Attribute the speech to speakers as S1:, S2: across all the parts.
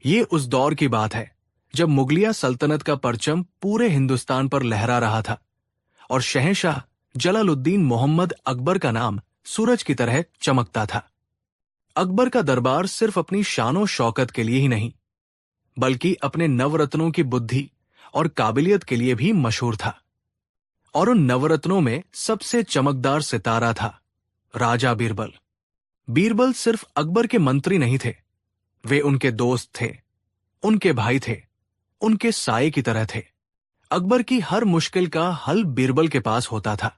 S1: ये उस दौर की बात है जब मुगलिया सल्तनत का परचम पूरे हिंदुस्तान पर लहरा रहा था और शहंशाह जलालुद्दीन मोहम्मद अकबर का नाम सूरज की तरह चमकता था। अकबर का दरबार सिर्फ अपनी शानो शौकत के लिए ही नहीं, बल्कि अपने नवरत्नों की बुद्धि और काबिलियत के लिए भी मशहूर था। और उन नवरत्नों में सबसे चमकदार सितारा था राजा बीरबल। बीरबल सिर्फ अकबर के मंत्री नहीं थे, वे उनके दोस्त थे, उनके भाई थे, उनके साये की तरह थे। अकबर की हर मुश्किल का हल बीरबल के पास होता था।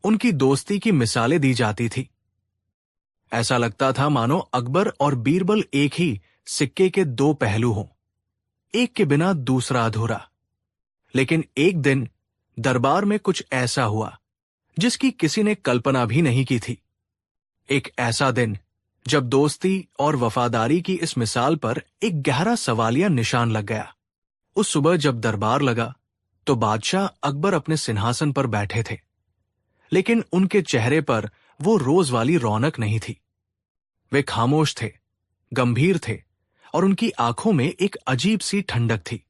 S1: उनकी दोस्ती की मिसालें दी जाती थी। ऐसा लगता था मानो अकबर और बीरबल एक ही सिक्के के दो पहलू हों, एक के बिना दूसरा अधूरा। लेकिन एक दिन दरबार में कुछ ऐसा हुआ जिसकी किसी ने कल्पना भी नहीं की थी। एक ऐसा दिन जब दोस्ती और वफादारी की इस मिसाल पर एक गहरा सवालिया निशान लग गया। उस सुबह जब दरबार लगा तो बादशाह अकबर अपने सिंहासन पर बैठे थे, लेकिन उनके चेहरे पर वो रोज वाली रौनक नहीं थी। वे खामोश थे, गंभीर थे और उनकी आंखों में एक अजीब सी ठंडक थी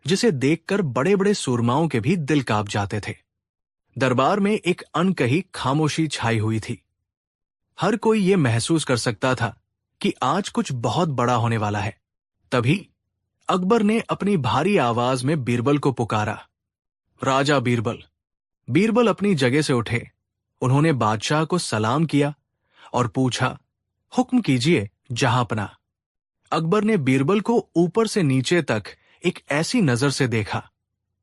S1: जिसे देखकर बड़े बड़े सूरमाओं के भी दिल कांप जाते थे। दरबार में एक अनकही खामोशी छाई हुई थी। हर कोई ये महसूस कर सकता था कि आज कुछ बहुत बड़ा होने वाला है। तभी अकबर ने अपनी भारी आवाज में बीरबल को पुकारा, राजा बीरबल। बीरबल अपनी जगह से उठे। उन्होंने बादशाह को सलाम किया और पूछा, हुक्म कीजिए जहांपना। अकबर ने बीरबल को ऊपर से नीचे तक एक ऐसी नजर से देखा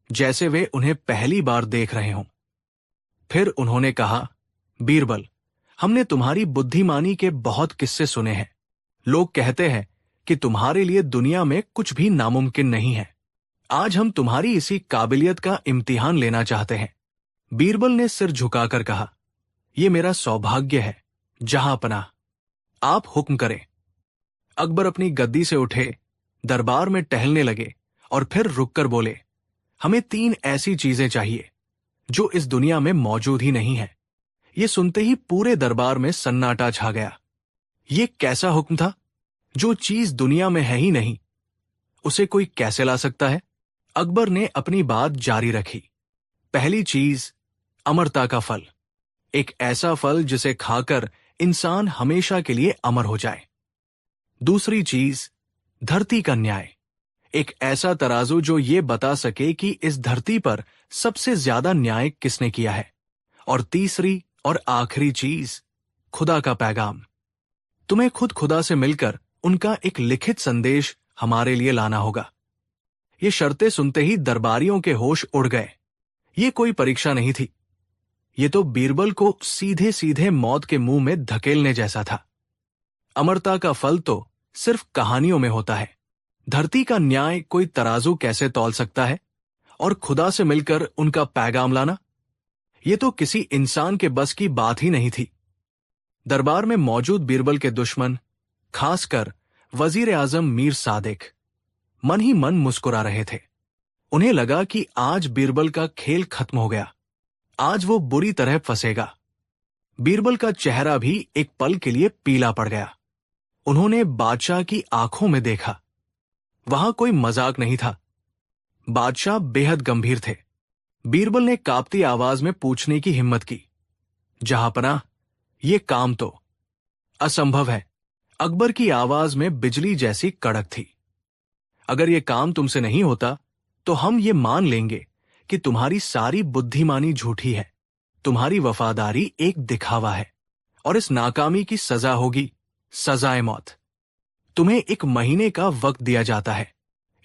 S1: जैसे वे उन्हें पहली बार देख रहे हों। फिर उन्होंने कहा, बीरबल, हमने तुम्हारी बुद्धिमानी के बहुत किस्से सुने हैं। लोग कहते हैं कि तुम्हारे लिए दुनिया में कुछ भी नामुमकिन नहीं है। आज हम तुम्हारी इसी काबिलियत का इम्तिहान लेना चाहते हैं। बीरबल ने सिर झुकाकर कहा, यह मेरा सौभाग्य है जहांपना, आप हुक्म करें। अकबर अपनी गद्दी से उठे, दरबार में टहलने लगे और फिर रुककर बोले, हमें 3 ऐसी चीजें चाहिए जो इस दुनिया में मौजूद ही नहीं है। ये सुनते ही पूरे दरबार में सन्नाटा छा गया। ये कैसा हुक्म था? जो चीज दुनिया में है ही नहीं, उसे कोई कैसे ला सकता है? अकबर ने अपनी बात जारी रखी। पहली चीज, अमरता का फल। एक ऐसा फल जिसे खाकर इंसान हमेशा के लिए अमर हो जाए। दूसरी चीज, धरती का न्याय। एक ऐसा तराजू जो ये बता सके कि इस धरती पर सबसे ज्यादा न्याय किसने किया है। और तीसरी और आखिरी चीज, खुदा का पैगाम। तुम्हें खुद खुदा से मिलकर उनका एक लिखित संदेश हमारे लिए लाना होगा। ये शर्तें सुनते ही दरबारियों के होश उड़ गए। ये कोई परीक्षा नहीं थी, ये तो बीरबल को सीधे सीधे मौत के मुंह में धकेलने जैसा था। अमरता का फल तो सिर्फ कहानियों में होता है। धरती का न्याय कोई तराजू कैसे तौल सकता है? और खुदा से मिलकर उनका पैगाम लाना, ये तो किसी इंसान के बस की बात ही नहीं थी। दरबार में मौजूद बीरबल के दुश्मन, खासकर वजीर आजम मीर सादिक, मन ही मन मुस्कुरा रहे थे। उन्हें लगा कि आज बीरबल का खेल खत्म हो गया, आज वो बुरी तरह फंसेगा। बीरबल का चेहरा भी एक पल के लिए पीला पड़ गया। उन्होंने बादशाह की आंखों में देखा। वहां कोई मजाक नहीं था। बादशाह बेहद गंभीर थे। बीरबल ने कांपती आवाज में पूछने की हिम्मत की, जहांपना, ये काम तो असंभव है। अकबर की आवाज में बिजली जैसी कड़क थी। अगर ये काम तुमसे नहीं होता तो हम ये मान लेंगे कि तुम्हारी सारी बुद्धिमानी झूठी है, तुम्हारी वफादारी एक दिखावा है और इस नाकामी की सजा होगी सजाए मौत। तुम्हें 1 महीने का वक्त दिया जाता है।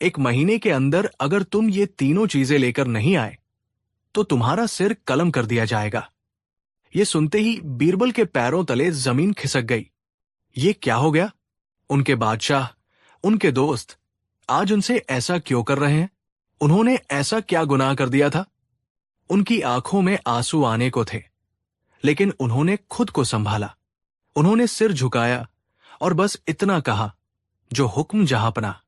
S1: 1 महीने के अंदर अगर तुम ये तीनों चीजें लेकर नहीं आए तो तुम्हारा सिर कलम कर दिया जाएगा। ये सुनते ही बीरबल के पैरों तले जमीन खिसक गई। ये क्या हो गया? उनके बादशाह, उनके दोस्त आज उनसे ऐसा क्यों कर रहे हैं? उन्होंने ऐसा क्या गुनाह कर दिया था? उनकी आंखों में आंसू आने को थे, लेकिन उन्होंने खुद को संभाला। उन्होंने सिर झुकाया और बस इतना कहा, जो हुक्म जहांपना।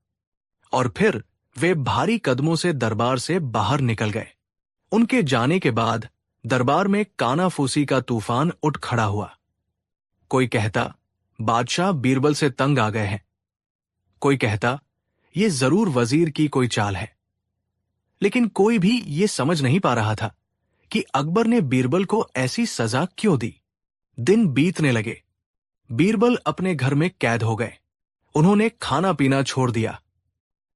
S1: और फिर वे भारी कदमों से दरबार से बाहर निकल गए। उनके जाने के बाद दरबार में कानाफूसी का तूफान उठ खड़ा हुआ। कोई कहता, बादशाह बीरबल से तंग आ गए हैं। कोई कहता ये जरूर वजीर की कोई चाल है। लेकिन कोई भी ये समझ नहीं पा रहा था कि अकबर ने बीरबल को ऐसी सजा क्यों दी। दिन बीतने लगे। बीरबल अपने घर में कैद हो गए। उन्होंने खाना पीना छोड़ दिया।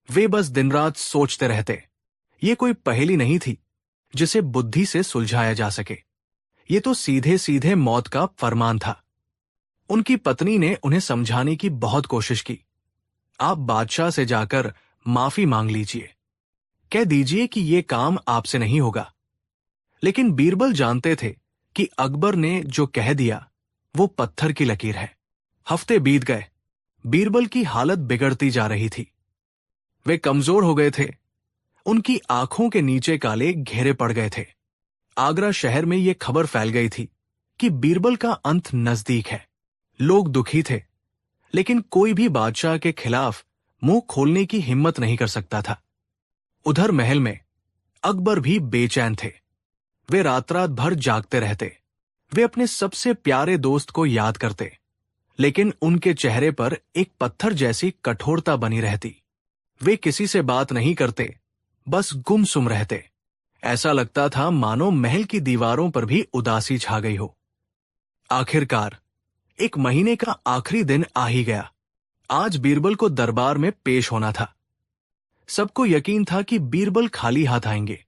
S1: वे बस दिन रात सोचते रहते। ये कोई पहेली नहीं थी जिसे बुद्धि से सुलझाया जा सके। ये तो सीधे सीधे मौत का फरमान था। उनकी पत्नी ने उन्हें समझाने की बहुत कोशिश की। आप बादशाह से जाकर माफी मांग लीजिए, कह दीजिए कि ये काम आपसे नहीं होगा। लेकिन बीरबल जानते थे कि अकबर ने जो कह दिया वो पत्थर की लकीर है। हफ्ते बीत गए। बीरबल की हालत बिगड़ती जा रही थी। वे कमजोर हो गए थे। उनकी आंखों के नीचे काले घेरे पड़ गए थे। आगरा शहर में यह खबर फैल गई थी कि बीरबल का अंत नजदीक है। लोग दुखी थे, लेकिन कोई भी बादशाह के खिलाफ मुंह खोलने की हिम्मत नहीं कर सकता था। उधर महल में अकबर भी बेचैन थे। वे रात रात भर जागते रहते। वे अपने सबसे प्यारे दोस्त को याद करते, लेकिन उनके चेहरे पर एक पत्थर जैसी कठोरता बनी रहती। वे किसी से बात नहीं करते, बस गुमसुम रहते। ऐसा लगता था मानो महल की दीवारों पर भी उदासी छा गई हो। आखिरकार एक महीने का आखिरी दिन आ ही गया। आज बीरबल को दरबार में पेश होना था। सबको यकीन था कि बीरबल खाली हाथ आएंगे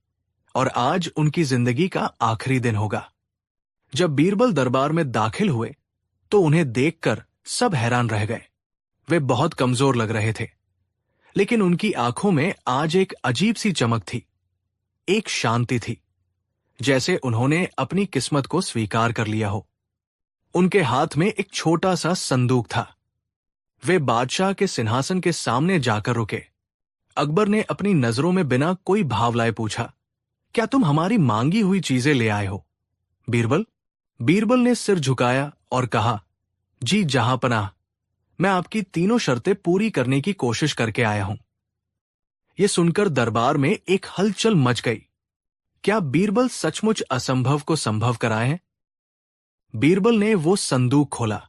S1: और आज उनकी जिंदगी का आखिरी दिन होगा। जब बीरबल दरबार में दाखिल हुए तो उन्हें देखकर सब हैरान रह गए। वे बहुत कमजोर लग रहे थे, लेकिन उनकी आंखों में आज एक अजीब सी चमक थी, एक शांति थी, जैसे उन्होंने अपनी किस्मत को स्वीकार कर लिया हो। उनके हाथ में एक छोटा सा संदूक था। वे बादशाह के सिंहासन के सामने जाकर रुके। अकबर ने अपनी नजरों में बिना कोई भाव लाए पूछा, क्या तुम हमारी मांगी हुई चीजें ले आए हो बीरबल? बीरबल ने सिर झुकाया और कहा, जी जहांपनाह, मैं आपकी तीनों शर्तें पूरी करने की कोशिश करके आया हूं। यह सुनकर दरबार में एक हलचल मच गई। क्या बीरबल सचमुच असंभव को संभव कराए हैं? बीरबल ने वो संदूक खोला।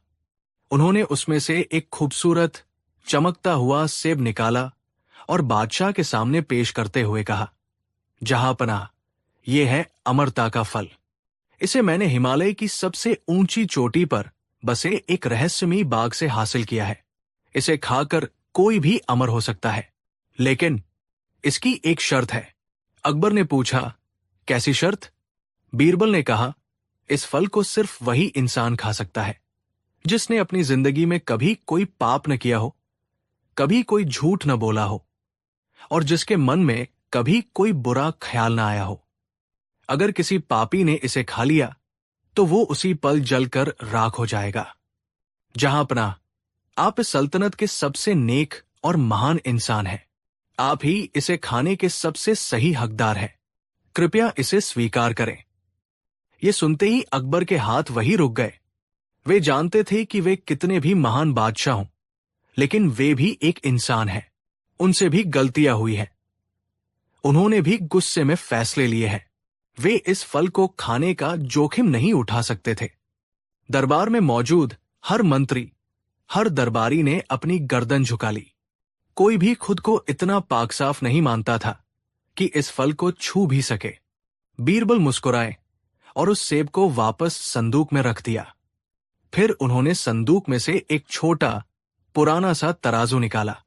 S1: उन्होंने उसमें से एक खूबसूरत चमकता हुआ सेब निकाला और बादशाह के सामने पेश करते हुए कहा, जहांपनाह, यह है अमरता का फल। इसे मैंने हिमालय की सबसे ऊंची चोटी पर बसे एक रहस्यमयी बाग से हासिल किया है। इसे खाकर कोई भी अमर हो सकता है, लेकिन इसकी एक शर्त है। अकबर ने पूछा, कैसी शर्त? बीरबल ने कहा, इस फल को सिर्फ वही इंसान खा सकता है जिसने अपनी जिंदगी में कभी कोई पाप न किया हो, कभी कोई झूठ न बोला हो और जिसके मन में कभी कोई बुरा ख्याल न आया हो। अगर किसी पापी ने इसे खा लिया तो वो उसी पल जलकर राख हो जाएगा। जहांपनाह, आप इस सल्तनत के सबसे नेक और महान इंसान हैं। आप ही इसे खाने के सबसे सही हकदार हैं। कृपया इसे स्वीकार करें। ये सुनते ही अकबर के हाथ वहीं रुक गए। वे जानते थे कि वे कितने भी महान बादशाह हों, लेकिन वे भी एक इंसान हैं। उनसे भी गलतियां हुई हैं। उन्होंने भी गुस्से में फैसले लिए हैं। वे इस फल को खाने का जोखिम नहीं उठा सकते थे। दरबार में मौजूद हर मंत्री, हर दरबारी ने अपनी गर्दन झुका ली। कोई भी खुद को इतना पाक साफ नहीं मानता था कि इस फल को छू भी सके। बीरबल मुस्कुराए और उस सेब को वापस संदूक में रख दिया। फिर उन्होंने संदूक में से एक छोटा पुराना सा तराजू निकाला।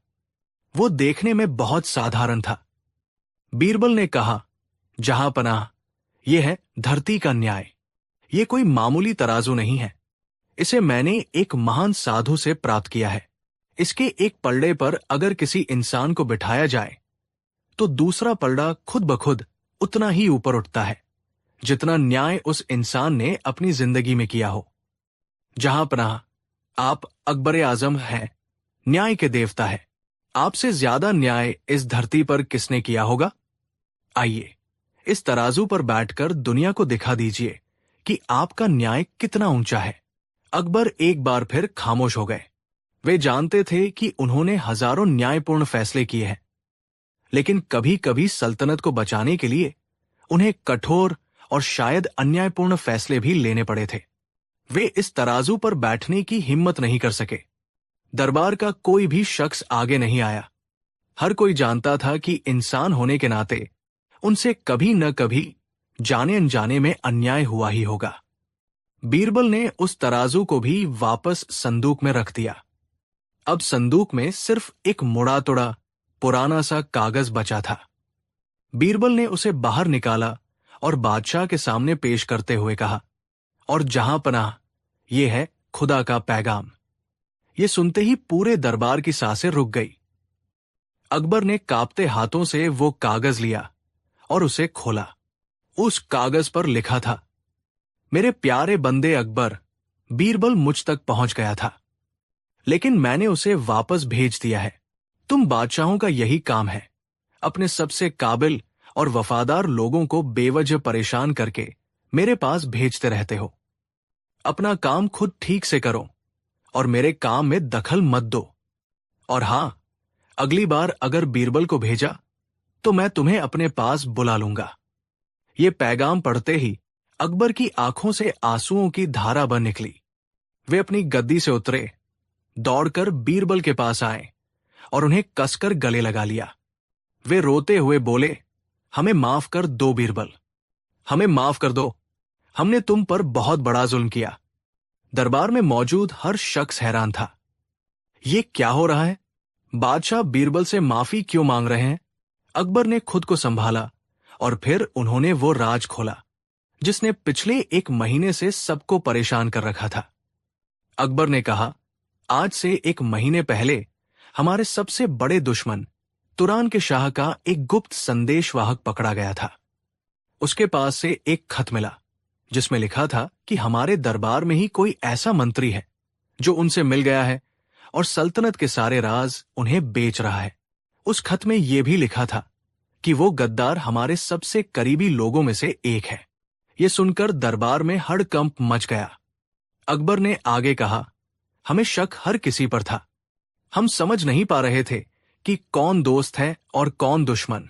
S1: वो देखने में बहुत साधारण था। बीरबल ने कहा, जहांपनाह, यह है धरती का न्याय। यह कोई मामूली तराजू नहीं है। इसे मैंने एक महान साधु से प्राप्त किया है। इसके एक पलड़े पर अगर किसी इंसान को बिठाया जाए तो दूसरा पलड़ा खुद ब खुद उतना ही ऊपर उठता है जितना न्याय उस इंसान ने अपनी जिंदगी में किया हो। जहांपनाह, आप अकबर आजम हैं, न्याय के देवता है। आपसे ज्यादा न्याय इस धरती पर किसने किया होगा? आइए, इस तराजू पर बैठकर दुनिया को दिखा दीजिए कि आपका न्याय कितना ऊंचा है। अकबर एक बार फिर खामोश हो गए। वे जानते थे कि उन्होंने हजारों न्यायपूर्ण फैसले किए हैं, लेकिन कभी कभी सल्तनत को बचाने के लिए उन्हें कठोर और शायद अन्यायपूर्ण फैसले भी लेने पड़े थे। वे इस तराजू पर बैठने की हिम्मत नहीं कर सके। दरबार का कोई भी शख्स आगे नहीं आया। हर कोई जानता था कि इंसान होने के नाते उनसे कभी न कभी जाने अनजाने में अन्याय हुआ ही होगा। बीरबल ने उस तराजू को भी वापस संदूक में रख दिया। अब संदूक में सिर्फ एक मुड़ा तुड़ा पुराना सा कागज बचा था। बीरबल ने उसे बाहर निकाला और बादशाह के सामने पेश करते हुए कहा, और जहां पनाह, ये है खुदा का पैगाम। ये सुनते ही पूरे दरबार की सांसें रुक गई। अकबर ने कांपते हाथों से वो कागज लिया और उसे खोला। उस कागज पर लिखा था, मेरे प्यारे बंदे अकबर, बीरबल मुझ तक पहुंच गया था, लेकिन मैंने उसे वापस भेज दिया है। तुम बादशाहों का यही काम है, अपने सबसे काबिल और वफादार लोगों को बेवजह परेशान करके मेरे पास भेजते रहते हो। अपना काम खुद ठीक से करो और मेरे काम में दखल मत दो। और हां, अगली बार अगर बीरबल को भेजा तो मैं तुम्हें अपने पास बुला लूंगा। ये पैगाम पढ़ते ही अकबर की आंखों से आंसुओं की धारा बह निकली। वे अपनी गद्दी से उतरे, दौड़कर बीरबल के पास आए और उन्हें कसकर गले लगा लिया। वे रोते हुए बोले, हमें माफ कर दो बीरबल, हमें माफ कर दो, हमने तुम पर बहुत बड़ा जुल्म किया। दरबार में मौजूद हर शख्स हैरान था। ये क्या हो रहा है? बादशाह बीरबल से माफी क्यों मांग रहे हैं? अकबर ने खुद को संभाला और फिर उन्होंने वो राज खोला जिसने पिछले एक महीने से सबको परेशान कर रखा था। अकबर ने कहा, आज से एक महीने पहले हमारे सबसे बड़े दुश्मन तुरान के शाह का एक गुप्त संदेशवाहक पकड़ा गया था। उसके पास से एक खत मिला जिसमें लिखा था कि हमारे दरबार में ही कोई ऐसा मंत्री है जो उनसे मिल गया है और सल्तनत के सारे राज उन्हें बेच रहा है। उस खत में यह भी लिखा था कि वो गद्दार हमारे सबसे करीबी लोगों में से एक है। यह सुनकर दरबार में हड़कंप मच गया। अकबर ने आगे कहा, हमें शक हर किसी पर था। हम समझ नहीं पा रहे थे कि कौन दोस्त है और कौन दुश्मन।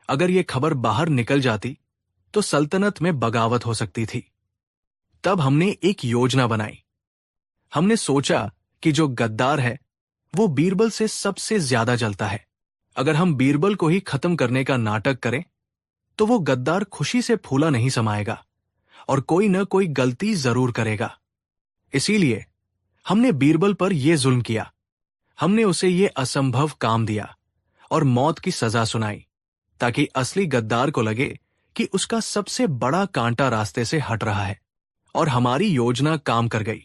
S1: अगर यह खबर बाहर निकल जाती तो सल्तनत में बगावत हो सकती थी। तब हमने एक योजना बनाई। हमने सोचा कि जो गद्दार है वो बीरबल से सबसे ज्यादा जलता है। अगर हम बीरबल को ही खत्म करने का नाटक करें तो वो गद्दार खुशी से फूला नहीं समाएगा और कोई न कोई गलती जरूर करेगा। इसीलिए हमने बीरबल पर यह जुल्म किया। हमने उसे यह असंभव काम दिया और मौत की सजा सुनाई ताकि असली गद्दार को लगे कि उसका सबसे बड़ा कांटा रास्ते से हट रहा है। और हमारी योजना काम कर गई।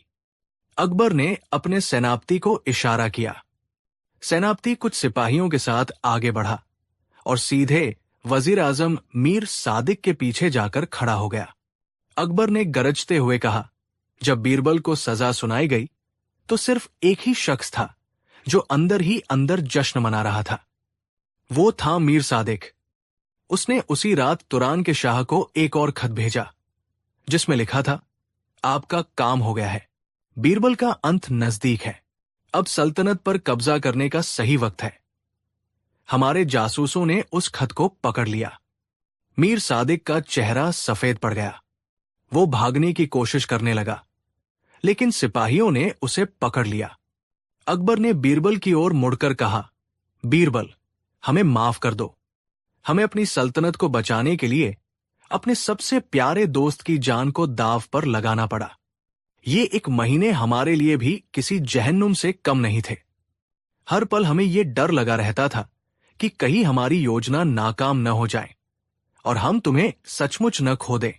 S1: अकबर ने अपने सेनापति को इशारा किया। सेनापति कुछ सिपाहियों के साथ आगे बढ़ा और सीधे वजीर आजम मीर सादिक के पीछे जाकर खड़ा हो गया। अकबर ने गरजते हुए कहा, जब बीरबल को सजा सुनाई गई तो सिर्फ एक ही शख्स था जो अंदर ही अंदर जश्न मना रहा था। वो था मीर सादिक। उसने उसी रात तुरान के शाह को एक और खत भेजा जिसमें लिखा था, आपका काम हो गया है। बीरबल का अंत नजदीक है। अब सल्तनत पर कब्जा करने का सही वक्त है। हमारे जासूसों ने उस खत को पकड़ लिया। मीर सादिक का चेहरा सफेद पड़ गया। वो भागने की कोशिश करने लगा, लेकिन सिपाहियों ने उसे पकड़ लिया। अकबर ने बीरबल की ओर मुड़कर कहा, बीरबल, हमें माफ कर दो। हमें अपनी सल्तनत को बचाने के लिए अपने सबसे प्यारे दोस्त की जान को दांव पर लगाना पड़ा। ये एक महीने हमारे लिए भी किसी जहन्नुम से कम नहीं थे। हर पल हमें ये डर लगा रहता था कि कहीं हमारी योजना नाकाम न हो जाए और हम तुम्हें सचमुच न खो दें।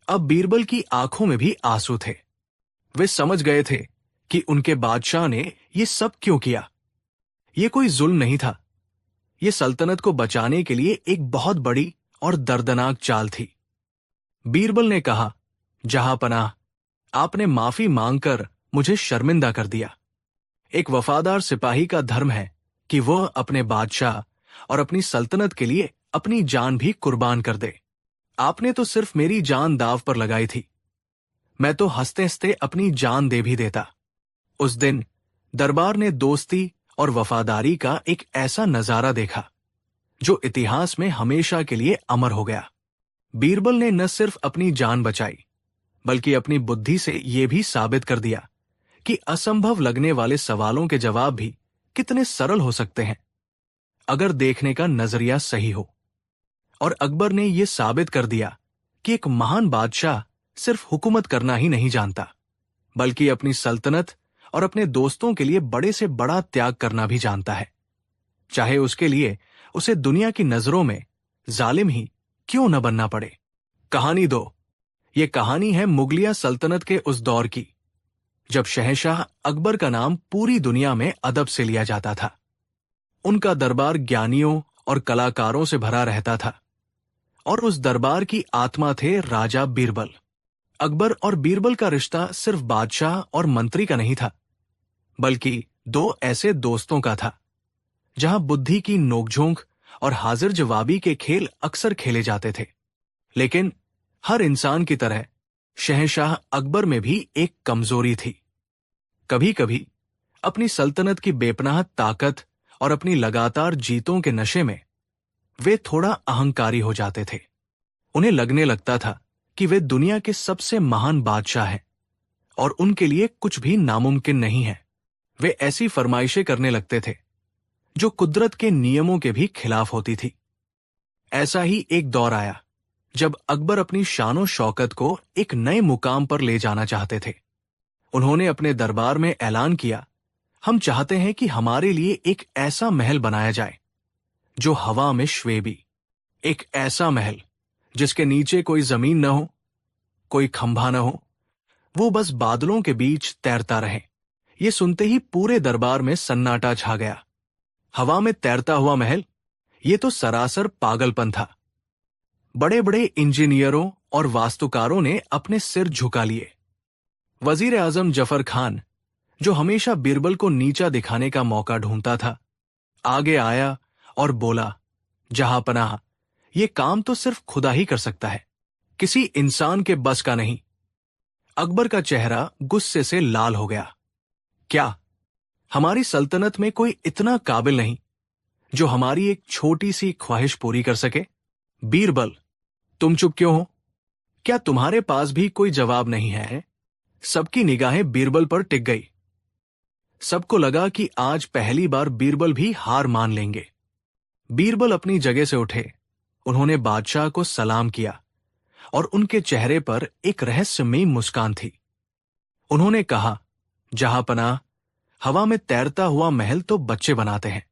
S1: अब बीरबल की आंखों में भी आंसू थे। वे समझ गए थे कि उनके बादशाह ने ये सब क्यों किया। ये कोई जुल्म नहीं था। ये सल्तनत को बचाने के लिए एक बहुत बड़ी और दर्दनाक चाल थी। बीरबल ने कहा, जहां पनाह, आपने माफी मांगकर मुझे शर्मिंदा कर दिया। एक वफादार सिपाही का धर्म है कि वह अपने बादशाह और अपनी सल्तनत के लिए अपनी जान भी कुर्बान कर दे। आपने तो सिर्फ मेरी जान दांव पर लगाई थी। मैं तो हंसते हंसते अपनी जान दे भी देता। उस दिन दरबार ने दोस्ती और वफादारी का एक ऐसा नजारा देखा जो इतिहास में हमेशा के लिए अमर हो गया। बीरबल ने न सिर्फ अपनी जान बचाई बल्कि अपनी बुद्धि से यह भी साबित कर दिया कि असंभव लगने वाले सवालों के जवाब भी कितने सरल हो सकते हैं अगर देखने का नजरिया सही हो। और अकबर ने यह साबित कर दिया कि एक महान बादशाह सिर्फ हुकूमत करना ही नहीं जानता, बल्कि अपनी सल्तनत और अपने दोस्तों के लिए बड़े से बड़ा त्याग करना भी जानता है, चाहे उसके लिए उसे दुनिया की नजरों में जालिम ही क्यों न बनना पड़े। कहानी 2। ये कहानी है मुगलिया सल्तनत के उस दौर की जब शहंशाह अकबर का नाम पूरी दुनिया में अदब से लिया जाता था। उनका दरबार ज्ञानियों और कलाकारों से भरा रहता था और उस दरबार की आत्मा थे राजा बीरबल। अकबर और बीरबल का रिश्ता सिर्फ बादशाह और मंत्री का नहीं था, बल्कि दो ऐसे दोस्तों का था जहां बुद्धि की नोकझोंक और हाजिर जवाबी के खेल अक्सर खेले जाते थे। लेकिन हर इंसान की तरह शहंशाह अकबर में भी एक कमजोरी थी। कभी कभी अपनी सल्तनत की बेपनाह ताकत और अपनी लगातार जीतों के नशे में वे थोड़ा अहंकारी हो जाते थे। उन्हें लगने लगता था कि वे दुनिया के सबसे महान बादशाह हैं और उनके लिए कुछ भी नामुमकिन नहीं है। वे ऐसी फरमाइशें करने लगते थे जो कुदरत के नियमों के भी खिलाफ होती थी। ऐसा ही एक दौर आया जब अकबर अपनी शानो शौकत को एक नए मुकाम पर ले जाना चाहते थे। उन्होंने अपने दरबार में ऐलान किया, हम चाहते हैं कि हमारे लिए एक ऐसा महल बनाया जाए जो हवा में श्वेबी, एक ऐसा महल जिसके नीचे कोई जमीन न हो, कोई खंभा न हो, वो बस बादलों के बीच तैरता रहे। ये सुनते ही पूरे दरबार में सन्नाटा छा गया। हवा में तैरता हुआ महल, ये तो सरासर पागलपन था। बड़े बड़े इंजीनियरों और वास्तुकारों ने अपने सिर झुका लिए। वजीर आजम जफर खान, जो हमेशा बीरबल को नीचा दिखाने का मौका ढूंढता था, आगे आया और बोला, जहां पनाह, ये काम तो सिर्फ खुदा ही कर सकता है, किसी इंसान के बस का नहीं। अकबर का चेहरा गुस्से से लाल हो गया। क्या हमारी सल्तनत में कोई इतना काबिल नहीं जो हमारी एक छोटी सी ख्वाहिश पूरी कर सके? बीरबल, तुम चुप क्यों हो? क्या तुम्हारे पास भी कोई जवाब नहीं है? सबकी निगाहें बीरबल पर टिक गई। सबको लगा कि आज पहली बार बीरबल भी हार मान लेंगे। बीरबल अपनी जगह से उठे। उन्होंने बादशाह को सलाम किया और उनके चेहरे पर एक रहस्यमयी मुस्कान थी। उन्होंने कहा, जहां पनाह, हवा में तैरता हुआ महल तो बच्चे बनाते हैं।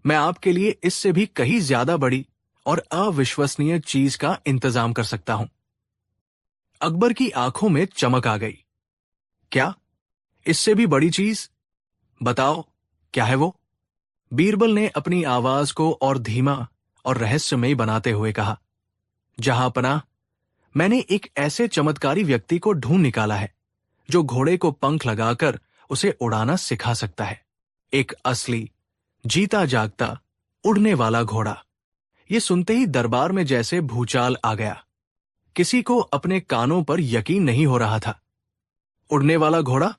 S1: मैं आपके लिए इससे भी कहीं ज्यादा बड़ी और अविश्वसनीय चीज का इंतजाम कर सकता हूं। अकबर की आंखों में चमक आ गई। क्या? इससे भी बड़ी चीज? बताओ, क्या है वो? बीरबल ने अपनी आवाज को और धीमा और रहस्यमयी बनाते हुए कहा, जहां पनाह, मैंने एक ऐसे चमत्कारी व्यक्ति को ढूंढ निकाला है जो घोड़े को पंख लगाकर उसे उड़ाना सिखा सकता है। एक असली, जीता जागता, उड़ने वाला घोड़ा। ये सुनते ही दरबार में जैसे भूचाल आ गया। किसी को अपने कानों पर यकीन नहीं हो रहा था। उड़ने वाला घोड़ा?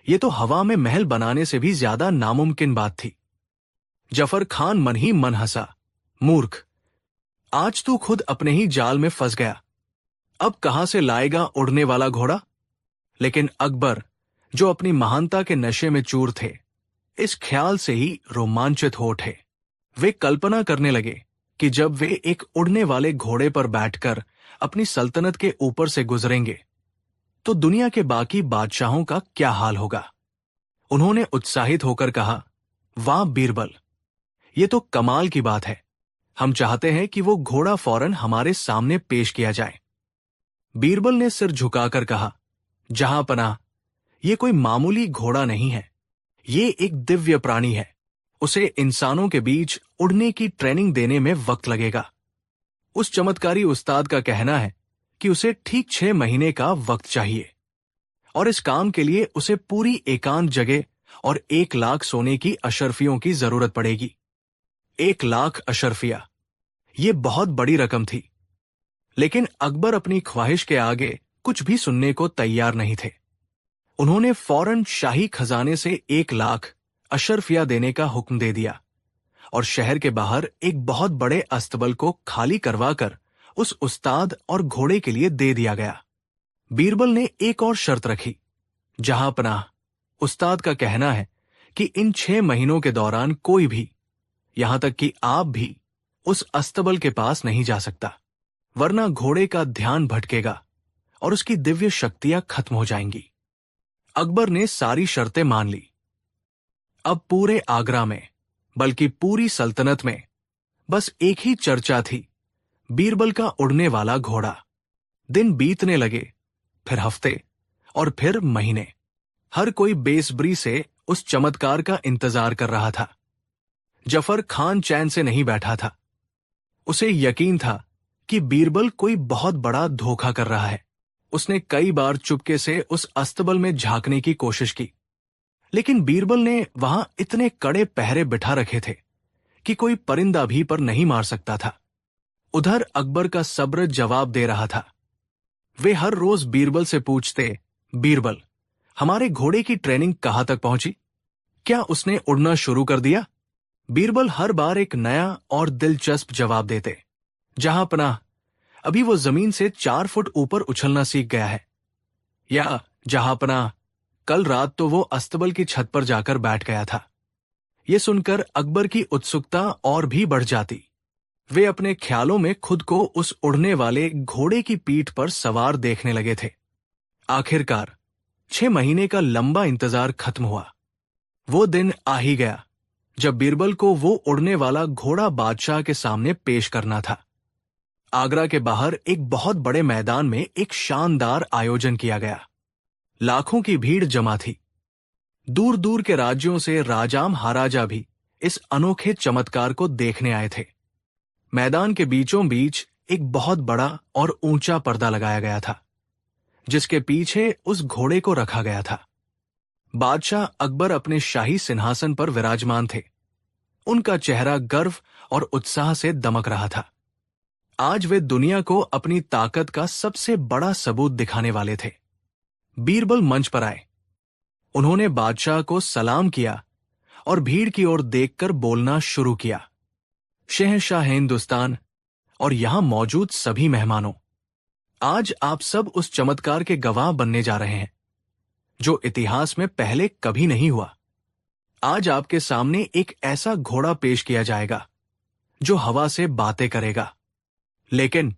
S1: ये तो हवा में महल बनाने से भी ज्यादा नामुमकिन बात थी। जफर खान मन ही मन हंसा। मूर्ख, आज तू खुद अपने ही जाल में फंस गया। अब कहां से लाएगा उड़ने वाला घोड़ा? लेकिन अकबर, जो अपनी महानता के नशे में चूर थे, इस ख्याल से ही रोमांचित हो उठे। वे कल्पना करने लगे कि जब वे एक उड़ने वाले घोड़े पर बैठकर अपनी सल्तनत के ऊपर से गुजरेंगे तो दुनिया के बाकी बादशाहों का क्या हाल होगा। उन्होंने उत्साहित होकर कहा, वाह बीरबल, ये तो कमाल की बात है। हम चाहते हैं कि वो घोड़ा फौरन हमारे सामने पेश किया जाए। बीरबल ने सिर झुकाकर कहा, जहां पनाह, ये कोई मामूली घोड़ा नहीं है, ये एक दिव्य प्राणी है। उसे इंसानों के बीच उड़ने की ट्रेनिंग देने में वक्त लगेगा। उस चमत्कारी उस्ताद का कहना है कि उसे ठीक 6 महीने का वक्त चाहिए और इस काम के लिए उसे पूरी एकांत जगह और 1 लाख सोने की अशर्फियों की जरूरत पड़ेगी। 1 लाख अशर्फिया, ये बहुत बड़ी रकम थी। लेकिन अकबर अपनी ख्वाहिश के आगे कुछ भी सुनने को तैयार नहीं थे। उन्होंने फौरन शाही खजाने से 1 लाख अशर्फिया देने का हुक्म दे दिया और शहर के बाहर एक बहुत बड़े अस्तबल को खाली करवाकर उस उस्ताद और घोड़े के लिए दे दिया गया। बीरबल ने एक और शर्त रखी, जहां पनाह, उस्ताद का कहना है कि इन 6 महीनों के दौरान कोई भी, यहां तक कि आप भी, उस अस्तबल के पास नहीं जा सकता, वरना घोड़े का ध्यान भटकेगा और उसकी दिव्य शक्तियां खत्म हो जाएंगी। अकबर ने सारी शर्तें मान ली। अब पूरे आगरा में, बल्कि पूरी सल्तनत में बस एक ही चर्चा थी, बीरबल का उड़ने वाला घोड़ा। दिन बीतने लगे, फिर हफ्ते और फिर महीने। हर कोई बेसब्री से उस चमत्कार का इंतजार कर रहा था। जफर खान चैन से नहीं बैठा था। उसे यकीन था कि बीरबल कोई बहुत बड़ा धोखा कर रहा है। उसने कई बार चुपके से उस अस्तबल में झांकने की कोशिश की, लेकिन बीरबल ने वहां इतने कड़े पहरे बिठा रखे थे कि कोई परिंदा भी पर नहीं मार सकता था। उधर अकबर का सब्र जवाब दे रहा था। वे हर रोज बीरबल से पूछते, बीरबल, हमारे घोड़े की ट्रेनिंग कहां तक पहुंची? क्या उसने उड़ना शुरू कर दिया? बीरबल हर बार एक नया और दिलचस्प जवाब देते। जहां पनाह, अभी वो जमीन से 4 फुट ऊपर उछलना सीख गया है। या जहां पनाह, कल रात तो वो अस्तबल की छत पर जाकर बैठ गया था। ये सुनकर अकबर की उत्सुकता और भी बढ़ जाती। वे अपने ख्यालों में खुद को उस उड़ने वाले घोड़े की पीठ पर सवार देखने लगे थे। आखिरकार 6 महीने का लंबा इंतजार खत्म हुआ। वो दिन आ ही गया जब बीरबल को वो उड़ने वाला घोड़ा बादशाह के सामने पेश करना था। आगरा के बाहर एक बहुत बड़े मैदान में एक शानदार आयोजन किया गया। लाखों की भीड़ जमा थी। दूर दूर के राज्यों से राजा महाराजा भी इस अनोखे चमत्कार को देखने आए थे। मैदान के बीचों बीच एक बहुत बड़ा और ऊंचा पर्दा लगाया गया था, जिसके पीछे उस घोड़े को रखा गया था। बादशाह अकबर अपने शाही सिंहासन पर विराजमान थे। उनका चेहरा गर्व और उत्साह से दमक रहा था। आज वे दुनिया को अपनी ताकत का सबसे बड़ा सबूत दिखाने वाले थे। बीरबल मंच पर आए। उन्होंने बादशाह को सलाम किया और भीड़ की ओर देखकर बोलना शुरू किया। शहंशाह हिंदुस्तान और यहां मौजूद सभी मेहमानों, आज आप सब उस चमत्कार के गवाह बनने जा रहे हैं जो इतिहास में पहले कभी नहीं हुआ। आज आपके सामने एक ऐसा घोड़ा पेश किया जाएगा जो हवा से बातें करेगा। लेकिन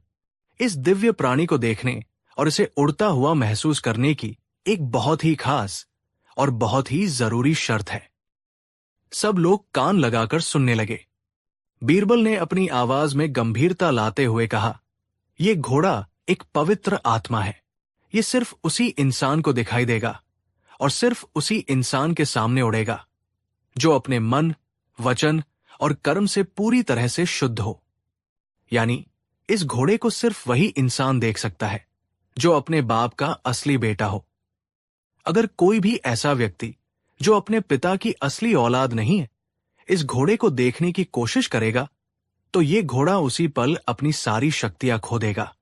S1: इस दिव्य प्राणी को देखने और इसे उड़ता हुआ महसूस करने की एक बहुत ही खास और बहुत ही जरूरी शर्त है। सब लोग कान लगाकर सुनने लगे। बीरबल ने अपनी आवाज में गंभीरता लाते हुए कहा, यह घोड़ा एक पवित्र आत्मा है। यह सिर्फ उसी इंसान को दिखाई देगा और सिर्फ उसी इंसान के सामने उड़ेगा जो अपने मन, वचन और कर्म से पूरी तरह से शुद्ध हो। यानी इस घोड़े को सिर्फ वही इंसान देख सकता है जो अपने बाप का असली बेटा हो। अगर कोई भी ऐसा व्यक्ति जो अपने पिता की असली औलाद नहीं है इस घोड़े को देखने की कोशिश करेगा, तो ये घोड़ा उसी पल अपनी सारी शक्तियां खो देगा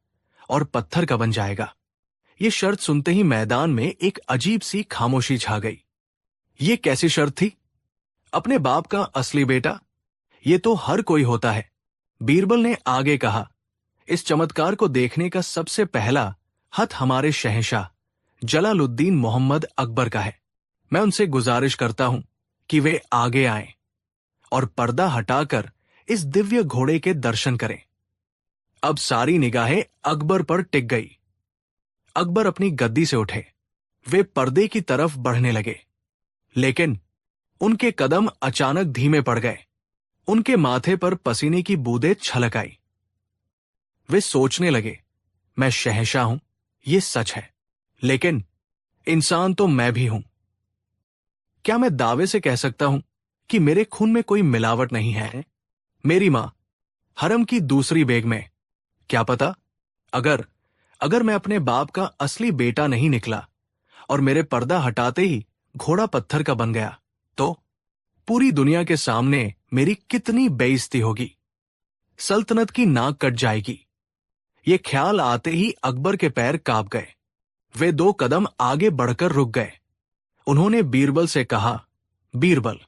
S1: और पत्थर का बन जाएगा। ये शर्त सुनते ही मैदान में एक अजीब सी खामोशी छा गई। ये कैसी शर्त थी? अपने बाप का असली बेटा? ये तो हर कोई होता है। बीरबल ने आगे कहा, इस चमत्कार को देखने का सबसे पहला हक हमारे शहंशाह जलालुद्दीन मोहम्मद अकबर का है। मैं उनसे गुजारिश करता हूं कि वे आगे आएं और पर्दा हटाकर इस दिव्य घोड़े के दर्शन करें। अब सारी निगाहें अकबर पर टिक गई। अकबर अपनी गद्दी से उठे। वे पर्दे की तरफ बढ़ने लगे, लेकिन उनके कदम अचानक धीमे पड़ गए। उनके माथे पर पसीने की बूंदें छलक आई। वे सोचने लगे, मैं शहंशाह हूं, ये सच है, लेकिन इंसान तो मैं भी हूं। क्या मैं दावे से कह सकता हूं कि मेरे खून में कोई मिलावट नहीं है? मेरी मां हरम की दूसरी बेगम, क्या पता अगर मैं अपने बाप का असली बेटा नहीं निकला और मेरे पर्दा हटाते ही घोड़ा पत्थर का बन गया, तो पूरी दुनिया के सामने मेरी कितनी बेइज्जती होगी। सल्तनत की नाक कट जाएगी। ये ख्याल आते ही अकबर के पैर कांप गए। वे 2 कदम आगे बढ़कर रुक गए। उन्होंने बीरबल से कहा, बीरबल,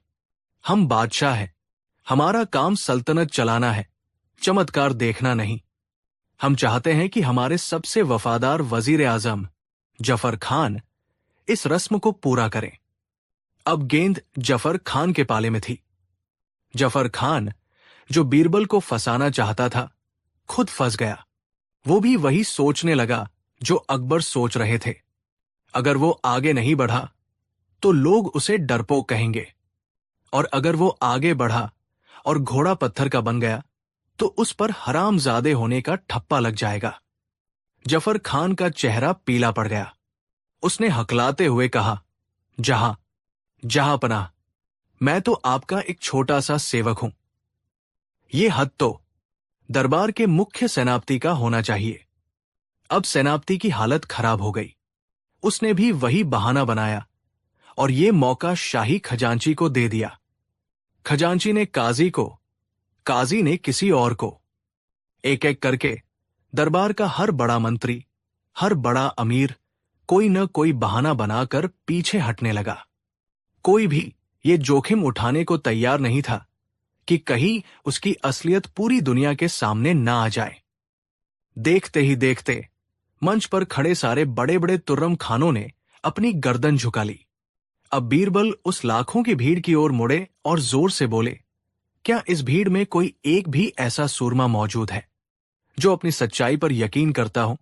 S1: हम बादशाह हैं। हमारा काम सल्तनत चलाना है, चमत्कार देखना नहीं। हम चाहते हैं कि हमारे सबसे वफादार वजीर आजम जफर खान इस रस्म को पूरा करें। अब गेंद जफर खान के पाले में थी। जफर खान, जो बीरबल को फंसाना चाहता था, खुद फंस गया। वो भी वही सोचने लगा जो अकबर सोच रहे थे। अगर वो आगे नहीं बढ़ा तो लोग उसे डरपोक कहेंगे, और अगर वो आगे बढ़ा और घोड़ा पत्थर का बन गया तो उस पर हरामजादे होने का ठप्पा लग जाएगा। जफर खान का चेहरा पीला पड़ गया। उसने हकलाते हुए कहा, जहां जहां पनाह, मैं तो आपका एक छोटा सा सेवक हूं। ये हद तो दरबार के मुख्य सेनापति का होना चाहिए। अब सेनापति की हालत खराब हो गई। उसने भी वही बहाना बनाया और ये मौका शाही खजांची को दे दिया। खजांची ने काजी को, काजी ने किसी और को। एक एक करके दरबार का हर बड़ा मंत्री, हर बड़ा अमीर कोई न कोई बहाना बनाकर पीछे हटने लगा। कोई भी ये जोखिम उठाने को तैयार नहीं था कि कहीं उसकी असलियत पूरी दुनिया के सामने ना आ जाए। देखते ही देखते मंच पर खड़े सारे बड़े बड़े तुर्रम खानों ने अपनी गर्दन झुका ली। अब बीरबल उस लाखों की भीड़ की ओर मुड़े और जोर से बोले, क्या इस भीड़ में कोई एक भी ऐसा सूरमा मौजूद है जो अपनी सच्चाई पर यकीन करता हो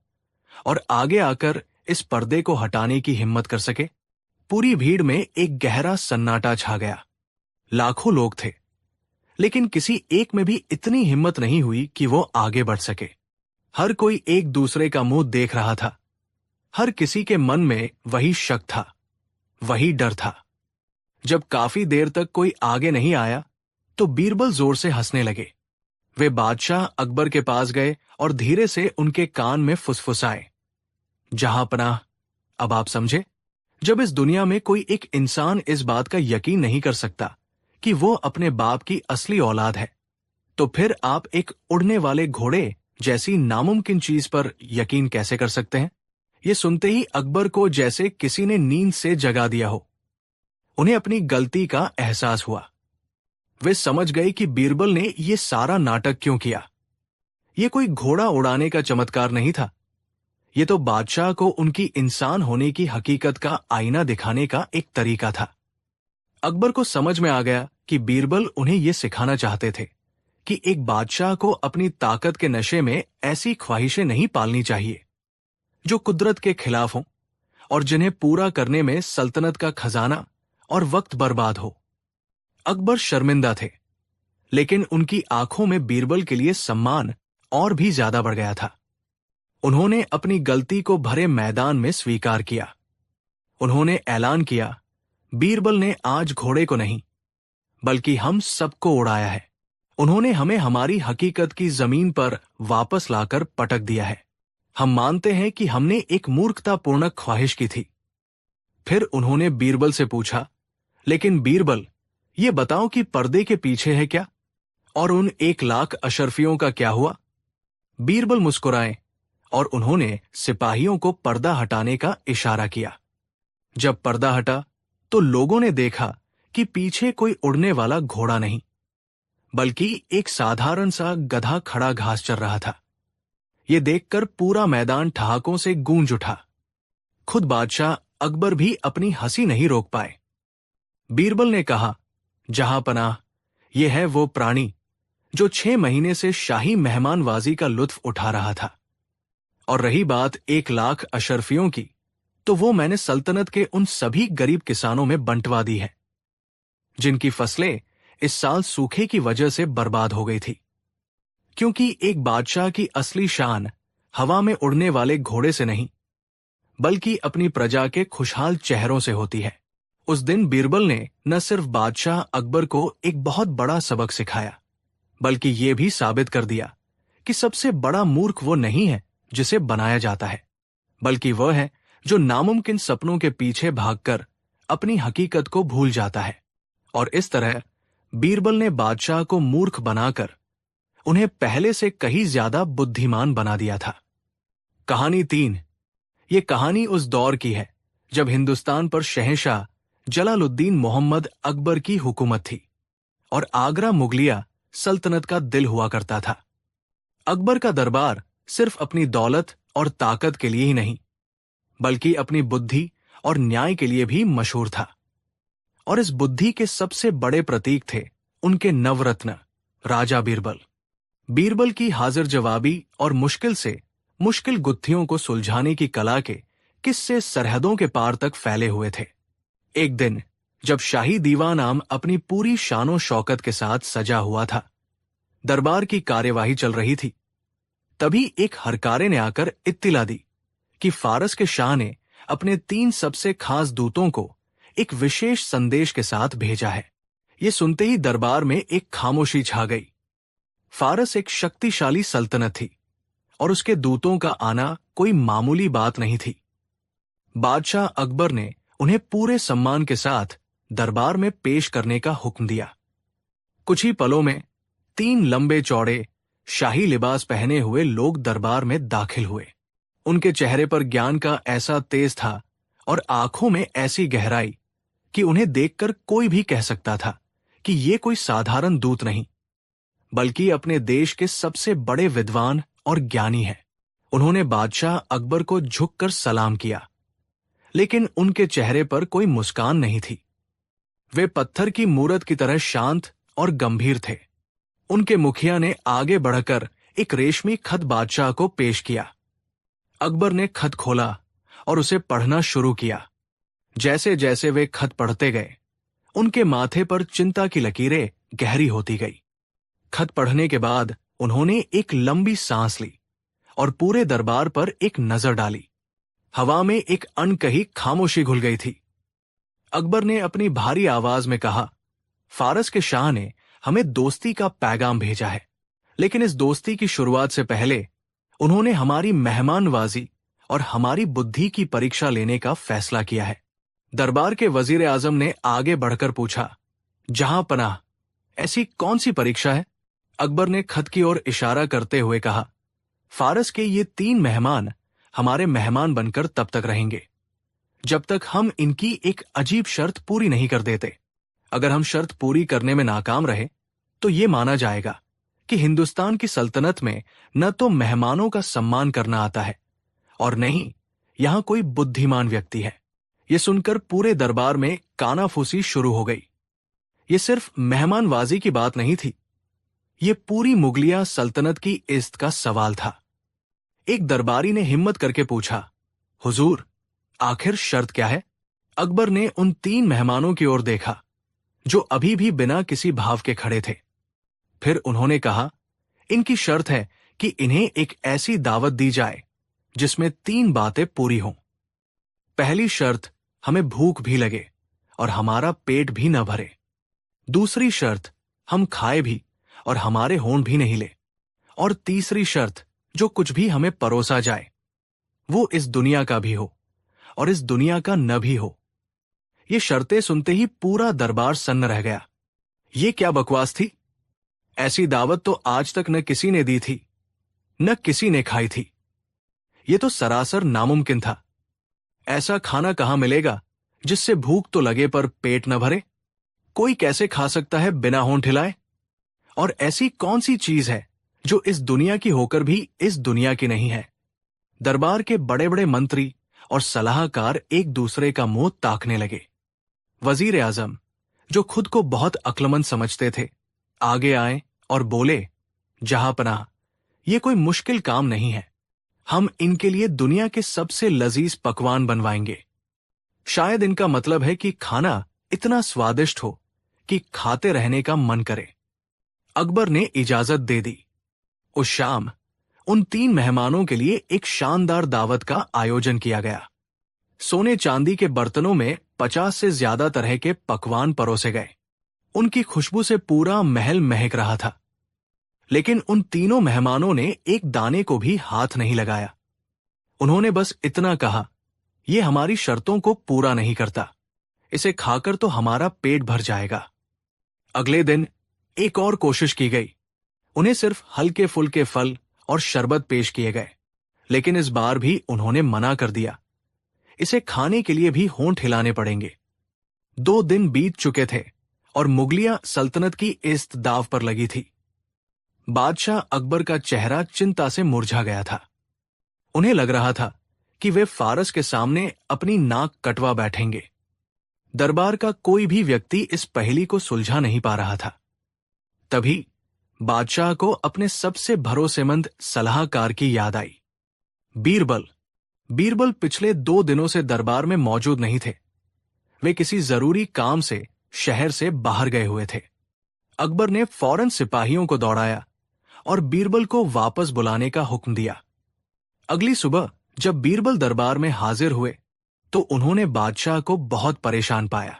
S1: और आगे आकर इस पर्दे को हटाने की हिम्मत कर सके? पूरी भीड़ में एक गहरा सन्नाटा छा गया। लाखों लोग थे, लेकिन किसी एक में भी इतनी हिम्मत नहीं हुई कि वो आगे बढ़ सके। हर कोई एक दूसरे का मुंह देख रहा था। हर किसी के मन में वही शक था, वही डर था। जब काफी देर तक कोई आगे नहीं आया तो बीरबल जोर से हंसने लगे। वे बादशाह अकबर के पास गए और धीरे से उनके कान में फुसफुसाए, जहां पनाह, अब आप समझे? जब इस दुनिया में कोई एक इंसान इस बात का यकीन नहीं कर सकता कि वो अपने बाप की असली औलाद है, तो फिर आप एक उड़ने वाले घोड़े जैसी नामुमकिन चीज पर यकीन कैसे कर सकते हैं? ये सुनते ही अकबर को जैसे किसी ने नींद से जगा दिया हो। उन्हें अपनी गलती का एहसास हुआ। वे समझ गए कि बीरबल ने ये सारा नाटक क्यों किया। ये कोई घोड़ा उड़ाने का चमत्कार नहीं था। ये तो बादशाह को उनकी इंसान होने की हकीकत का आईना दिखाने का एक तरीका था। अकबर को समझ में आ गया कि बीरबल उन्हें ये सिखाना चाहते थे कि एक बादशाह को अपनी ताकत के नशे में ऐसी ख्वाहिशें नहीं पालनी चाहिए जो कुदरत के खिलाफ हों और जिन्हें पूरा करने में सल्तनत का खजाना और वक्त बर्बाद हो। अकबर शर्मिंदा थे, लेकिन उनकी आंखों में बीरबल के लिए सम्मान और भी ज्यादा बढ़ गया था। उन्होंने अपनी गलती को भरे मैदान में स्वीकार किया। उन्होंने ऐलान किया, बीरबल ने आज घोड़े को नहीं बल्कि हम सबको उड़ाया है। उन्होंने हमें हमारी हकीकत की जमीन पर वापस लाकर पटक दिया है। हम मानते हैं कि हमने एक मूर्खतापूर्ण ख्वाहिश की थी। फिर उन्होंने बीरबल से पूछा, लेकिन बीरबल, ये बताओ कि पर्दे के पीछे है क्या, और उन 1,00,000 अशरफियों का क्या हुआ? बीरबल मुस्कुराए और उन्होंने सिपाहियों को पर्दा हटाने का इशारा किया। जब पर्दा हटा तो लोगों ने देखा कि पीछे कोई उड़ने वाला घोड़ा नहीं, बल्कि एक साधारण सा गधा खड़ा घास चर रहा था। ये देखकर पूरा मैदान ठहाकों से गूंज उठा। खुद बादशाह अकबर भी अपनी हंसी नहीं रोक पाए। बीरबल ने कहा, जहां पनाह, ये है वो प्राणी जो 6 महीने से शाही मेहमानवाजी का लुत्फ उठा रहा था। और रही बात 1,00,000 अशरफियों की, तो वो मैंने सल्तनत के उन सभी गरीब किसानों में बंटवा दी है जिनकी फसलें इस साल सूखे की वजह से बर्बाद हो गई थी। क्योंकि एक बादशाह की असली शान हवा में उड़ने वाले घोड़े से नहीं, बल्कि अपनी प्रजा के खुशहाल चेहरों से होती है। उस दिन बीरबल ने न सिर्फ बादशाह अकबर को एक बहुत बड़ा सबक सिखाया, बल्कि ये भी साबित कर दिया कि सबसे बड़ा मूर्ख वो नहीं है जिसे बनाया जाता है, बल्कि वह है जो नामुमकिन सपनों के पीछे भागकर अपनी हकीकत को भूल जाता है। और इस तरह बीरबल ने बादशाह को मूर्ख बनाकर उन्हें पहले से कहीं ज्यादा बुद्धिमान बना दिया था। कहानी 3। ये कहानी उस दौर की है जब हिंदुस्तान पर शहंशाह जलालुद्दीन मोहम्मद अकबर की हुकूमत थी और आगरा मुगलिया सल्तनत का दिल हुआ करता था। अकबर का दरबार सिर्फ अपनी दौलत और ताकत के लिए ही नहीं, बल्कि अपनी बुद्धि और न्याय के लिए भी मशहूर था। और इस बुद्धि के सबसे बड़े प्रतीक थे उनके नवरत्न राजा बीरबल। बीरबल की हाजिर जवाबी और मुश्किल से मुश्किल गुत्थियों को सुलझाने की कला के किस्से सरहदों के पार तक फैले हुए थे। एक दिन जब शाही दीवान आम अपनी पूरी शानो शौकत के साथ सजा हुआ था, दरबार की कार्यवाही चल रही थी, तभी एक हरकारे ने आकर इत्तिला दी कि फारस के शाह ने अपने 3 सबसे खास दूतों को एक विशेष संदेश के साथ भेजा है। ये सुनते ही दरबार में एक खामोशी छा गई। फारस एक शक्तिशाली सल्तनत थी और उसके दूतों का आना कोई मामूली बात नहीं थी। बादशाह अकबर ने उन्हें पूरे सम्मान के साथ दरबार में पेश करने का हुक्म दिया। कुछ ही पलों में 3 लंबे चौड़े शाही लिबास पहने हुए लोग दरबार में दाखिल हुए। उनके चेहरे पर ज्ञान का ऐसा तेज था और आंखों में ऐसी गहराई कि उन्हें देखकर कोई भी कह सकता था कि ये कोई साधारण दूत नहीं, बल्कि अपने देश के सबसे बड़े विद्वान और ज्ञानी हैं। उन्होंने बादशाह अकबर को झुककर सलाम किया, लेकिन उनके चेहरे पर कोई मुस्कान नहीं थी। वे पत्थर की मूरत की तरह शांत और गंभीर थे। उनके मुखिया ने आगे बढ़कर एक रेशमी खत बादशाह को पेश किया। अकबर ने खत खोला और उसे पढ़ना शुरू किया। जैसे जैसे वे खत पढ़ते गए, उनके माथे पर चिंता की लकीरें गहरी होती गई। खत पढ़ने के बाद उन्होंने एक लंबी सांस ली और पूरे दरबार पर एक नजर डाली। हवा में एक अनकही खामोशी घुल गई थी। अकबर ने अपनी भारी आवाज में कहा, फारस के शाह ने हमें दोस्ती का पैगाम भेजा है, लेकिन इस दोस्ती की शुरुआत से पहले उन्होंने हमारी मेहमानवाजी और हमारी बुद्धि की परीक्षा लेने का फैसला किया है। दरबार के वजीर आजम ने आगे बढ़कर पूछा, जहां पनाह, ऐसी कौन सी परीक्षा है? अकबर ने खत की ओर इशारा करते हुए कहा, फारस के ये 3 मेहमान हमारे मेहमान बनकर तब तक रहेंगे जब तक हम इनकी एक अजीब शर्त पूरी नहीं कर देते। अगर हम शर्त पूरी करने में नाकाम रहे तो ये माना जाएगा कि हिंदुस्तान की सल्तनत में न तो मेहमानों का सम्मान करना आता है और न ही यहां कोई बुद्धिमान व्यक्ति है। यह सुनकर पूरे दरबार में कानाफूसी शुरू हो गई। ये सिर्फ मेहमानवाजी की बात नहीं थी, ये पूरी मुगलिया सल्तनत की इज्जत का सवाल था। एक दरबारी ने हिम्मत करके पूछा, हुजूर, आखिर शर्त क्या है? अकबर ने उन 3 मेहमानों की ओर देखा जो अभी भी बिना किसी भाव के खड़े थे। फिर उन्होंने कहा, इनकी शर्त है कि इन्हें एक ऐसी दावत दी जाए जिसमें 3 बातें पूरी हों। पहली शर्त, हमें भूख भी लगे और हमारा पेट भी न भरे। दूसरी शर्त, हम खाए भी और हमारे होंठ भी नहीं ले। और तीसरी शर्त, जो कुछ भी हमें परोसा जाए वो इस दुनिया का भी हो और इस दुनिया का न भी हो। ये शर्तें सुनते ही पूरा दरबार सन्न रह गया। ये क्या बकवास थी? ऐसी दावत तो आज तक न किसी ने दी थी, न किसी ने खाई थी। ये तो सरासर नामुमकिन था। ऐसा खाना कहां मिलेगा जिससे भूख तो लगे पर पेट न भरे? कोई कैसे खा सकता है बिना होंठ हिलाए? और ऐसी कौन सी चीज है जो इस दुनिया की होकर भी इस दुनिया की नहीं है? दरबार के बड़े बड़े मंत्री और सलाहकार एक दूसरे का मुंह ताकने लगे। वजीर आजम, जो खुद को बहुत अक्लमंद समझते थे, आगे आए और बोले, जहां पनाह, ये कोई मुश्किल काम नहीं है। हम इनके लिए दुनिया के सबसे लजीज पकवान बनवाएंगे। शायद इनका मतलब है कि खाना इतना स्वादिष्ट हो कि खाते रहने का मन करे। अकबर ने इजाजत दे दी। उस शाम उन 3 मेहमानों के लिए एक शानदार दावत का आयोजन किया गया। सोने चांदी के बर्तनों में 50 से ज्यादा तरह के पकवान परोसे गए। उनकी खुशबू से पूरा महल महक रहा था। लेकिन उन तीनों मेहमानों ने एक दाने को भी हाथ नहीं लगाया। उन्होंने बस इतना कहा, यह हमारी शर्तों को पूरा नहीं करता, इसे खाकर तो हमारा पेट भर जाएगा। अगले दिन एक और कोशिश की गई। उन्हें सिर्फ हल्के फुल्के फल और शरबत पेश किए गए, लेकिन इस बार भी उन्होंने मना कर दिया। इसे खाने के लिए भी होंठ हिलाने पड़ेंगे। 2 दिन बीत चुके थे और मुगलिया सल्तनत की इज्जत दांव पर लगी थी। बादशाह अकबर का चेहरा चिंता से मुरझा गया था। उन्हें लग रहा था कि वे फारस के सामने अपनी नाक कटवा बैठेंगे। दरबार का कोई भी व्यक्ति इस पहेली को सुलझा नहीं पा रहा था। तभी बादशाह को अपने सबसे भरोसेमंद सलाहकार की याद आई, बीरबल। बीरबल पिछले 2 दिनों से दरबार में मौजूद नहीं थे। वे किसी जरूरी काम से शहर से बाहर गए हुए थे। अकबर ने फौरन सिपाहियों को दौड़ाया और बीरबल को वापस बुलाने का हुक्म दिया। अगली सुबह जब बीरबल दरबार में हाजिर हुए तो उन्होंने बादशाह को बहुत परेशान पाया।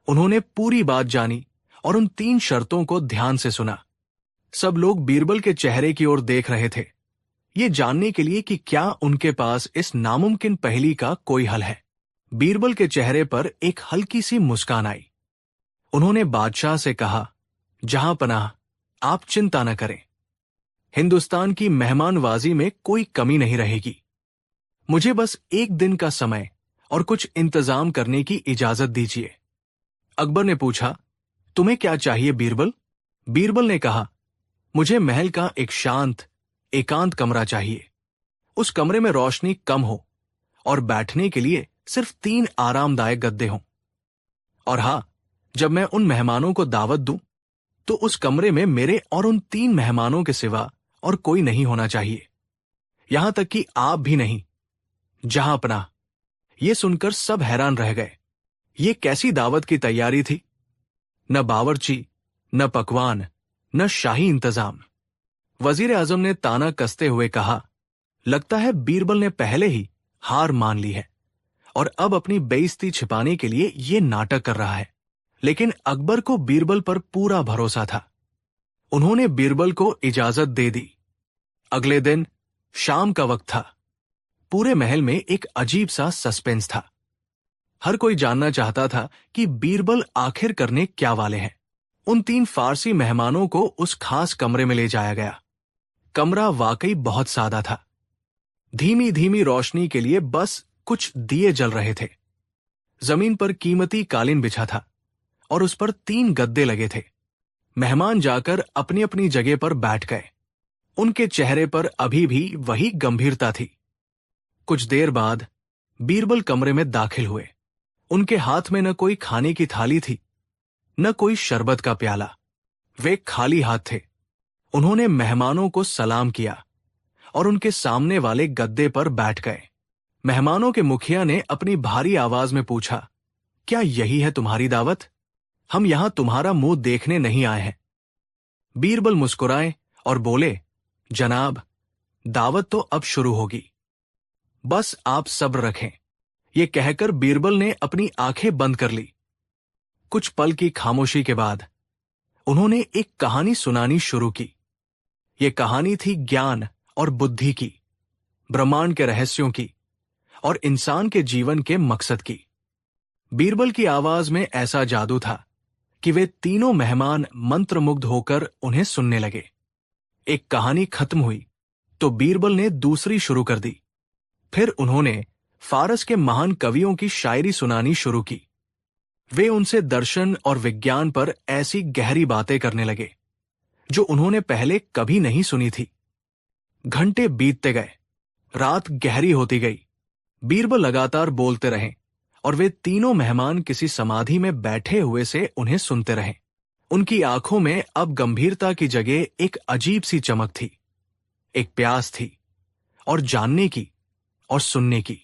S1: उन्होंने पूरी बात जानी और उन 3 शर्तों को ध्यान से सुना। सब लोग बीरबल के चेहरे की ओर देख रहे थे, ये जानने के लिए कि क्या उनके पास इस नामुमकिन पहेली का कोई हल है। बीरबल के चेहरे पर एक हल्की सी मुस्कान आई। उन्होंने बादशाह से कहा, जहां पनाह, आप चिंता न करें। हिंदुस्तान की मेहमानवाजी में कोई कमी नहीं रहेगी। मुझे बस 1 दिन का समय और कुछ इंतजाम करने की इजाजत दीजिए। अकबर ने पूछा, तुम्हें क्या चाहिए बीरबल? बीरबल ने कहा, मुझे महल का एक शांत, एकांत कमरा चाहिए। उस कमरे में रोशनी कम हो और बैठने के लिए सिर्फ 3 आरामदायक गद्दे हों। और हां, जब मैं उन मेहमानों को दावत दूं तो उस कमरे में मेरे और उन 3 मेहमानों के सिवा और कोई नहीं होना चाहिए, यहां तक कि आप भी नहीं। जहां पनाह। ये सुनकर सब हैरान रह गए। ये कैसी दावत की तैयारी थी? न बावर्ची, न पकवान, न शाही इंतजाम। वजीर आजम ने ताना कसते हुए कहा, लगता है बीरबल ने पहले ही हार मान ली है और अब अपनी बेइज्जती छिपाने के लिए ये नाटक कर रहा है। लेकिन अकबर को बीरबल पर पूरा भरोसा था। उन्होंने बीरबल को इजाजत दे दी। अगले दिन शाम का वक्त था। पूरे महल में एक अजीब सा सस्पेंस था। हर कोई जानना चाहता था कि बीरबल आखिर करने क्या वाले हैं। उन 3 फारसी मेहमानों को उस खास कमरे में ले जाया गया। कमरा वाकई बहुत सादा था। धीमी धीमी रोशनी के लिए बस कुछ दिए जल रहे थे। जमीन पर कीमती कालीन बिछा था और उस पर 3 गद्दे लगे थे। मेहमान जाकर अपनी अपनी जगह पर बैठ गए। उनके चेहरे पर अभी भी वही गंभीरता थी। कुछ देर बाद बीरबल कमरे में दाखिल हुए। उनके हाथ में न कोई खाने की थाली थी, न कोई शरबत का प्याला। वे खाली हाथ थे। उन्होंने मेहमानों को सलाम किया और उनके सामने वाले गद्दे पर बैठ गए। मेहमानों के मुखिया ने अपनी भारी आवाज में पूछा, क्या यही है तुम्हारी दावत? हम यहां तुम्हारा मुंह देखने नहीं आए हैं। बीरबल मुस्कुराए और बोले, जनाब, दावत तो अब शुरू होगी, बस आप सब्र रखें। ये कहकर बीरबल ने अपनी आंखें बंद कर ली। कुछ पल की खामोशी के बाद उन्होंने एक कहानी सुनानी शुरू की। ये कहानी थी ज्ञान और बुद्धि की, ब्रह्मांड के रहस्यों की और इंसान के जीवन के मकसद की। बीरबल की आवाज में ऐसा जादू था कि वे तीनों मेहमान मंत्रमुग्ध होकर उन्हें सुनने लगे। एक कहानी खत्म हुई तो बीरबल ने दूसरी शुरू कर दी। फिर उन्होंने फारस के महान कवियों की शायरी सुनानी शुरू की। वे उनसे दर्शन और विज्ञान पर ऐसी गहरी बातें करने लगे जो उन्होंने पहले कभी नहीं सुनी थी। घंटे बीतते गए, रात गहरी होती गई। बीरबल लगातार बोलते रहे और वे तीनों मेहमान किसी समाधि में बैठे हुए से उन्हें सुनते रहे। उनकी आंखों में अब गंभीरता की जगह एक अजीब सी चमक थी, एक प्यास थी और जानने की और सुनने की।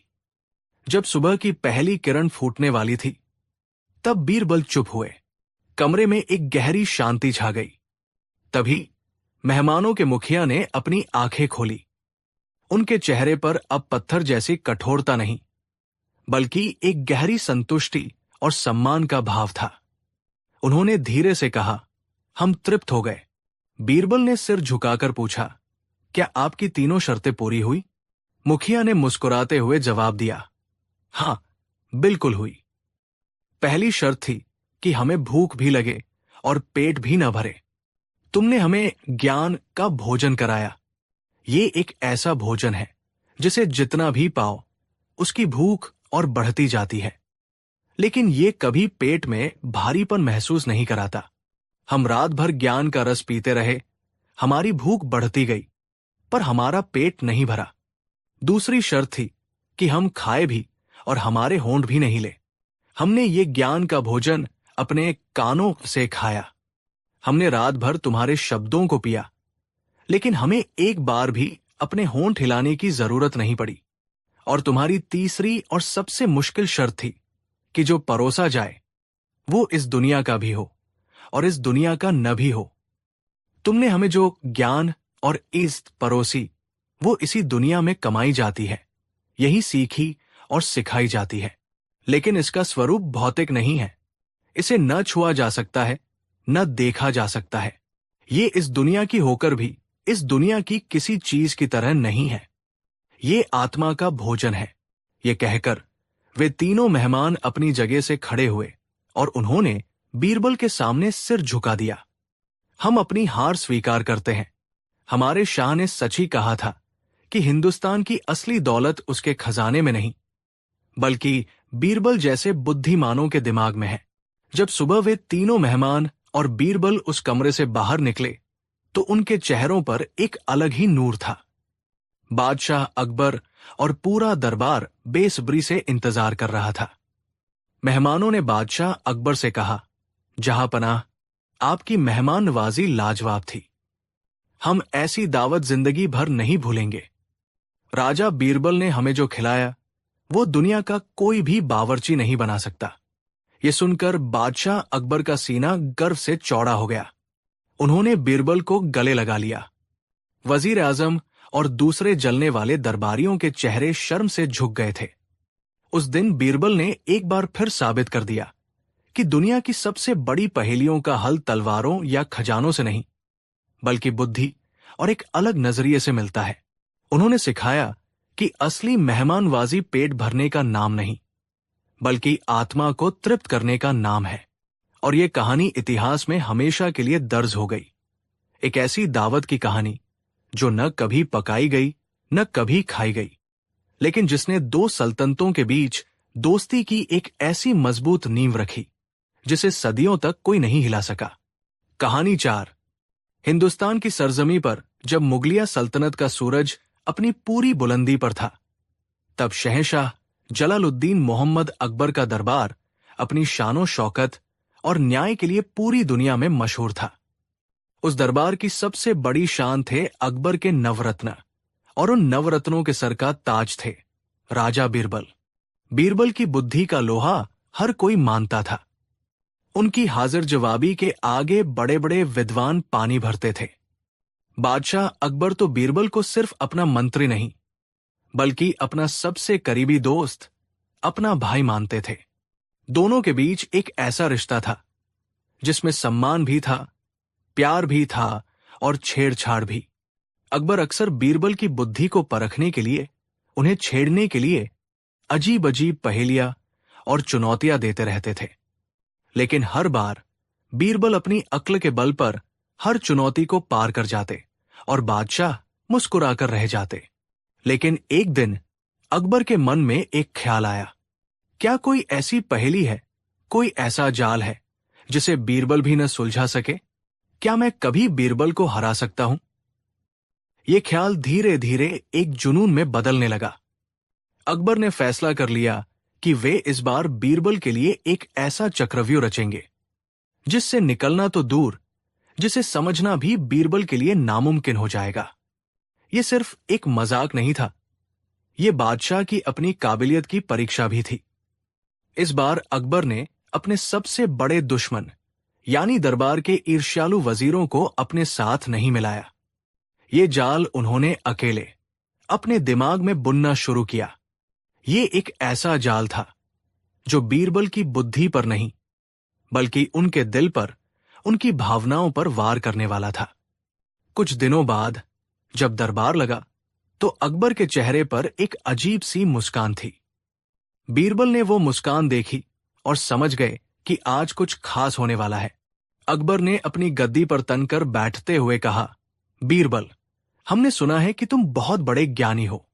S1: जब सुबह की पहली किरण फूटने वाली थी तब बीरबल चुप हुए। कमरे में एक गहरी शांति छा गई। तभी मेहमानों के मुखिया ने अपनी आंखें खोली। उनके चेहरे पर अब पत्थर जैसी कठोरता नहीं, बल्कि एक गहरी संतुष्टि और सम्मान का भाव था। उन्होंने धीरे से कहा, हम तृप्त हो गए। बीरबल ने सिर झुकाकर पूछा, क्या आपकी तीनों शर्तें पूरी हुई? मुखिया ने मुस्कुराते हुए जवाब दिया, हां, बिल्कुल हुई। पहली शर्त थी कि हमें भूख भी लगे और पेट भी न भरे। तुमने हमें ज्ञान का भोजन कराया। ये एक ऐसा भोजन है जिसे जितना भी पाओ उसकी भूख और बढ़ती जाती है, लेकिन ये कभी पेट में भारीपन महसूस नहीं कराता। हम रात भर ज्ञान का रस पीते रहे, हमारी भूख बढ़ती गई पर हमारा पेट नहीं भरा। दूसरी शर्त थी कि हम खाए भी और हमारे होंठ भी नहीं ले। हमने ये ज्ञान का भोजन अपने कानों से खाया। हमने रात भर तुम्हारे शब्दों को पिया, लेकिन हमें एक बार भी अपने होंठ हिलाने की जरूरत नहीं पड़ी। और तुम्हारी तीसरी और सबसे मुश्किल शर्त थी कि जो परोसा जाए वो इस दुनिया का भी हो और इस दुनिया का न भी हो। तुमने हमें जो ज्ञान और इज्जत परोसी वो इसी दुनिया में कमाई जाती है, यही सीखी और सिखाई जाती है। लेकिन इसका स्वरूप भौतिक नहीं है। इसे न छुआ जा सकता है, न देखा जा सकता है। ये इस दुनिया की होकर भी इस दुनिया की किसी चीज की तरह नहीं है। ये आत्मा का भोजन है। ये कहकर वे तीनों मेहमान अपनी जगह से खड़े हुए और उन्होंने बीरबल के सामने सिर झुका दिया। हम अपनी हार स्वीकार करते हैं। हमारे शाह ने सच ही कहा था कि हिंदुस्तान की असली दौलत उसके खजाने में नहीं, बल्कि बीरबल जैसे बुद्धिमानों के दिमाग में है। जब सुबह वे तीनों मेहमान और बीरबल उस कमरे से बाहर निकले तो उनके चेहरों पर एक अलग ही नूर था। बादशाह अकबर और पूरा दरबार बेसब्री से इंतजार कर रहा था। मेहमानों ने बादशाह अकबर से कहा, जहांपनाह, आपकी मेहमान नवाजी लाजवाब थी। हम ऐसी दावत जिंदगी भर नहीं भूलेंगे। राजा बीरबल ने हमें जो खिलाया वो दुनिया का कोई भी बावर्ची नहीं बना सकता। ये सुनकर बादशाह अकबर का सीना गर्व से चौड़ा हो गया। उन्होंने बीरबल को गले लगा लिया। वजीर आजम और दूसरे जलने वाले दरबारियों के चेहरे शर्म से झुक गए थे। उस दिन बीरबल ने एक बार फिर साबित कर दिया कि दुनिया की सबसे बड़ी पहेलियों का हल तलवारों या खजानों से नहीं, बल्कि बुद्धि और एक अलग नजरिए से मिलता है। उन्होंने सिखाया कि असली मेहमानवाजी पेट भरने का नाम नहीं, बल्कि आत्मा को तृप्त करने का नाम है। और ये कहानी इतिहास में हमेशा के लिए दर्ज हो गई। एक ऐसी दावत की कहानी जो न कभी पकाई गई न कभी खाई गई, लेकिन जिसने दो सल्तनतों के बीच दोस्ती की एक ऐसी मजबूत नींव रखी जिसे सदियों तक कोई नहीं हिला सका। कहानी 4। हिंदुस्तान की सरजमी पर जब मुगलिया सल्तनत का सूरज अपनी पूरी बुलंदी पर था, तब शहंशाह जलालुद्दीन मोहम्मद अकबर का दरबार अपनी शानो शौकत और न्याय के लिए पूरी दुनिया में मशहूर था। उस दरबार की सबसे बड़ी शान थे अकबर के नवरत्न, और उन नवरत्नों के सर का ताज थे राजा बीरबल। बीरबल की बुद्धि का लोहा हर कोई मानता था। उनकी हाजिर जवाबी के आगे बड़े बड़े विद्वान पानी भरते थे। बादशाह अकबर तो बीरबल को सिर्फ अपना मंत्री नहीं, बल्कि अपना सबसे करीबी दोस्त, अपना भाई मानते थे। दोनों के बीच एक ऐसा रिश्ता था जिसमें सम्मान भी था, प्यार भी था और छेड़छाड़ भी। अकबर अक्सर बीरबल की बुद्धि को परखने के लिए, उन्हें छेड़ने के लिए अजीब अजीब पहेलियां और चुनौतियां देते रहते थे। लेकिन हर बार बीरबल अपनी अक्ल के बल पर हर चुनौती को पार कर जाते और बादशाह मुस्कुराकर रह जाते। लेकिन एक दिन अकबर के मन में एक ख्याल आया, क्या कोई ऐसी पहेली है, कोई ऐसा जाल है जिसे बीरबल भी न सुलझा सके? क्या मैं कभी बीरबल को हरा सकता हूं? यह ख्याल धीरे धीरे एक जुनून में बदलने लगा। अकबर ने फैसला कर लिया कि वे इस बार बीरबल के लिए एक ऐसा चक्रव्यूह रचेंगे जिससे निकलना तो दूर, जिसे समझना भी बीरबल के लिए नामुमकिन हो जाएगा। यह सिर्फ एक मजाक नहीं था, यह बादशाह की अपनी काबिलियत की परीक्षा भी थी। इस बार अकबर ने अपने सबसे बड़े दुश्मन यानी दरबार के ईर्ष्यालु वजीरों को अपने साथ नहीं मिलाया। ये जाल उन्होंने अकेले अपने दिमाग में बुनना शुरू किया। ये एक ऐसा जाल था जो बीरबल की बुद्धि पर नहीं, बल्कि उनके दिल पर, उनकी भावनाओं पर वार करने वाला था। कुछ दिनों बाद जब दरबार लगा तो अकबर के चेहरे पर एक अजीब सी मुस्कान थी। बीरबल ने वो मुस्कान देखी और समझ गए कि आज कुछ खास होने वाला है। अकबर ने अपनी गद्दी पर तनकर बैठते हुए कहा, बीरबल, हमने सुना है कि तुम बहुत बड़े ज्ञानी हो।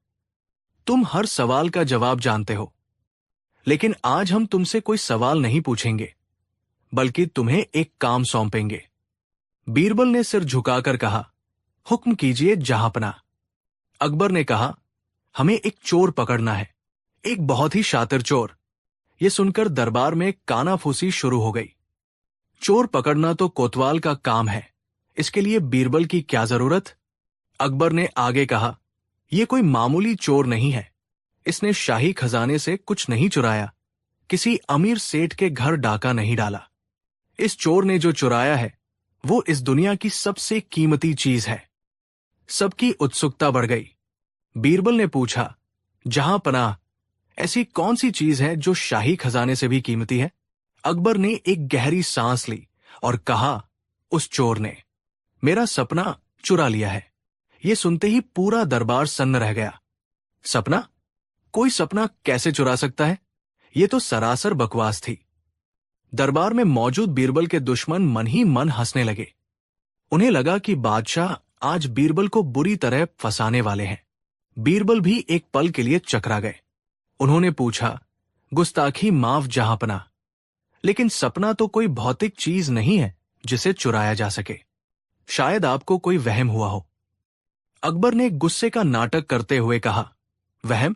S1: तुम हर सवाल का जवाब जानते हो। लेकिन आज हम तुमसे कोई सवाल नहीं पूछेंगे, बल्कि तुम्हें एक काम सौंपेंगे। बीरबल ने सिर झुकाकर कहा, हुक्म कीजिए जहांपनाह। अकबर ने कहा, हमें एक चोर पकड़ना है, एक बहुत ही शातिर चोर। ये सुनकर दरबार में कानाफूसी शुरू हो गई। चोर पकड़ना तो कोतवाल का काम है, इसके लिए बीरबल की क्या जरूरत? अकबर ने आगे कहा, यह कोई मामूली चोर नहीं है। इसने शाही खजाने से कुछ नहीं चुराया, किसी अमीर सेठ के घर डाका नहीं डाला। इस चोर ने जो चुराया है वो इस दुनिया की सबसे कीमती चीज है। सबकी उत्सुकता बढ़ गई। बीरबल ने पूछा, जहां पनाह, ऐसी कौन सी चीज है जो शाही खजाने से भी कीमती है? अकबर ने एक गहरी सांस ली और कहा, उस चोर ने मेरा सपना चुरा लिया है। यह सुनते ही पूरा दरबार सन्न रह गया। सपना? कोई सपना कैसे चुरा सकता है? यह तो सरासर बकवास थी। दरबार में मौजूद बीरबल के दुश्मन मन ही मन हंसने लगे। उन्हें लगा कि बादशाह आज बीरबल को बुरी तरह फंसाने वाले हैं। बीरबल भी एक पल के लिए चकरा गए। उन्होंने पूछा, गुस्ताखी माफ जहांपना, लेकिन सपना तो कोई भौतिक चीज नहीं है जिसे चुराया जा सके। शायद आपको कोई वहम हुआ हो। अकबर ने गुस्से का नाटक करते हुए कहा, वहम?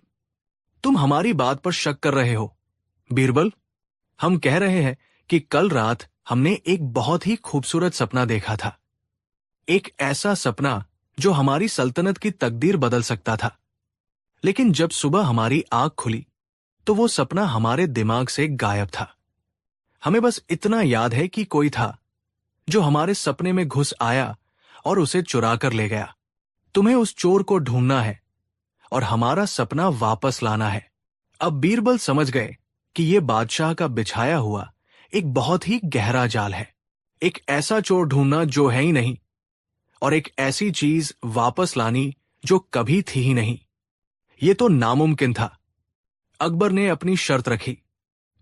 S1: तुम हमारी बात पर शक कर रहे हो? बीरबल, हम कह रहे हैं कि कल रात हमने एक बहुत ही खूबसूरत सपना देखा था। एक ऐसा सपना जो हमारी सल्तनत की तकदीर बदल सकता था। लेकिन जब सुबह हमारी आंख खुली तो वो सपना हमारे दिमाग से गायब था। हमें बस इतना याद है कि कोई था जो हमारे सपने में घुस आया और उसे चुरा कर ले गया। तुम्हें उस चोर को ढूंढना है और हमारा सपना वापस लाना है। अब बीरबल समझ गए कि यह बादशाह का बिछाया हुआ एक बहुत ही गहरा जाल है। एक ऐसा चोर ढूंढना जो है ही नहीं, और एक ऐसी चीज वापस लानी जो कभी थी ही नहीं। ये तो नामुमकिन था। अकबर ने अपनी शर्त रखी,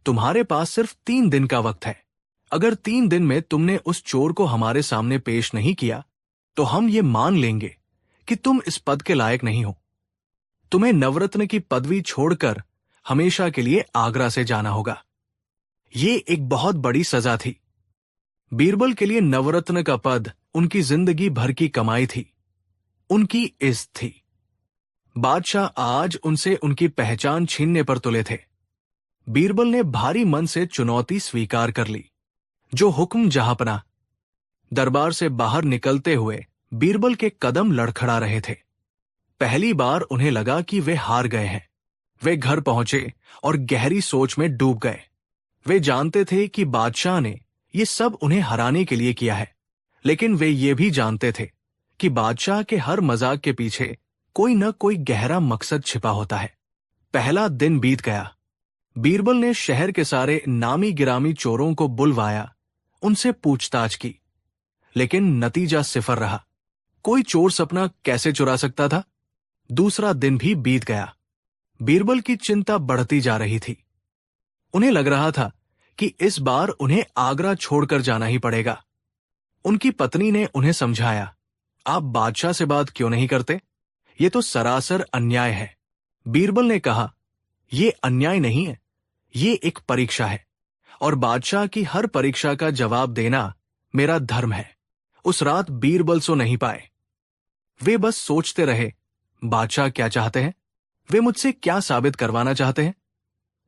S1: तुम्हारे पास सिर्फ 3 दिन का वक्त है। अगर 3 दिन में तुमने उस चोर को हमारे सामने पेश नहीं किया तो हम ये मान लेंगे कि तुम इस पद के लायक नहीं हो। तुम्हें नवरत्न की पदवी छोड़कर हमेशा के लिए आगरा से जाना होगा। ये एक बहुत बड़ी सजा थी। बीरबल के लिए नवरत्न का पद उनकी जिंदगी भर की कमाई थी, उनकी इज्जत थी। बादशाह आज उनसे उनकी पहचान छीनने पर तुले थे। बीरबल ने भारी मन से चुनौती स्वीकार कर ली। जो हुक्म जहांपना। दरबार से बाहर निकलते हुए बीरबल के कदम लड़खड़ा रहे थे। पहली बार उन्हें लगा कि वे हार गए हैं। वे घर पहुंचे और गहरी सोच में डूब गए। वे जानते थे कि बादशाह ने ये सब उन्हें हराने के लिए किया है, लेकिन वे ये भी जानते थे कि बादशाह के हर मजाक के पीछे कोई न कोई गहरा मकसद छिपा होता है। पहला दिन बीत गया। बीरबल ने शहर के सारे नामी गिरामी चोरों को बुलवाया, उनसे पूछताछ की, लेकिन नतीजा सिफर रहा। कोई चोर सपना कैसे चुरा सकता था? दूसरा दिन भी बीत गया। बीरबल की चिंता बढ़ती जा रही थी। उन्हें लग रहा था कि इस बार उन्हें आगरा छोड़कर जाना ही पड़ेगा। उनकी पत्नी ने उन्हें समझाया, आप बादशाह से बात क्यों नहीं करते? ये तो सरासर अन्याय है। बीरबल ने कहा, ये अन्याय नहीं है, ये एक परीक्षा है, और बादशाह की हर परीक्षा का जवाब देना मेरा धर्म है। उस रात बीरबल सो नहीं पाए। वे बस सोचते रहे, बादशाह क्या चाहते हैं? वे मुझसे क्या साबित करवाना चाहते हैं?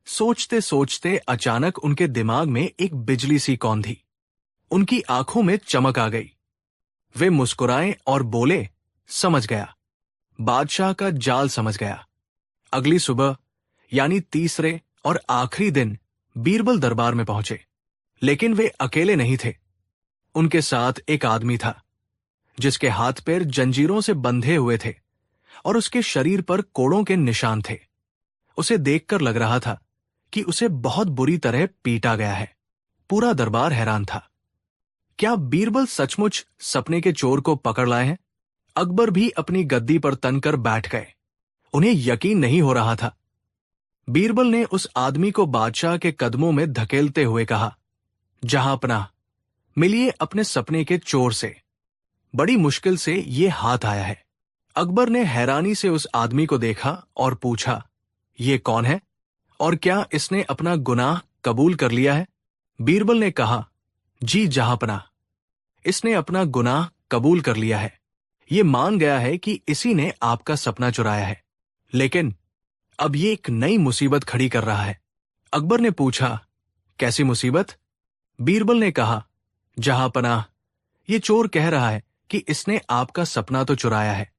S1: सोचते सोचते अचानक उनके दिमाग में एक बिजली सी कौंधी। उनकी आंखों में चमक आ गई। वे मुस्कुराए और बोले, समझ गया। बादशाह का जाल समझ गया। अगली सुबह यानी तीसरे और आखिरी दिन बीरबल दरबार में पहुंचे, लेकिन वे अकेले नहीं थे। उनके साथ एक आदमी था जिसके हाथ पैर जंजीरों से बंधे हुए थे और उसके शरीर पर कोड़ों के निशान थे। उसे देखकर लग रहा था कि उसे बहुत बुरी तरह पीटा गया है। पूरा दरबार हैरान था। क्या बीरबल सचमुच सपने के चोर को पकड़ लाए हैं? अकबर भी अपनी गद्दी पर तनकर बैठ गए। उन्हें यकीन नहीं हो रहा था। बीरबल ने उस आदमी को बादशाह के कदमों में धकेलते हुए कहा, जहांपनाह, मिलिए अपने सपने के चोर से। बड़ी मुश्किल से ये हाथ आया है। अकबर ने हैरानी से उस आदमी को देखा और पूछा, ये कौन है और क्या इसने अपना गुनाह कबूल कर लिया है? बीरबल ने कहा, जी जहांपनाह, इसने अपना गुनाह कबूल कर लिया है। ये मान गया है कि इसी ने आपका सपना चुराया है, लेकिन अब ये एक नई मुसीबत खड़ी कर रहा है। अकबर ने पूछा, कैसी मुसीबत? बीरबल ने कहा, जहांपनाह, ये चोर कह रहा है कि इसने आपका सपना तो चुराया है,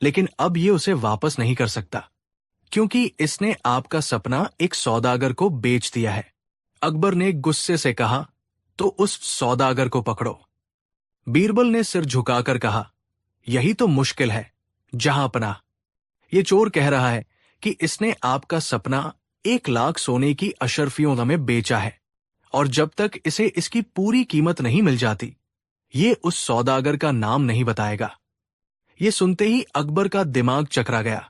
S1: लेकिन अब ये उसे वापस नहीं कर सकता, क्योंकि इसने आपका सपना एक सौदागर को बेच दिया है। अकबर ने गुस्से से कहा, तो उस सौदागर को पकड़ो। बीरबल ने सिर झुकाकर कहा, यही तो मुश्किल है जहांपनाह। ये चोर कह रहा है कि इसने आपका सपना 1 लाख सोने की अशर्फियों में बेचा है, और जब तक इसे इसकी पूरी कीमत नहीं मिल जाती, ये उस सौदागर का नाम नहीं बताएगा। ये सुनते ही अकबर का दिमाग चकरा गया।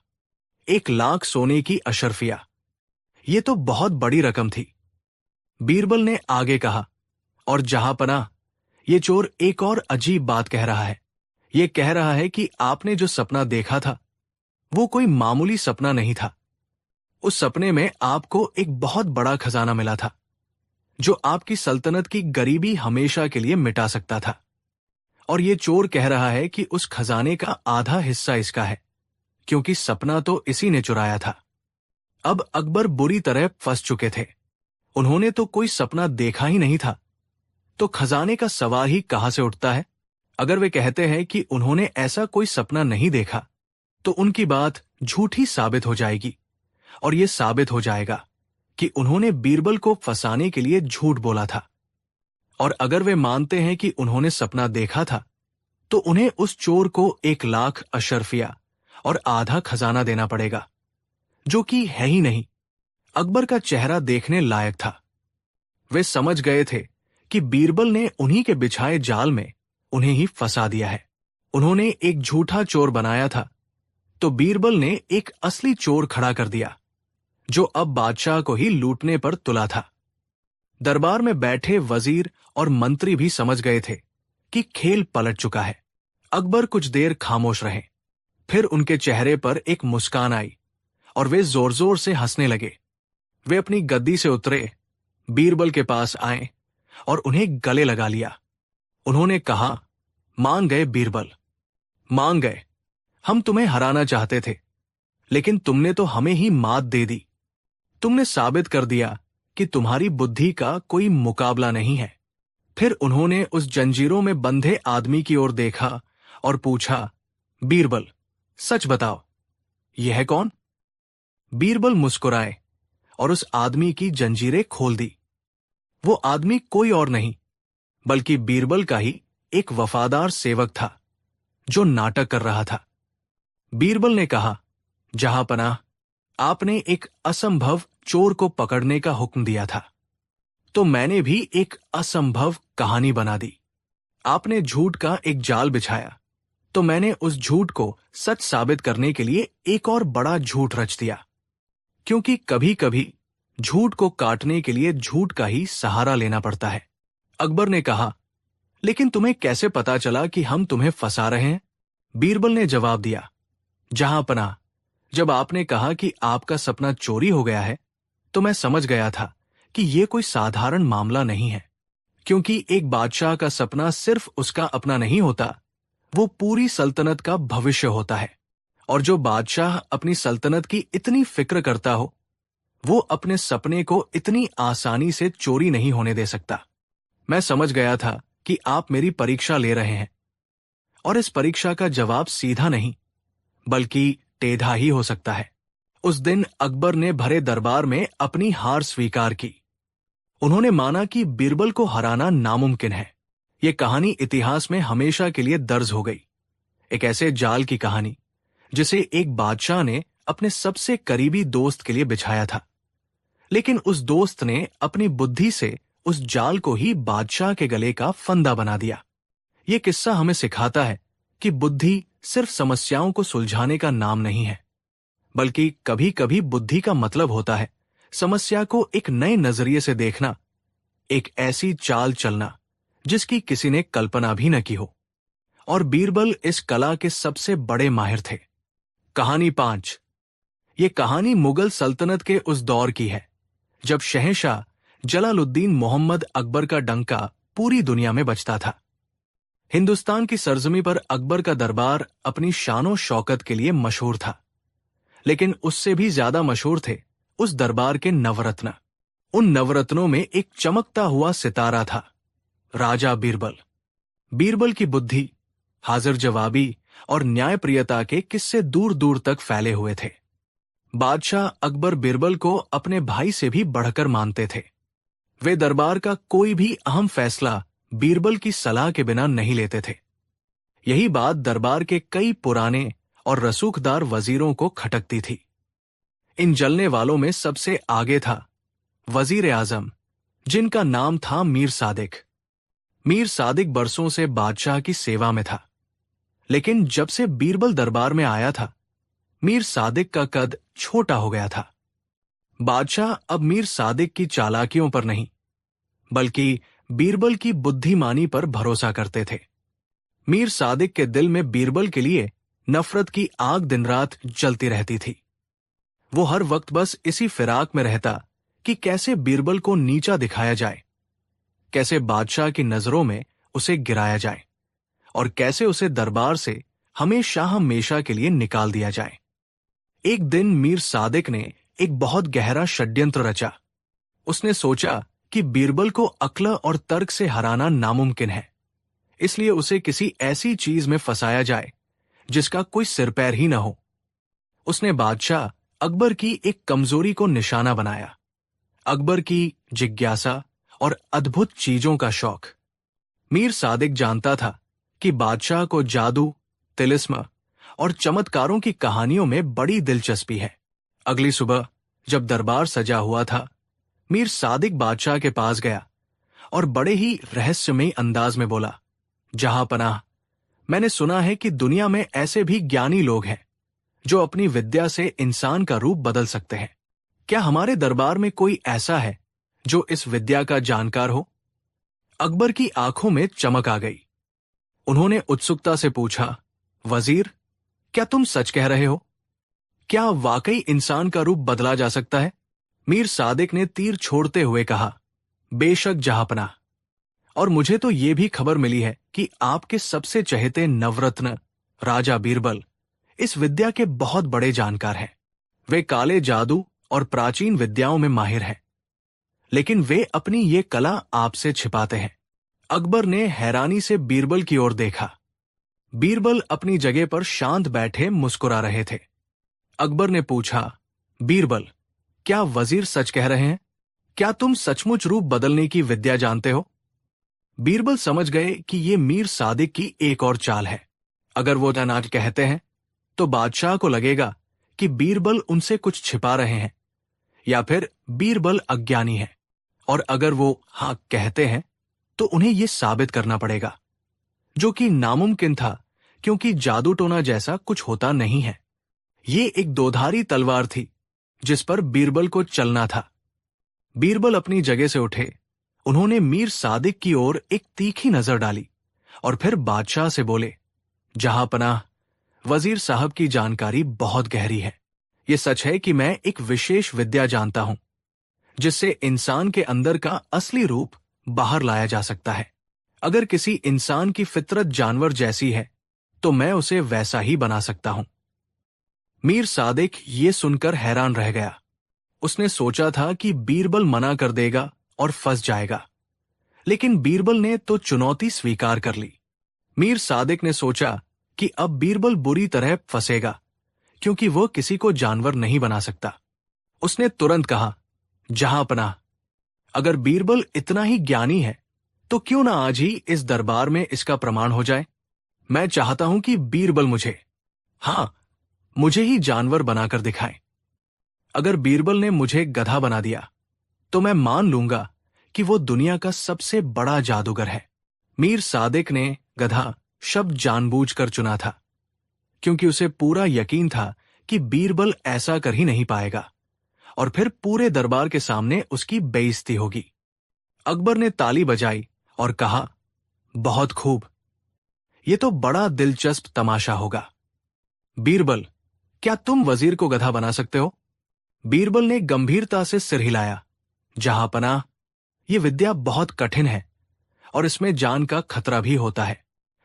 S1: 1 लाख सोने की अशर्फिया, ये तो बहुत बड़ी रकम थी। बीरबल ने आगे कहा, और जहांपनाह, ये चोर एक और अजीब बात कह रहा है। ये कह रहा है कि आपने जो सपना देखा था वो कोई मामूली सपना नहीं था। उस सपने में आपको एक बहुत बड़ा खजाना मिला था, जो आपकी सल्तनत की गरीबी हमेशा के लिए मिटा सकता था। और ये चोर कह रहा है कि उस खजाने का आधा हिस्सा इसका है, क्योंकि सपना तो इसी ने चुराया था। अब अकबर बुरी तरह फंस चुके थे। उन्होंने तो कोई सपना देखा ही नहीं था, तो खजाने का सवाल ही कहां से उठता है। अगर वे कहते हैं कि उन्होंने ऐसा कोई सपना नहीं देखा, तो उनकी बात झूठी साबित हो जाएगी, और यह साबित हो जाएगा कि उन्होंने बीरबल को फंसाने के लिए झूठ बोला था। और अगर वे मानते हैं कि उन्होंने सपना देखा था, तो उन्हें उस चोर को 1 लाख अशर्फिया और आधा खजाना देना पड़ेगा, जो कि है ही नहीं। अकबर का चेहरा देखने लायक था। वे समझ गए थे कि बीरबल ने उन्हीं के बिछाए जाल में उन्हें ही फंसा दिया है। उन्होंने एक झूठा चोर बनाया था, तो बीरबल ने एक असली चोर खड़ा कर दिया, जो अब बादशाह को ही लूटने पर तुला था। दरबार में बैठे वजीर और मंत्री भी समझ गए थे कि खेल पलट चुका है। अकबर कुछ देर खामोश रहे, फिर उनके चेहरे पर एक मुस्कान आई और वे जोर जोर से हंसने लगे। वे अपनी गद्दी से उतरे, बीरबल के पास आए और उन्हें गले लगा लिया। उन्होंने कहा, मान गए बीरबल, मान गए। हम तुम्हें हराना चाहते थे, लेकिन तुमने तो हमें ही मात दे दी। तुमने साबित कर दिया कि तुम्हारी बुद्धि का कोई मुकाबला नहीं है। फिर उन्होंने उस जंजीरों में बंधे आदमी की ओर देखा और पूछा, बीरबल, सच बताओ, यह है कौन? बीरबल मुस्कुराए और उस आदमी की जंजीरें खोल दी। वो आदमी कोई और नहीं, बल्कि बीरबल का ही एक वफादार सेवक था, जो नाटक कर रहा था। बीरबल ने कहा, जहांपनाह, आपने एक असंभव चोर को पकड़ने का हुक्म दिया था, तो मैंने भी एक असंभव कहानी बना दी। आपने झूठ का एक जाल बिछाया, तो मैंने उस झूठ को सच साबित करने के लिए एक और बड़ा झूठ रच दिया। क्योंकि कभी कभी झूठ को काटने के लिए झूठ का ही सहारा लेना पड़ता है। अकबर ने कहा, लेकिन तुम्हें कैसे पता चला कि हम तुम्हें फंसा रहे हैं? बीरबल ने जवाब दिया, जहांपनाह, जब आपने कहा कि आपका सपना चोरी हो गया है, तो मैं समझ गया था कि यह कोई साधारण मामला नहीं है। क्योंकि एक बादशाह का सपना सिर्फ उसका अपना नहीं होता, वो पूरी सल्तनत का भविष्य होता है। और जो बादशाह अपनी सल्तनत की इतनी फिक्र करता हो, वो अपने सपने को इतनी आसानी से चोरी नहीं होने दे सकता। मैं समझ गया था कि आप मेरी परीक्षा ले रहे हैं, और इस परीक्षा का जवाब सीधा नहीं, बल्कि टेढ़ा ही हो सकता है। उस दिन अकबर ने भरे दरबार में अपनी हार स्वीकार की। उन्होंने माना कि बीरबल को हराना नामुमकिन है। ये कहानी इतिहास में हमेशा के लिए दर्ज हो गई। एक ऐसे जाल की कहानी जिसे एक बादशाह ने अपने सबसे करीबी दोस्त के लिए बिछाया था, लेकिन उस दोस्त ने अपनी बुद्धि से उस जाल को ही बादशाह के गले का फंदा बना दिया। ये किस्सा हमें सिखाता है कि बुद्धि सिर्फ समस्याओं को सुलझाने का नाम नहीं है, बल्कि कभी कभी बुद्धि का मतलब होता है समस्या को एक नए नजरिए से देखना, एक ऐसी चाल चलना जिसकी किसी ने कल्पना भी न की हो। और बीरबल इस कला के सबसे बड़े माहिर थे। कहानी 5। ये कहानी मुगल सल्तनत के उस दौर की है जब शहंशाह जलालुद्दीन मोहम्मद अकबर का डंका पूरी दुनिया में बजता था। हिंदुस्तान की सरजमी पर अकबर का दरबार अपनी शानो शौकत के लिए मशहूर था, लेकिन उससे भी ज्यादा मशहूर थे उस दरबार के नवरत्न। उन नवरत्नों में एक चमकता हुआ सितारा था, राजा बीरबल। बीरबल की बुद्धि, हाजिर जवाबी और न्यायप्रियता के किस्से दूर दूर तक फैले हुए थे। बादशाह अकबर बीरबल को अपने भाई से भी बढ़कर मानते थे। वे दरबार का कोई भी अहम फैसला बीरबल की सलाह के बिना नहीं लेते थे। यही बात दरबार के कई पुराने और रसूखदार वजीरों को खटकती थी। इन जलने वालों में सबसे आगे था वजीर आजम, जिनका नाम था मीर सादिक। मीर सादिक बरसों से बादशाह की सेवा में था, लेकिन जब से बीरबल दरबार में आया था, मीर सादिक का कद छोटा हो गया था। बादशाह अब मीर सादिक की चालाकियों पर नहीं, बल्कि बीरबल की बुद्धिमानी पर भरोसा करते थे। मीर सादिक के दिल में बीरबल के लिए नफरत की आग दिन रात जलती रहती थी। वो हर वक्त बस इसी फिराक में रहता कि कैसे बीरबल को नीचा दिखाया जाए, कैसे बादशाह की नजरों में उसे गिराया जाए और कैसे उसे दरबार से हमेशा हमेशा के लिए निकाल दिया जाए। एक दिन मीर सादिक ने एक बहुत गहरा षड्यंत्र रचा। उसने सोचा कि बीरबल को अक्ल और तर्क से हराना नामुमकिन है, इसलिए उसे किसी ऐसी चीज में फंसाया जाए जिसका कोई सिर पैर ही न हो। उसने बादशाह अकबर की एक कमजोरी को निशाना बनाया, अकबर की जिज्ञासा और अद्भुत चीजों का शौक। मीर सादिक जानता था कि बादशाह को जादू, तिलिस्म और चमत्कारों की कहानियों में बड़ी दिलचस्पी है। अगली सुबह जब दरबार सजा हुआ था, मीर सादिक बादशाह के पास गया और बड़े ही रहस्यमयी अंदाज में बोला, जहां पनाह, मैंने सुना है कि दुनिया में ऐसे भी ज्ञानी लोग हैं जो अपनी विद्या से इंसान का रूप बदल सकते हैं। क्या हमारे दरबार में कोई ऐसा है जो इस विद्या का जानकार हो? अकबर की आंखों में चमक आ गई। उन्होंने उत्सुकता से पूछा, वजीर, क्या तुम सच कह रहे हो? क्या वाकई इंसान का रूप बदला जा सकता है? मीर सादिक ने तीर छोड़ते हुए कहा, बेशक जहांपनाह, और मुझे तो ये भी खबर मिली है कि आपके सबसे चहेते नवरत्न राजा बीरबल इस विद्या के बहुत बड़े जानकार हैं। वे काले जादू और प्राचीन विद्याओं में माहिर हैं, लेकिन वे अपनी ये कला आपसे छिपाते हैं। अकबर ने हैरानी से बीरबल की ओर देखा। बीरबल अपनी जगह पर शांत बैठे मुस्कुरा रहे थे। अकबर ने पूछा, बीरबल, क्या वजीर सच कह रहे हैं? क्या तुम सचमुच रूप बदलने की विद्या जानते हो? बीरबल समझ गए कि ये मीर सादिक की एक और चाल है। अगर वो अनाज कहते हैं तो बादशाह को लगेगा कि बीरबल उनसे कुछ छिपा रहे हैं, या फिर बीरबल अज्ञानी है, और अगर वो हाँ कहते हैं तो उन्हें यह साबित करना पड़ेगा, जो कि नामुमकिन था क्योंकि जादू टोना जैसा कुछ होता नहीं है। ये एक दोधारी तलवार थी जिस पर बीरबल को चलना था। बीरबल अपनी जगह से उठे। उन्होंने मीर सादिक की ओर एक तीखी नजर डाली और फिर बादशाह से बोले, जहां पनाह, वजीर साहब की जानकारी बहुत गहरी है। ये सच है कि मैं एक विशेष विद्या जानता हूं जिससे इंसान के अंदर का असली रूप बाहर लाया जा सकता है। अगर किसी इंसान की फितरत जानवर जैसी है तो मैं उसे वैसा ही बना सकता हूं। मीर सादिक ये सुनकर हैरान रह गया। उसने सोचा था कि बीरबल मना कर देगा और फंस जाएगा, लेकिन बीरबल ने तो चुनौती स्वीकार कर ली। मीर सादिक ने सोचा कि अब बीरबल बुरी तरह फंसेगा क्योंकि वो किसी को जानवर नहीं बना सकता। उसने तुरंत कहा, जहां पनाह, अगर बीरबल इतना ही ज्ञानी है तो क्यों ना आज ही इस दरबार में इसका प्रमाण हो जाए। मैं चाहता हूं कि बीरबल मुझे ही जानवर बनाकर दिखाए। अगर बीरबल ने मुझे गधा बना दिया तो मैं मान लूंगा कि वो दुनिया का सबसे बड़ा जादूगर है। मीर सादिक ने गधा शब्द जानबूझकर चुना था क्योंकि उसे पूरा यकीन था कि बीरबल ऐसा कर ही नहीं पाएगा और फिर पूरे दरबार के सामने उसकी बेइज्जती होगी। अकबर ने ताली बजाई और कहा, बहुत खूब, ये तो बड़ा दिलचस्प तमाशा होगा। बीरबल, क्या तुम वजीर को गधा बना सकते हो? बीरबल ने गंभीरता से सिर हिलाया। जहां पनाह, यह विद्या बहुत कठिन है और इसमें जान का खतरा भी होता है,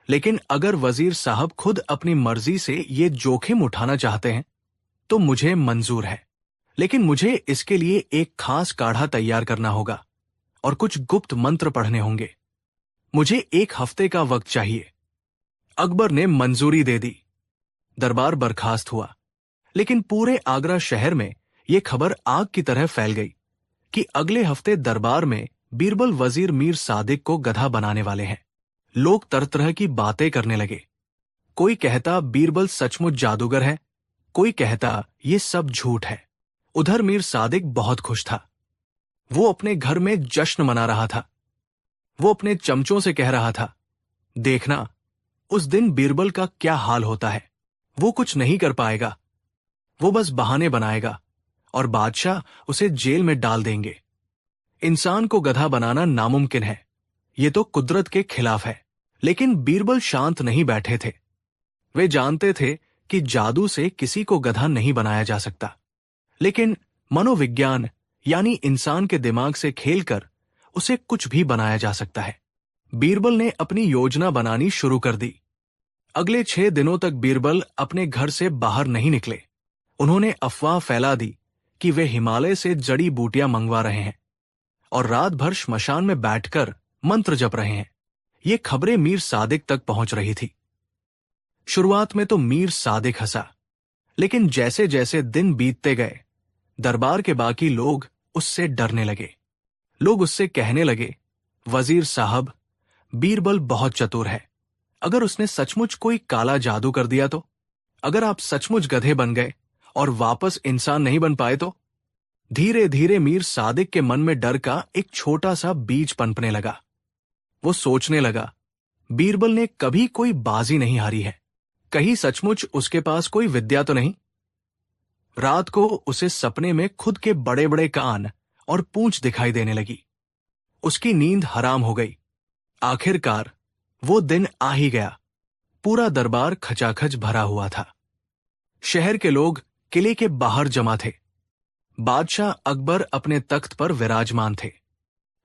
S1: लेकिन अगर वजीर साहब खुद अपनी मर्जी से ये जोखिम उठाना चाहते हैं तो मुझे मंजूर है। लेकिन मुझे इसके लिए एक खास काढ़ा तैयार करना होगा और कुछ गुप्त मंत्र पढ़ने होंगे। मुझे 1 हफ्ते का वक्त चाहिए। अकबर ने मंजूरी दे दी। दरबार बर्खास्त हुआ, लेकिन पूरे आगरा शहर में यह खबर आग की तरह फैल गई कि अगले हफ्ते दरबार में बीरबल वजीर मीर सादिक को गधा बनाने वाले हैं। लोग तरह तरह की बातें करने लगे। कोई कहता बीरबल सचमुच जादूगर है, कोई कहता ये सब झूठ है। उधर मीर सादिक बहुत खुश था। वो अपने घर में जश्न मना रहा था। वो अपने चमचों से कह रहा था, देखना उस दिन बीरबल का क्या हाल होता है। वो कुछ नहीं कर पाएगा, वो बस बहाने बनाएगा और बादशाह उसे जेल में डाल देंगे। इंसान को गधा बनाना नामुमकिन है, ये तो कुदरत के खिलाफ है। लेकिन बीरबल शांत नहीं बैठे थे। वे जानते थे कि जादू से किसी को गधा नहीं बनाया जा सकता, लेकिन मनोविज्ञान यानी इंसान के दिमाग से खेलकर उसे कुछ भी बनाया जा सकता है। बीरबल ने अपनी योजना बनानी शुरू कर दी। अगले 6 दिनों तक बीरबल अपने घर से बाहर नहीं निकले। उन्होंने अफवाह फैला दी कि वे हिमालय से जड़ी बूटियां मंगवा रहे हैं और रात भर श्मशान में बैठकर मंत्र जप रहे हैं। ये खबरें मीर सादिक तक पहुंच रही थी। शुरुआत में तो मीर सादिक हंसा, लेकिन जैसे जैसे दिन बीतते गए दरबार के बाकी लोग उससे डरने लगे। लोग उससे कहने लगे, वजीर साहब, बीरबल बहुत चतुर है। अगर उसने सचमुच कोई काला जादू कर दिया तो? अगर आप सचमुच गधे बन गए और वापस इंसान नहीं बन पाए तो? धीरे धीरे मीर सादिक के मन में डर का एक छोटा सा बीज पनपने लगा। वो सोचने लगा, बीरबल ने कभी कोई बाजी नहीं हारी है, कहीं सचमुच उसके पास कोई विद्या तो नहीं? रात को उसे सपने में खुद के बड़े बड़े कान और पूंछ दिखाई देने लगी। उसकी नींद हराम हो गई। आखिरकार वो दिन आ ही गया। पूरा दरबार खचाखच भरा हुआ था। शहर के लोग किले के बाहर जमा थे। बादशाह अकबर अपने तख्त पर विराजमान थे।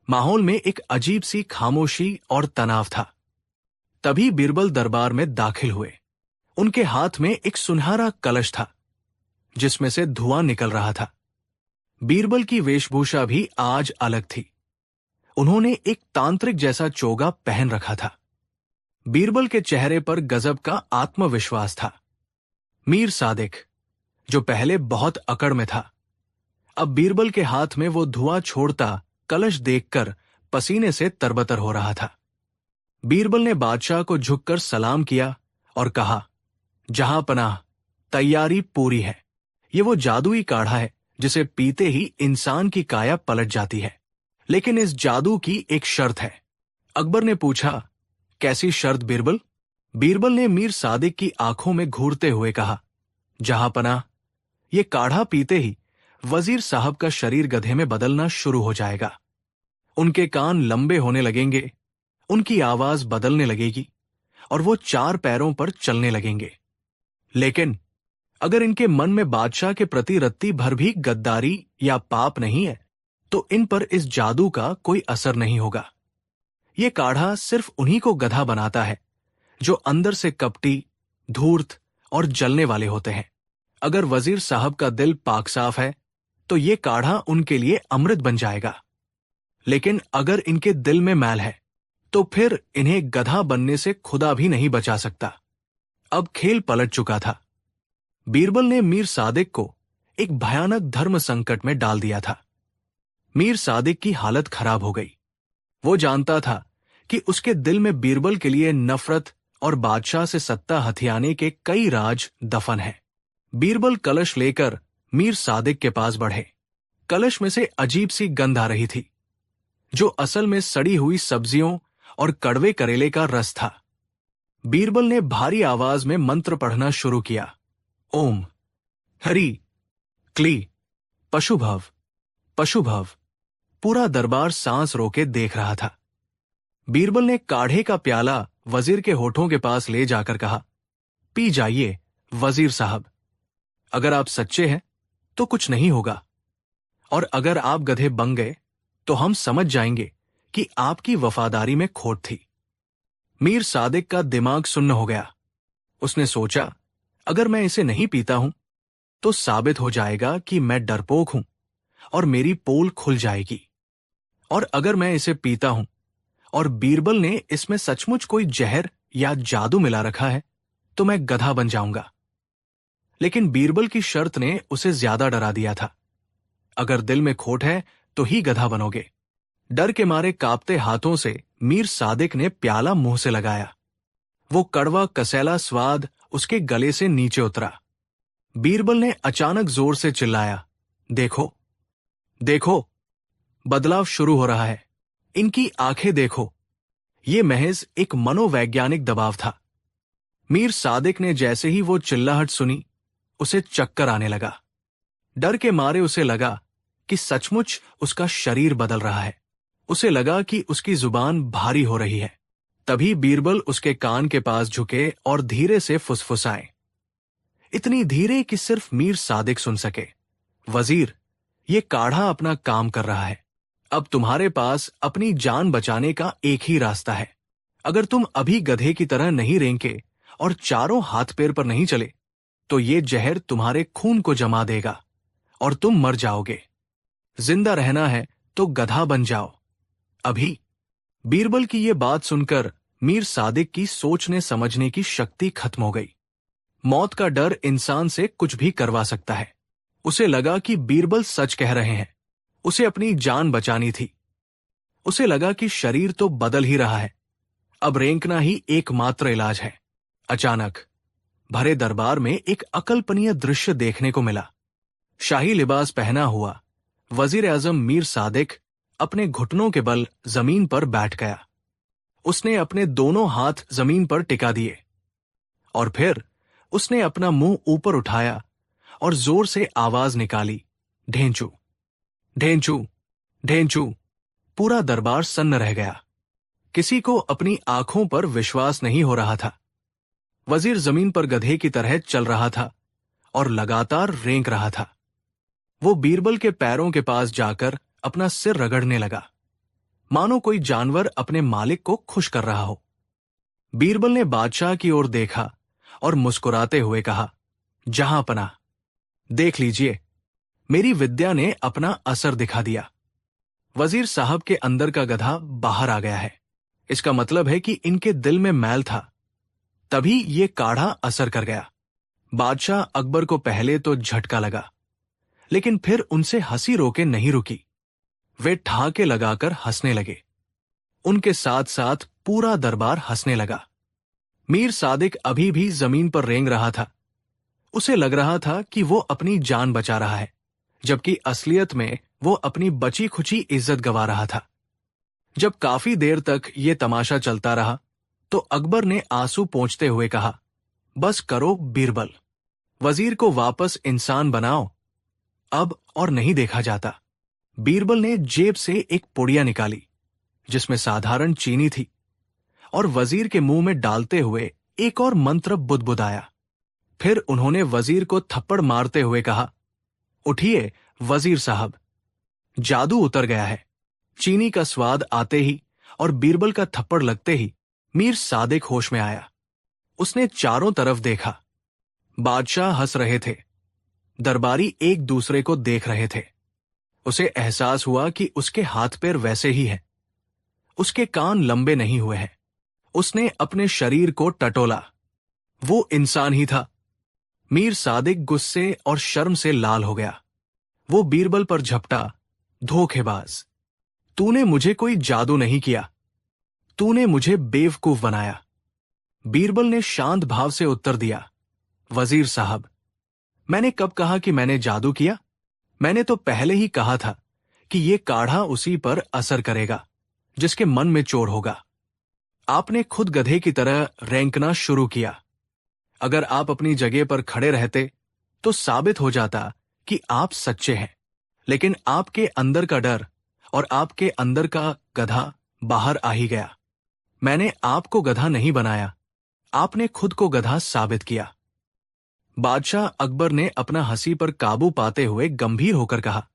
S1: माहौल में एक अजीब सी खामोशी और तनाव था। तभी बीरबल दरबार में दाखिल हुए। उनके हाथ में एक सुनहरा कलश था, जिसमें से धुआं निकल रहा था। बीरबल की वेशभूषा भी आज अलग थी। उन्होंने एक तांत्रिक जैसा चोगा पहन रखा था। बीरबल के चेहरे पर गजब का आत्मविश्वास था। मीर सादिक, जो पहले बहुत अकड़ में था, अब बीरबल के हाथ में वो धुआं छोड़ता कलश देखकर पसीने से तरबतर हो रहा था। बीरबल ने बादशाह को झुककर सलाम किया और कहा, जहां पनाह, तैयारी पूरी है। ये वो जादुई काढ़ा है जिसे पीते ही इंसान की काया पलट जाती है, लेकिन इस जादू की एक शर्त है। अकबर ने पूछा, कैसी शर्त बीरबल? बीरबल ने मीर सादिक की आंखों में घूरते हुए कहा, जहां पनाह, ये काढ़ा पीते ही वजीर साहब का शरीर गधे में बदलना शुरू हो जाएगा। उनके कान लंबे होने लगेंगे, उनकी आवाज बदलने लगेगी और वो 4 पैरों पर चलने लगेंगे। लेकिन अगर इनके मन में बादशाह के प्रति रत्ती भर भी गद्दारी या पाप नहीं है, तो इन पर इस जादू का कोई असर नहीं होगा। ये काढ़ा सिर्फ उन्हीं को गधा बनाता है जो अंदर से कपटी, धूर्त और जलने वाले होते हैं। अगर वजीर साहब का दिल पाक साफ है तो ये काढ़ा उनके लिए अमृत बन जाएगा, लेकिन अगर इनके दिल में मैल है तो फिर इन्हें गधा बनने से खुदा भी नहीं बचा सकता। अब खेल पलट चुका था। बीरबल ने मीर सादिक को एक भयानक धर्म संकट में डाल दिया था। मीर सादिक की हालत खराब हो गई। वो जानता था कि उसके दिल में बीरबल के लिए नफरत और बादशाह से सत्ता हथियाने के कई राज दफन हैं। बीरबल कलश लेकर मीर सादिक के पास बढ़े। कलश में से अजीब सी गंध आ रही थी, जो असल में सड़ी हुई सब्जियों और कड़वे करेले का रस था। बीरबल ने भारी आवाज में मंत्र पढ़ना शुरू किया। ओम हरि क्ली पशुभव पशुभव। पूरा दरबार सांस रोके देख रहा था। बीरबल ने काढ़े का प्याला वजीर के होठों के पास ले जाकर कहा, पी जाइए वजीर साहब। अगर आप सच्चे हैं तो कुछ नहीं होगा, और अगर आप गधे बन गए तो हम समझ जाएंगे कि आपकी वफादारी में खोट थी। मीर सादिक का दिमाग सुन्न हो गया। उसने सोचा, अगर मैं इसे नहीं पीता हूं तो साबित हो जाएगा कि मैं डरपोक हूं और मेरी पोल खुल जाएगी। और अगर मैं इसे पीता हूं और बीरबल ने इसमें सचमुच कोई जहर या जादू मिला रखा है, तो मैं गधा बन जाऊंगा। लेकिन बीरबल की शर्त ने उसे ज्यादा डरा दिया था। अगर दिल में खोट है तो ही गधा बनोगे। डर के मारे कांपते हाथों से मीर सादिक ने प्याला मुंह से लगाया। वो कड़वा कसैला स्वाद उसके गले से नीचे उतरा। बीरबल ने अचानक जोर से चिल्लाया, देखो देखो, बदलाव शुरू हो रहा है। इनकी आंखें देखो। ये महज एक मनोवैज्ञानिक दबाव था। मीर सादिक ने जैसे ही वो चिल्लाहट सुनी, उसे चक्कर आने लगा। डर के मारे उसे लगा कि सचमुच उसका शरीर बदल रहा है। उसे लगा कि उसकी जुबान भारी हो रही है। तभी बीरबल उसके कान के पास झुके और धीरे से फुसफुसाए, इतनी धीरे कि सिर्फ मीर सादिक सुन सके, वजीर, ये काढ़ा अपना काम कर रहा है। अब तुम्हारे पास अपनी जान बचाने का एक ही रास्ता है। अगर तुम अभी गधे की तरह नहीं रेंके और चारों हाथ पैर पर नहीं चले, तो ये जहर तुम्हारे खून को जमा देगा और तुम मर जाओगे। जिंदा रहना है तो गधा बन जाओ, अभी। बीरबल की ये बात सुनकर मीर सादिक की सोचने समझने की शक्ति खत्म हो गई। मौत का डर इंसान से कुछ भी करवा सकता है। उसे लगा कि बीरबल सच कह रहे हैं। उसे अपनी जान बचानी थी। उसे लगा कि शरीर तो बदल ही रहा है, अब रेंकना ही एकमात्र इलाज है। अचानक भरे दरबार में एक अकल्पनीय दृश्य देखने को मिला। शाही लिबास पहना हुआ वजीर आजम मीर सादिक अपने घुटनों के बल जमीन पर बैठ गया। उसने अपने दोनों हाथ जमीन पर टिका दिए और फिर उसने अपना मुंह ऊपर उठाया और जोर से आवाज निकाली, ढेंचू ढेंचू ढेंचू। पूरा दरबार सन्न रह गया। किसी को अपनी आंखों पर विश्वास नहीं हो रहा था। वजीर जमीन पर गधे की तरह चल रहा था और लगातार रेंक रहा था। वो बीरबल के पैरों के पास जाकर अपना सिर रगड़ने लगा, मानो कोई जानवर अपने मालिक को खुश कर रहा हो। बीरबल ने बादशाह की ओर देखा और मुस्कुराते हुए कहा, जहांपनाह, देख लीजिए, मेरी विद्या ने अपना असर दिखा दिया। वजीर साहब के अंदर का गधा बाहर आ गया है। इसका मतलब है कि इनके दिल में मैल था, तभी ये काढ़ा असर कर गया। बादशाह अकबर को पहले तो झटका लगा, लेकिन फिर उनसे हंसी रोके नहीं रुकी। वे ठहाके लगाकर हंसने लगे। उनके साथ साथ पूरा दरबार हंसने लगा। मीर सादिक अभी भी जमीन पर रेंग रहा था। उसे लग रहा था कि वो अपनी जान बचा रहा है, जबकि असलियत में वो अपनी बची खुची इज्जत गंवा रहा था। जब काफी देर तक ये तमाशा चलता रहा, तो अकबर ने आंसू पोंछते हुए कहा, बस करो बीरबल, वजीर को वापस इंसान बनाओ, अब और नहीं देखा जाता। बीरबल ने जेब से एक पुड़िया निकाली, जिसमें साधारण चीनी थी, और वजीर के मुंह में डालते हुए एक और मंत्र बुदबुदाया। फिर उन्होंने वजीर को थप्पड़ मारते हुए कहा, उठिए वजीर साहब, जादू उतर गया है। चीनी का स्वाद आते ही और बीरबल का थप्पड़ लगते ही मीर सादिक होश में आया। उसने चारों तरफ देखा। बादशाह हंस रहे थे, दरबारी एक दूसरे को देख रहे थे। उसे एहसास हुआ कि उसके हाथ पैर वैसे ही हैं। उसके कान लंबे नहीं हुए हैं। उसने अपने शरीर को टटोला। वो इंसान ही था। मीर सादिक गुस्से और शर्म से लाल हो गया। वो बीरबल पर झपटा, धोखेबाज, तूने मुझे कोई जादू नहीं किया, तूने मुझे बेवकूफ बनाया। बीरबल ने शांत भाव से उत्तर दिया, वजीर साहब, मैंने कब कहा कि मैंने जादू किया? मैंने तो पहले ही कहा था कि ये काढ़ा उसी पर असर करेगा जिसके मन में चोर होगा। आपने खुद गधे की तरह रेंकना शुरू किया। अगर आप अपनी जगह पर खड़े रहते तो साबित हो जाता कि आप सच्चे हैं, लेकिन आपके अंदर का डर और आपके अंदर का गधा बाहर आ ही गया। मैंने आपको गधा नहीं बनाया, आपने खुद को गधा साबित किया। बादशाह अकबर ने अपना हंसी पर काबू पाते हुए गंभीर होकर कहा,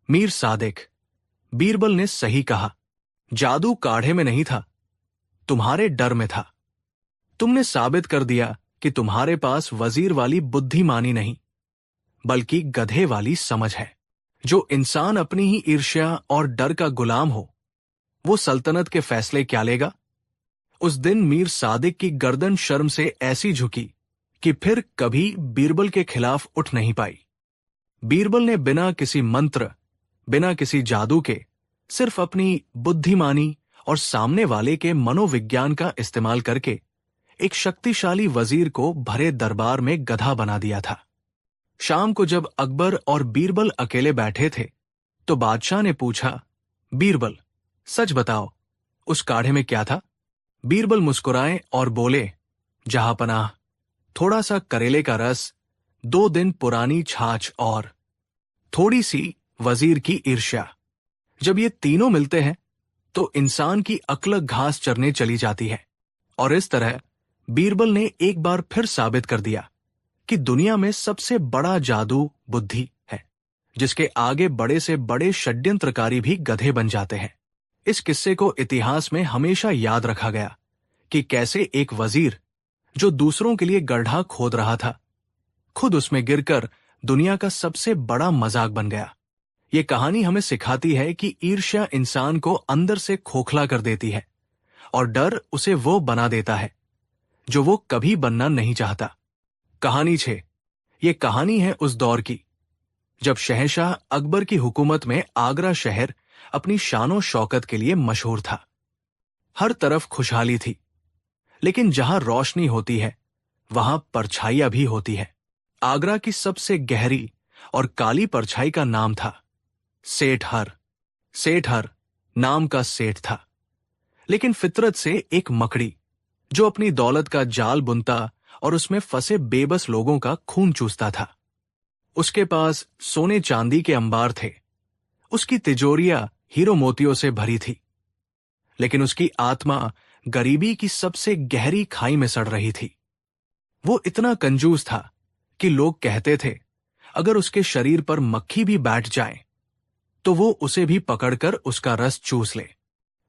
S1: मीर सादिक, बीरबल ने सही कहा। जादू काढ़े में नहीं था, तुम्हारे डर में था। तुमने साबित कर दिया कि तुम्हारे पास वजीर वाली बुद्धिमानी नहीं। बल्कि गधे वाली समझ है। जो इंसान अपनी ही ईर्ष्या और डर का गुलाम हो, वो सल्तनत के फैसले क्या लेगा? उस दिन मीर सादिक की गर्दन शर्म से ऐसी झुकी कि फिर कभी बीरबल के खिलाफ उठ नहीं पाई। बीरबल ने बिना किसी मंत्र, बिना किसी जादू के, सिर्फ अपनी बुद्धिमानी और सामने वाले के मनोविज्ञान का इस्तेमाल करके एक शक्तिशाली वजीर को भरे दरबार में गधा बना दिया था। शाम को जब अकबर और बीरबल अकेले बैठे थे, तो बादशाह ने पूछा, बीरबल, सच बताओ, उस काढ़े में क्या था? बीरबल मुस्कुराए और बोले, जहांपनाह, थोड़ा सा करेले का रस, 2 दिन पुरानी छाछ और थोड़ी सी वजीर की ईर्ष्या। जब ये तीनों मिलते हैं तो इंसान की अक्ल घास चरने चली जाती है। और इस तरह बीरबल ने एक बार फिर साबित कर दिया कि दुनिया में सबसे बड़ा जादू बुद्धि है, जिसके आगे बड़े से बड़े षड्यंत्रकारी भी गधे बन जाते हैं। इस किस्से को इतिहास में हमेशा याद रखा गया कि कैसे एक वजीर जो दूसरों के लिए गड्ढा खोद रहा था, खुद उसमें गिरकर दुनिया का सबसे बड़ा मजाक बन गया। ये कहानी हमें सिखाती है कि ईर्ष्या इंसान को अंदर से खोखला कर देती है और डर उसे वो बना देता है जो वो कभी बनना नहीं चाहता। कहानी 6। ये कहानी है उस दौर की जब शहंशाह अकबर की हुकूमत में आगरा शहर अपनी शानो शौकत के लिए मशहूर था। हर तरफ खुशहाली थी, लेकिन जहां रोशनी होती है वहां परछाइयां भी होती है। आगरा की सबसे गहरी और काली परछाई का नाम था सेठ हर। सेठ हर नाम का सेठ था, लेकिन फितरत से एक मकड़ी जो अपनी दौलत का जाल बुनता और उसमें फंसे बेबस लोगों का खून चूसता था। उसके पास सोने चांदी के अंबार थे, उसकी तिजोरियां हीरो मोतियों से भरी थी, लेकिन उसकी आत्मा गरीबी की सबसे गहरी खाई में सड़ रही थी। वो इतना कंजूस था कि लोग कहते थे अगर उसके शरीर पर मक्खी भी बैठ जाए तो वो उसे भी पकड़कर उसका रस चूस ले।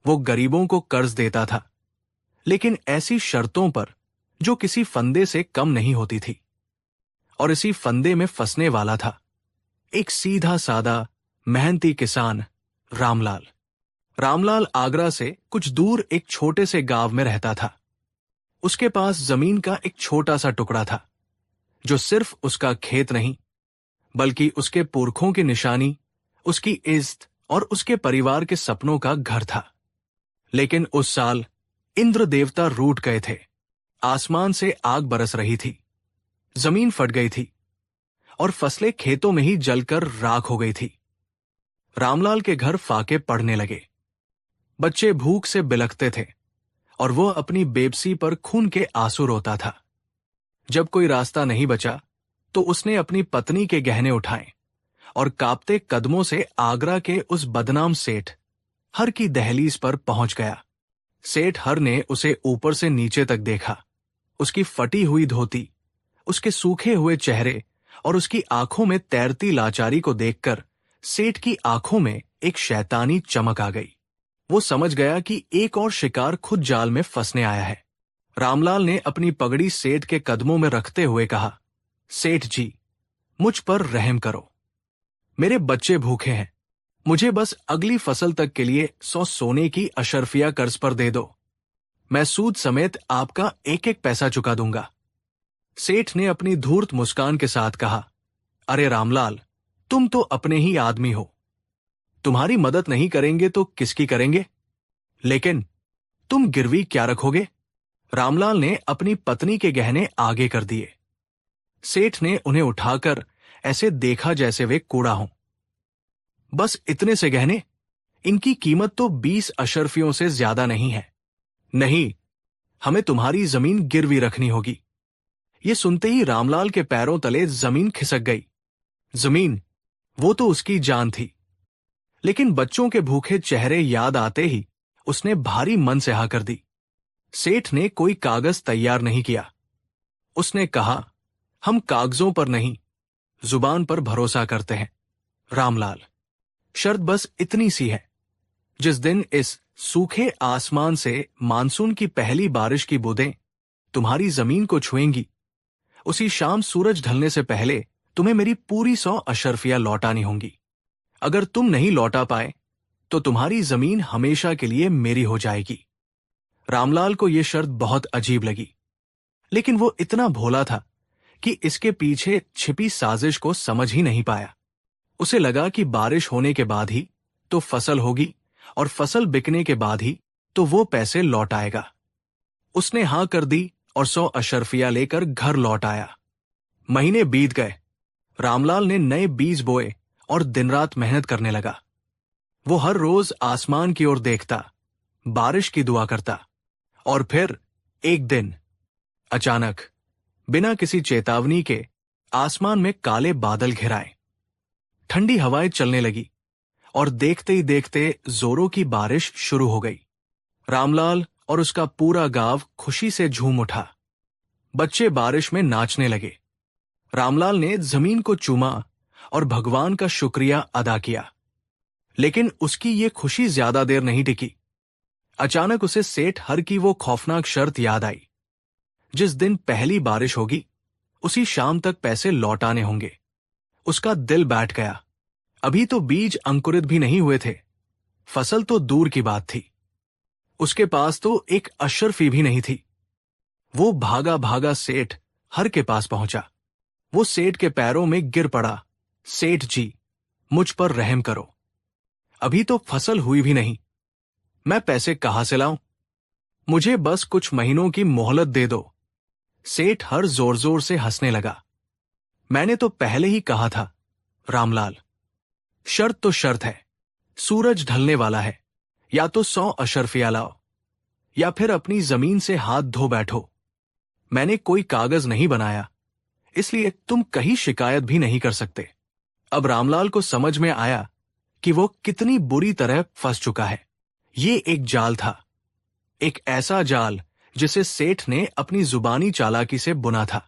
S1: वो गरीबों को कर्ज देता था, लेकिन ऐसी शर्तों पर जो किसी फंदे से कम नहीं होती थी। और इसी फंदे में फंसने वाला था एक सीधा सादा मेहनती किसान रामलाल। रामलाल आगरा से कुछ दूर एक छोटे से गांव में रहता था। उसके पास जमीन का एक छोटा सा टुकड़ा था जो सिर्फ उसका खेत नहीं, बल्कि उसके पुरखों की निशानी, उसकी इज्जत और उसके परिवार के सपनों का घर था। लेकिन उस साल इंद्र देवता रूठ गए थे। आसमान से आग बरस रही थी, जमीन फट गई थी और फसलें खेतों में ही जलकर राख हो गई थी। रामलाल के घर फाके पड़ने लगे। बच्चे भूख से बिलखते थे और वो अपनी बेबसी पर खून के आंसू रोता था। जब कोई रास्ता नहीं बचा तो उसने अपनी पत्नी के गहने उठाए और कांपते कदमों से आगरा के उस बदनाम सेठ हर की दहलीज पर पहुंच गया। सेठ हर ने उसे ऊपर से नीचे तक देखा। उसकी फटी हुई धोती, उसके सूखे हुए चेहरे और उसकी आंखों में तैरती लाचारी को देखकर सेठ की आंखों में एक शैतानी चमक आ गई। वो समझ गया कि एक और शिकार खुद जाल में फंसने आया है। रामलाल ने अपनी पगड़ी सेठ के कदमों में रखते हुए कहा, सेठ जी, मुझ पर रहम करो। मेरे बच्चे भूखे हैं, मुझे बस अगली फसल तक के लिए 100 सोने की अशर्फिया कर्ज पर दे दो। मैं सूद समेत आपका एक एक पैसा चुका दूंगा। सेठ ने अपनी धूर्त मुस्कान के साथ कहा, अरे रामलाल, तुम तो अपने ही आदमी हो, तुम्हारी मदद नहीं करेंगे तो किसकी करेंगे? लेकिन तुम गिरवी क्या रखोगे? रामलाल ने अपनी पत्नी के गहने आगे कर दिए। सेठ ने उन्हें उठाकर ऐसे देखा जैसे वे कूड़ा हों। बस इतने से गहने? इनकी कीमत तो 20 अशर्फियों से ज्यादा नहीं है। नहीं, हमें तुम्हारी जमीन गिरवी रखनी होगी। ये सुनते ही रामलाल के पैरों तले जमीन खिसक गई। जमीन, वो तो उसकी जान थी, लेकिन बच्चों के भूखे चेहरे याद आते ही उसने भारी मन से हा कर दी। सेठ ने कोई कागज तैयार नहीं किया। उसने कहा, हम कागजों पर नहीं, जुबान पर भरोसा करते हैं रामलाल। शर्त बस इतनी सी है, जिस दिन इस सूखे आसमान से मानसून की पहली बारिश की बूंदें तुम्हारी जमीन को छुएंगी, उसी शाम सूरज ढलने से पहले तुम्हें मेरी पूरी 100 अशर्फियां लौटानी होंगी। अगर तुम नहीं लौटा पाए तो तुम्हारी जमीन हमेशा के लिए मेरी हो जाएगी। रामलाल को यह शर्त बहुत अजीब लगी, लेकिन वो इतना भोला था कि इसके पीछे छिपी साजिश को समझ ही नहीं पाया। उसे लगा कि बारिश होने के बाद ही तो फसल होगी और फसल बिकने के बाद ही तो वो पैसे लौट आएगा। उसने हां कर दी और 100 अशर्फिया लेकर घर लौट आया। महीने बीत गए। रामलाल ने नए बीज बोए और दिन रात मेहनत करने लगा। वो हर रोज आसमान की ओर देखता, बारिश की दुआ करता, और फिर एक दिन अचानक, बिना किसी चेतावनी के, आसमान में काले बादल घिर आए। ठंडी हवाएं चलने लगी और देखते ही देखते जोरों की बारिश शुरू हो गई। रामलाल और उसका पूरा गांव खुशी से झूम उठा। बच्चे बारिश में नाचने लगे। रामलाल ने जमीन को चूमा और भगवान का शुक्रिया अदा किया। लेकिन उसकी ये खुशी ज्यादा देर नहीं टिकी। अचानक उसे सेठ हर की वो खौफनाक शर्त याद आई। जिस दिन पहली बारिश होगी, उसी शाम तक पैसे लौटाने होंगे। उसका दिल बैठ गया। अभी तो बीज अंकुरित भी नहीं हुए थे। फसल तो दूर की बात थी। उसके पास तो एक अशर्फी भी नहीं थी। वो भागा भागा सेठ हर के पास पहुंचा। वो सेठ के पैरों में गिर पड़ा। सेठ जी, मुझ पर रहम करो। अभी तो फसल हुई भी नहीं। मैं पैसे कहां से लाऊं? मुझे बस कुछ महीनों की मोहलत दे दो। सेठ हर जोर जोर से हंसने लगा। मैंने तो पहले ही कहा था रामलाल, शर्त तो शर्त है। सूरज ढलने वाला है। या तो 100 अशर्फिया लाओ या फिर अपनी जमीन से हाथ धो बैठो। मैंने कोई कागज नहीं बनाया, इसलिए तुम कहीं शिकायत भी नहीं कर सकते। अब रामलाल को समझ में आया कि वो कितनी बुरी तरह फंस चुका है। ये एक जाल था, एक ऐसा जाल जिसे सेठ ने अपनी जुबानी चालाकी से बुना था।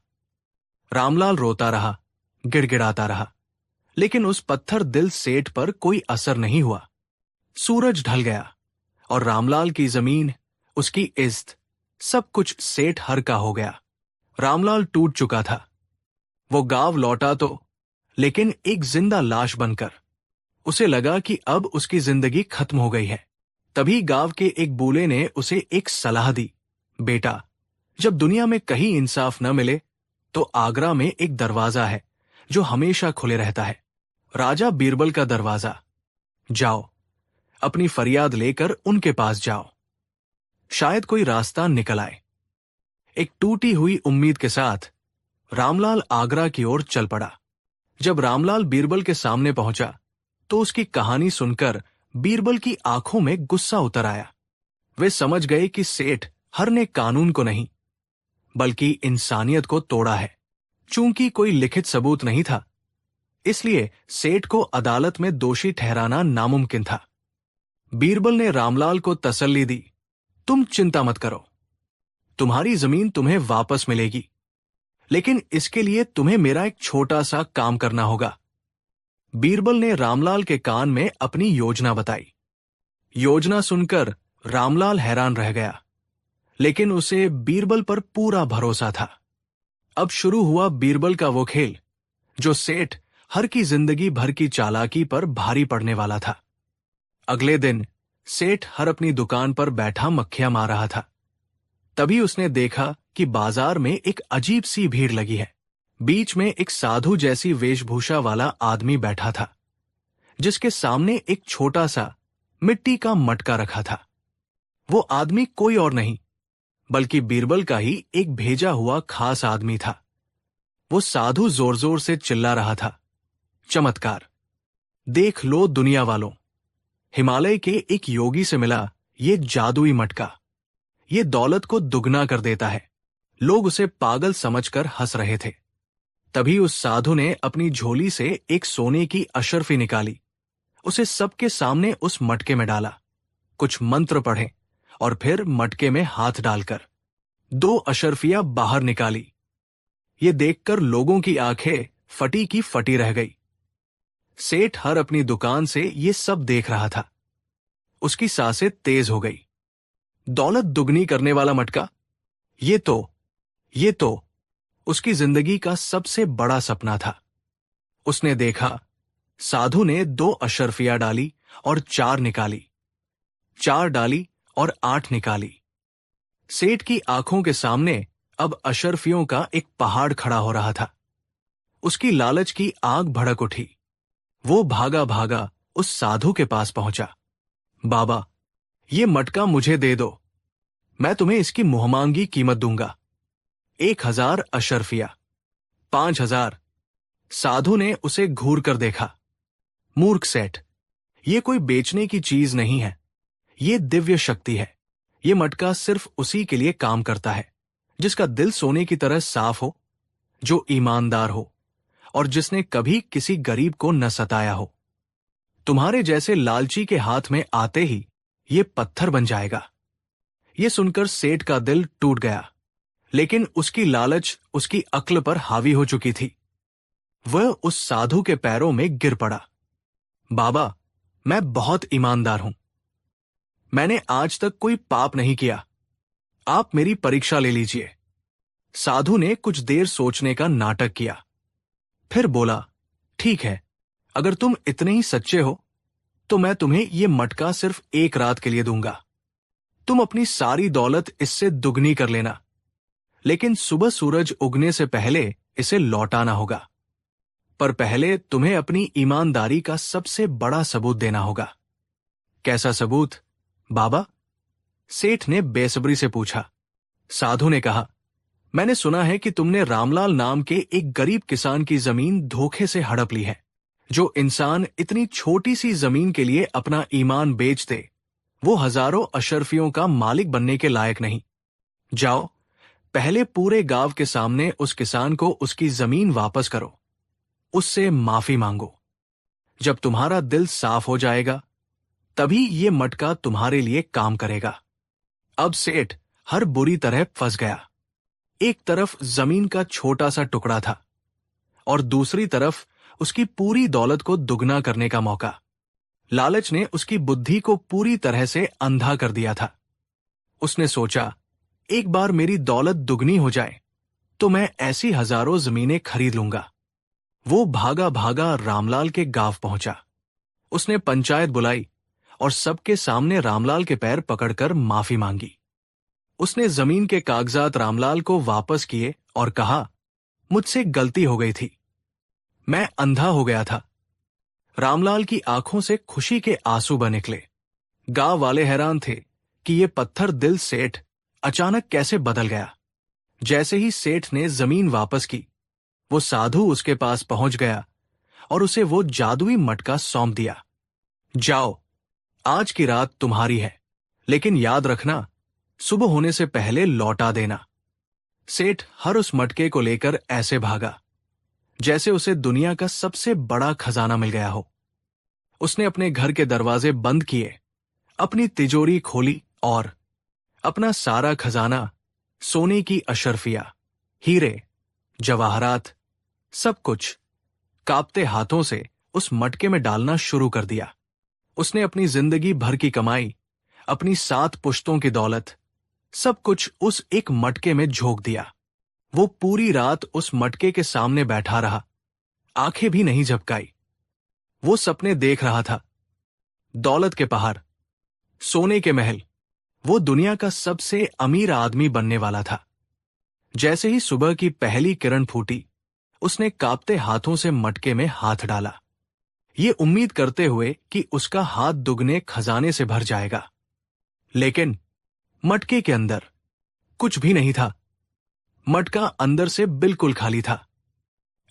S1: रामलाल रोता रहा, गिड़गिड़ाता रहा, लेकिन उस पत्थर दिल सेठ पर कोई असर नहीं हुआ। सूरज ढल गया और रामलाल की जमीन, उसकी इज्जत, सब कुछ सेठ हर का हो गया। रामलाल टूट चुका था। वो गांव लौटा तो, लेकिन एक जिंदा लाश बनकर। उसे लगा कि अब उसकी जिंदगी खत्म हो गई है। तभी गांव के एक बूले ने उसे एक सलाह दी। बेटा, जब दुनिया में कहीं इंसाफ न मिले तो आगरा में एक दरवाजा है जो हमेशा खुले रहता है, राजा बीरबल का दरवाजा। जाओ, अपनी फरियाद लेकर उनके पास जाओ। शायद कोई रास्ता निकल आए। एक टूटी हुई उम्मीद के साथ रामलाल आगरा की ओर चल पड़ा। जब रामलाल बीरबल के सामने पहुंचा तो उसकी कहानी सुनकर बीरबल की आंखों में गुस्सा उतर आया। वे समझ गए कि सेठ हर ने कानून को नहीं बल्कि इंसानियत को तोड़ा है। चूंकि कोई लिखित सबूत नहीं था, इसलिए सेठ को अदालत में दोषी ठहराना नामुमकिन था। बीरबल ने रामलाल को तसल्ली दी, तुम चिंता मत करो, तुम्हारी जमीन तुम्हें वापस मिलेगी, लेकिन इसके लिए तुम्हें मेरा एक छोटा सा काम करना होगा। बीरबल ने रामलाल के कान में अपनी योजना बताई। योजना सुनकर रामलाल हैरान रह गया, लेकिन उसे बीरबल पर पूरा भरोसा था। अब शुरू हुआ बीरबल का वो खेल जो सेठ हर की जिंदगी भर की चालाकी पर भारी पड़ने वाला था। अगले दिन सेठ हर अपनी दुकान पर बैठा मक्खियां मार रहा था। तभी उसने देखा कि बाजार में एक अजीब सी भीड़ लगी है। बीच में एक साधु जैसी वेशभूषा वाला आदमी बैठा था, जिसके सामने एक छोटा सा मिट्टी का मटका रखा था। वो आदमी कोई और नहीं बल्कि बीरबल का ही एक भेजा हुआ खास आदमी था। वो साधु जोर जोर से चिल्ला रहा था, चमत्कार! देख लो दुनिया वालों, हिमालय के एक योगी से मिला ये जादुई मटका। ये दौलत को दुगना कर देता है। लोग उसे पागल समझकर हंस रहे थे। तभी उस साधु ने अपनी झोली से एक सोने की अशर्फी निकाली, उसे सबके सामने उस मटके में डाला, कुछ मंत्र पढ़े और फिर मटके में हाथ डालकर 2 अशर्फियां बाहर निकाली। ये देखकर लोगों की आंखें फटी की फटी रह गई। सेठ हर अपनी दुकान से ये सब देख रहा था। उसकी सांसें तेज हो गई। दौलत दुगनी करने वाला मटका, ये तो उसकी जिंदगी का सबसे बड़ा सपना था। उसने देखा साधु ने 2 अशर्फियां डाली और 4 निकाली, 4 डाली और 8 निकाली। सेठ की आंखों के सामने अब अशर्फियों का एक पहाड़ खड़ा हो रहा था। उसकी लालच की आग भड़क उठी। वो भागा भागा उस साधु के पास पहुंचा। बाबा, ये मटका मुझे दे दो, मैं तुम्हें इसकी मुहमांगी कीमत दूंगा। 1000 अशर्फिया, 5000। साधु ने उसे घूर कर देखा। मूर्ख सेठ, ये कोई बेचने की चीज नहीं है, ये दिव्य शक्ति है। ये मटका सिर्फ उसी के लिए काम करता है जिसका दिल सोने की तरह साफ हो, जो ईमानदार हो और जिसने कभी किसी गरीब को न सताया हो। तुम्हारे जैसे लालची के हाथ में आते ही ये पत्थर बन जाएगा। ये सुनकर सेठ का दिल टूट गया, लेकिन उसकी लालच उसकी अक्ल पर हावी हो चुकी थी। वह उस साधु के पैरों में गिर पड़ा। बाबा, मैं बहुत ईमानदार हूं, मैंने आज तक कोई पाप नहीं किया, आप मेरी परीक्षा ले लीजिए। साधु ने कुछ देर सोचने का नाटक किया, फिर बोला, ठीक है, अगर तुम इतने ही सच्चे हो तो मैं तुम्हें यह मटका सिर्फ 1 रात के लिए दूंगा। तुम अपनी सारी दौलत इससे दुगनी कर लेना, लेकिन सुबह सूरज उगने से पहले इसे लौटाना होगा। पर पहले तुम्हें अपनी ईमानदारी का सबसे बड़ा सबूत देना होगा। कैसा सबूत, बाबा? सेठ ने बेसब्री से पूछा। साधु ने कहा, मैंने सुना है कि तुमने रामलाल नाम के एक गरीब किसान की जमीन धोखे से हड़प ली है। जो इंसान इतनी छोटी सी जमीन के लिए अपना ईमान बेच दे, वो हजारों अशर्फियों का मालिक बनने के लायक नहीं। जाओ, पहले पूरे गांव के सामने उस किसान को उसकी जमीन वापस करो, उससे माफी मांगो। जब तुम्हारा दिल साफ हो जाएगा, तभी ये मटका तुम्हारे लिए काम करेगा। अब सेठ हर बुरी तरह फंस गया। एक तरफ जमीन का छोटा सा टुकड़ा था और दूसरी तरफ उसकी पूरी दौलत को दुगना करने का मौका। लालच ने उसकी बुद्धि को पूरी तरह से अंधा कर दिया था। उसने सोचा, एक बार मेरी दौलत दुगनी हो जाए तो मैं ऐसी हजारों जमीनें खरीद लूंगा। वो भागा भागा रामलाल के गांव पहुंचा। उसने पंचायत बुलाई और सबके सामने रामलाल के पैर पकड़कर माफी मांगी। उसने जमीन के कागजात रामलाल को वापस किए और कहा, मुझसे गलती हो गई थी, मैं अंधा हो गया था। रामलाल की आंखों से खुशी के आंसू बह निकले। गांव वाले हैरान थे कि ये पत्थर दिल सेठ अचानक कैसे बदल गया। जैसे ही सेठ ने जमीन वापस की, वो साधु उसके पास पहुंच गया और उसे वो जादुई मटका सौंप दिया। जाओ, आज की रात तुम्हारी है, लेकिन याद रखना, सुबह होने से पहले लौटा देना। सेठ हर उस मटके को लेकर ऐसे भागा जैसे उसे दुनिया का सबसे बड़ा खजाना मिल गया हो। उसने अपने घर के दरवाजे बंद किए, अपनी तिजोरी खोली और अपना सारा खजाना, सोने की अशर्फिया, हीरे, जवाहरात, सब कुछ कांपते हाथों से उस मटके में डालना शुरू कर दिया। उसने अपनी जिंदगी भर की कमाई, अपनी 7 पुश्तों की दौलत, सब कुछ उस एक मटके में झोंक दिया। वो पूरी रात उस मटके के सामने बैठा रहा, आंखें भी नहीं झपकाई। वो सपने देख रहा था, दौलत के पहाड़, सोने के महल। वो दुनिया का सबसे अमीर आदमी बनने वाला था। जैसे ही सुबह की पहली किरण फूटी, उसने कांपते हाथों से मटके में हाथ डाला, ये उम्मीद करते हुए कि उसका हाथ दुगने खजाने से भर जाएगा। लेकिन मटके के अंदर कुछ भी नहीं था। मटका अंदर से बिल्कुल खाली था,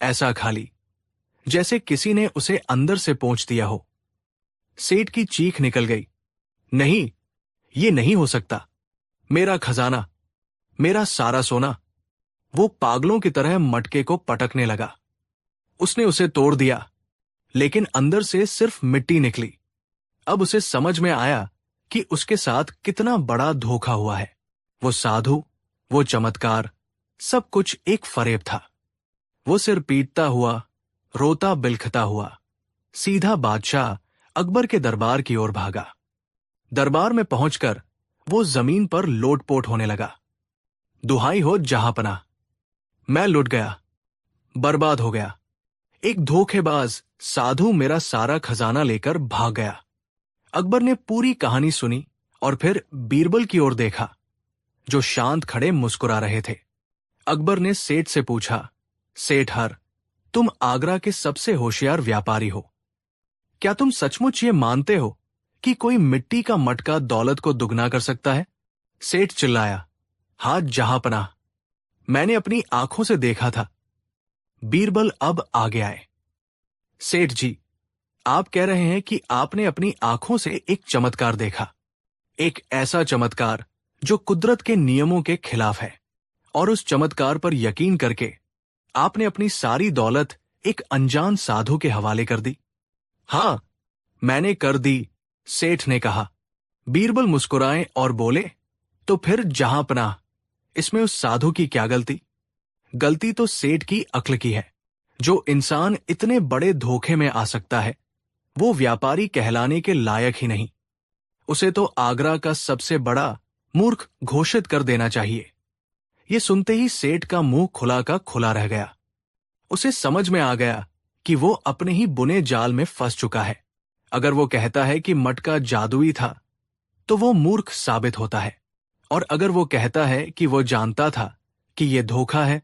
S1: ऐसा खाली जैसे किसी ने उसे अंदर से पोंछ दिया हो। सेठ की चीख निकल गई, नहीं, ये नहीं हो सकता, मेरा खजाना, मेरा सारा सोना। वो पागलों की तरह मटके को पटकने लगा। उसने उसे तोड़ दिया, लेकिन अंदर से सिर्फ मिट्टी निकली। अब उसे समझ में आया कि उसके साथ कितना बड़ा धोखा हुआ है। वो साधु, वो चमत्कार, सब कुछ एक फरेब था। वो सिर पीटता हुआ, रोता बिलखता हुआ सीधा बादशाह अकबर के दरबार की ओर भागा। दरबार में पहुंचकर वो जमीन पर लोटपोट होने लगा। दुहाई हो जहांपनाह, मैं लुट गया, बर्बाद हो गया। एक धोखेबाज साधु मेरा सारा खजाना लेकर भाग गया। अकबर ने पूरी कहानी सुनी और फिर बीरबल की ओर देखा, जो शांत खड़े मुस्कुरा रहे थे। अकबर ने सेठ से पूछा, सेठ हर, तुम आगरा के सबसे होशियार व्यापारी हो। क्या तुम सचमुच ये मानते हो कि कोई मिट्टी का मटका दौलत को दुगना कर सकता है? सेठ चिल्लाया, हाथ जहांपनाह, मैंने अपनी आंखों से देखा था। बीरबल अब आगे आए। सेठ जी, आप कह रहे हैं कि आपने अपनी आंखों से एक चमत्कार देखा, एक ऐसा चमत्कार जो कुदरत के नियमों के खिलाफ है, और उस चमत्कार पर यकीन करके आपने अपनी सारी दौलत एक अनजान साधु के हवाले कर दी। हां, मैंने कर दी, सेठ ने कहा। बीरबल मुस्कुराए और बोले, तो फिर जहांपनाह, इसमें उस साधु की क्या गलती? गलती तो सेठ की अक्ल की है। जो इंसान इतने बड़े धोखे में आ सकता है, वो व्यापारी कहलाने के लायक ही नहीं। उसे तो आगरा का सबसे बड़ा मूर्ख घोषित कर देना चाहिए। ये सुनते ही सेठ का मुंह खुला का खुला रह गया। उसे समझ में आ गया कि वो अपने ही बुने जाल में फंस चुका है। अगर वो कहता है कि मटका जादुई था, तो वो मूर्ख साबित होता है, और अगर वो कहता है कि वो जानता था कि ये धोखा है,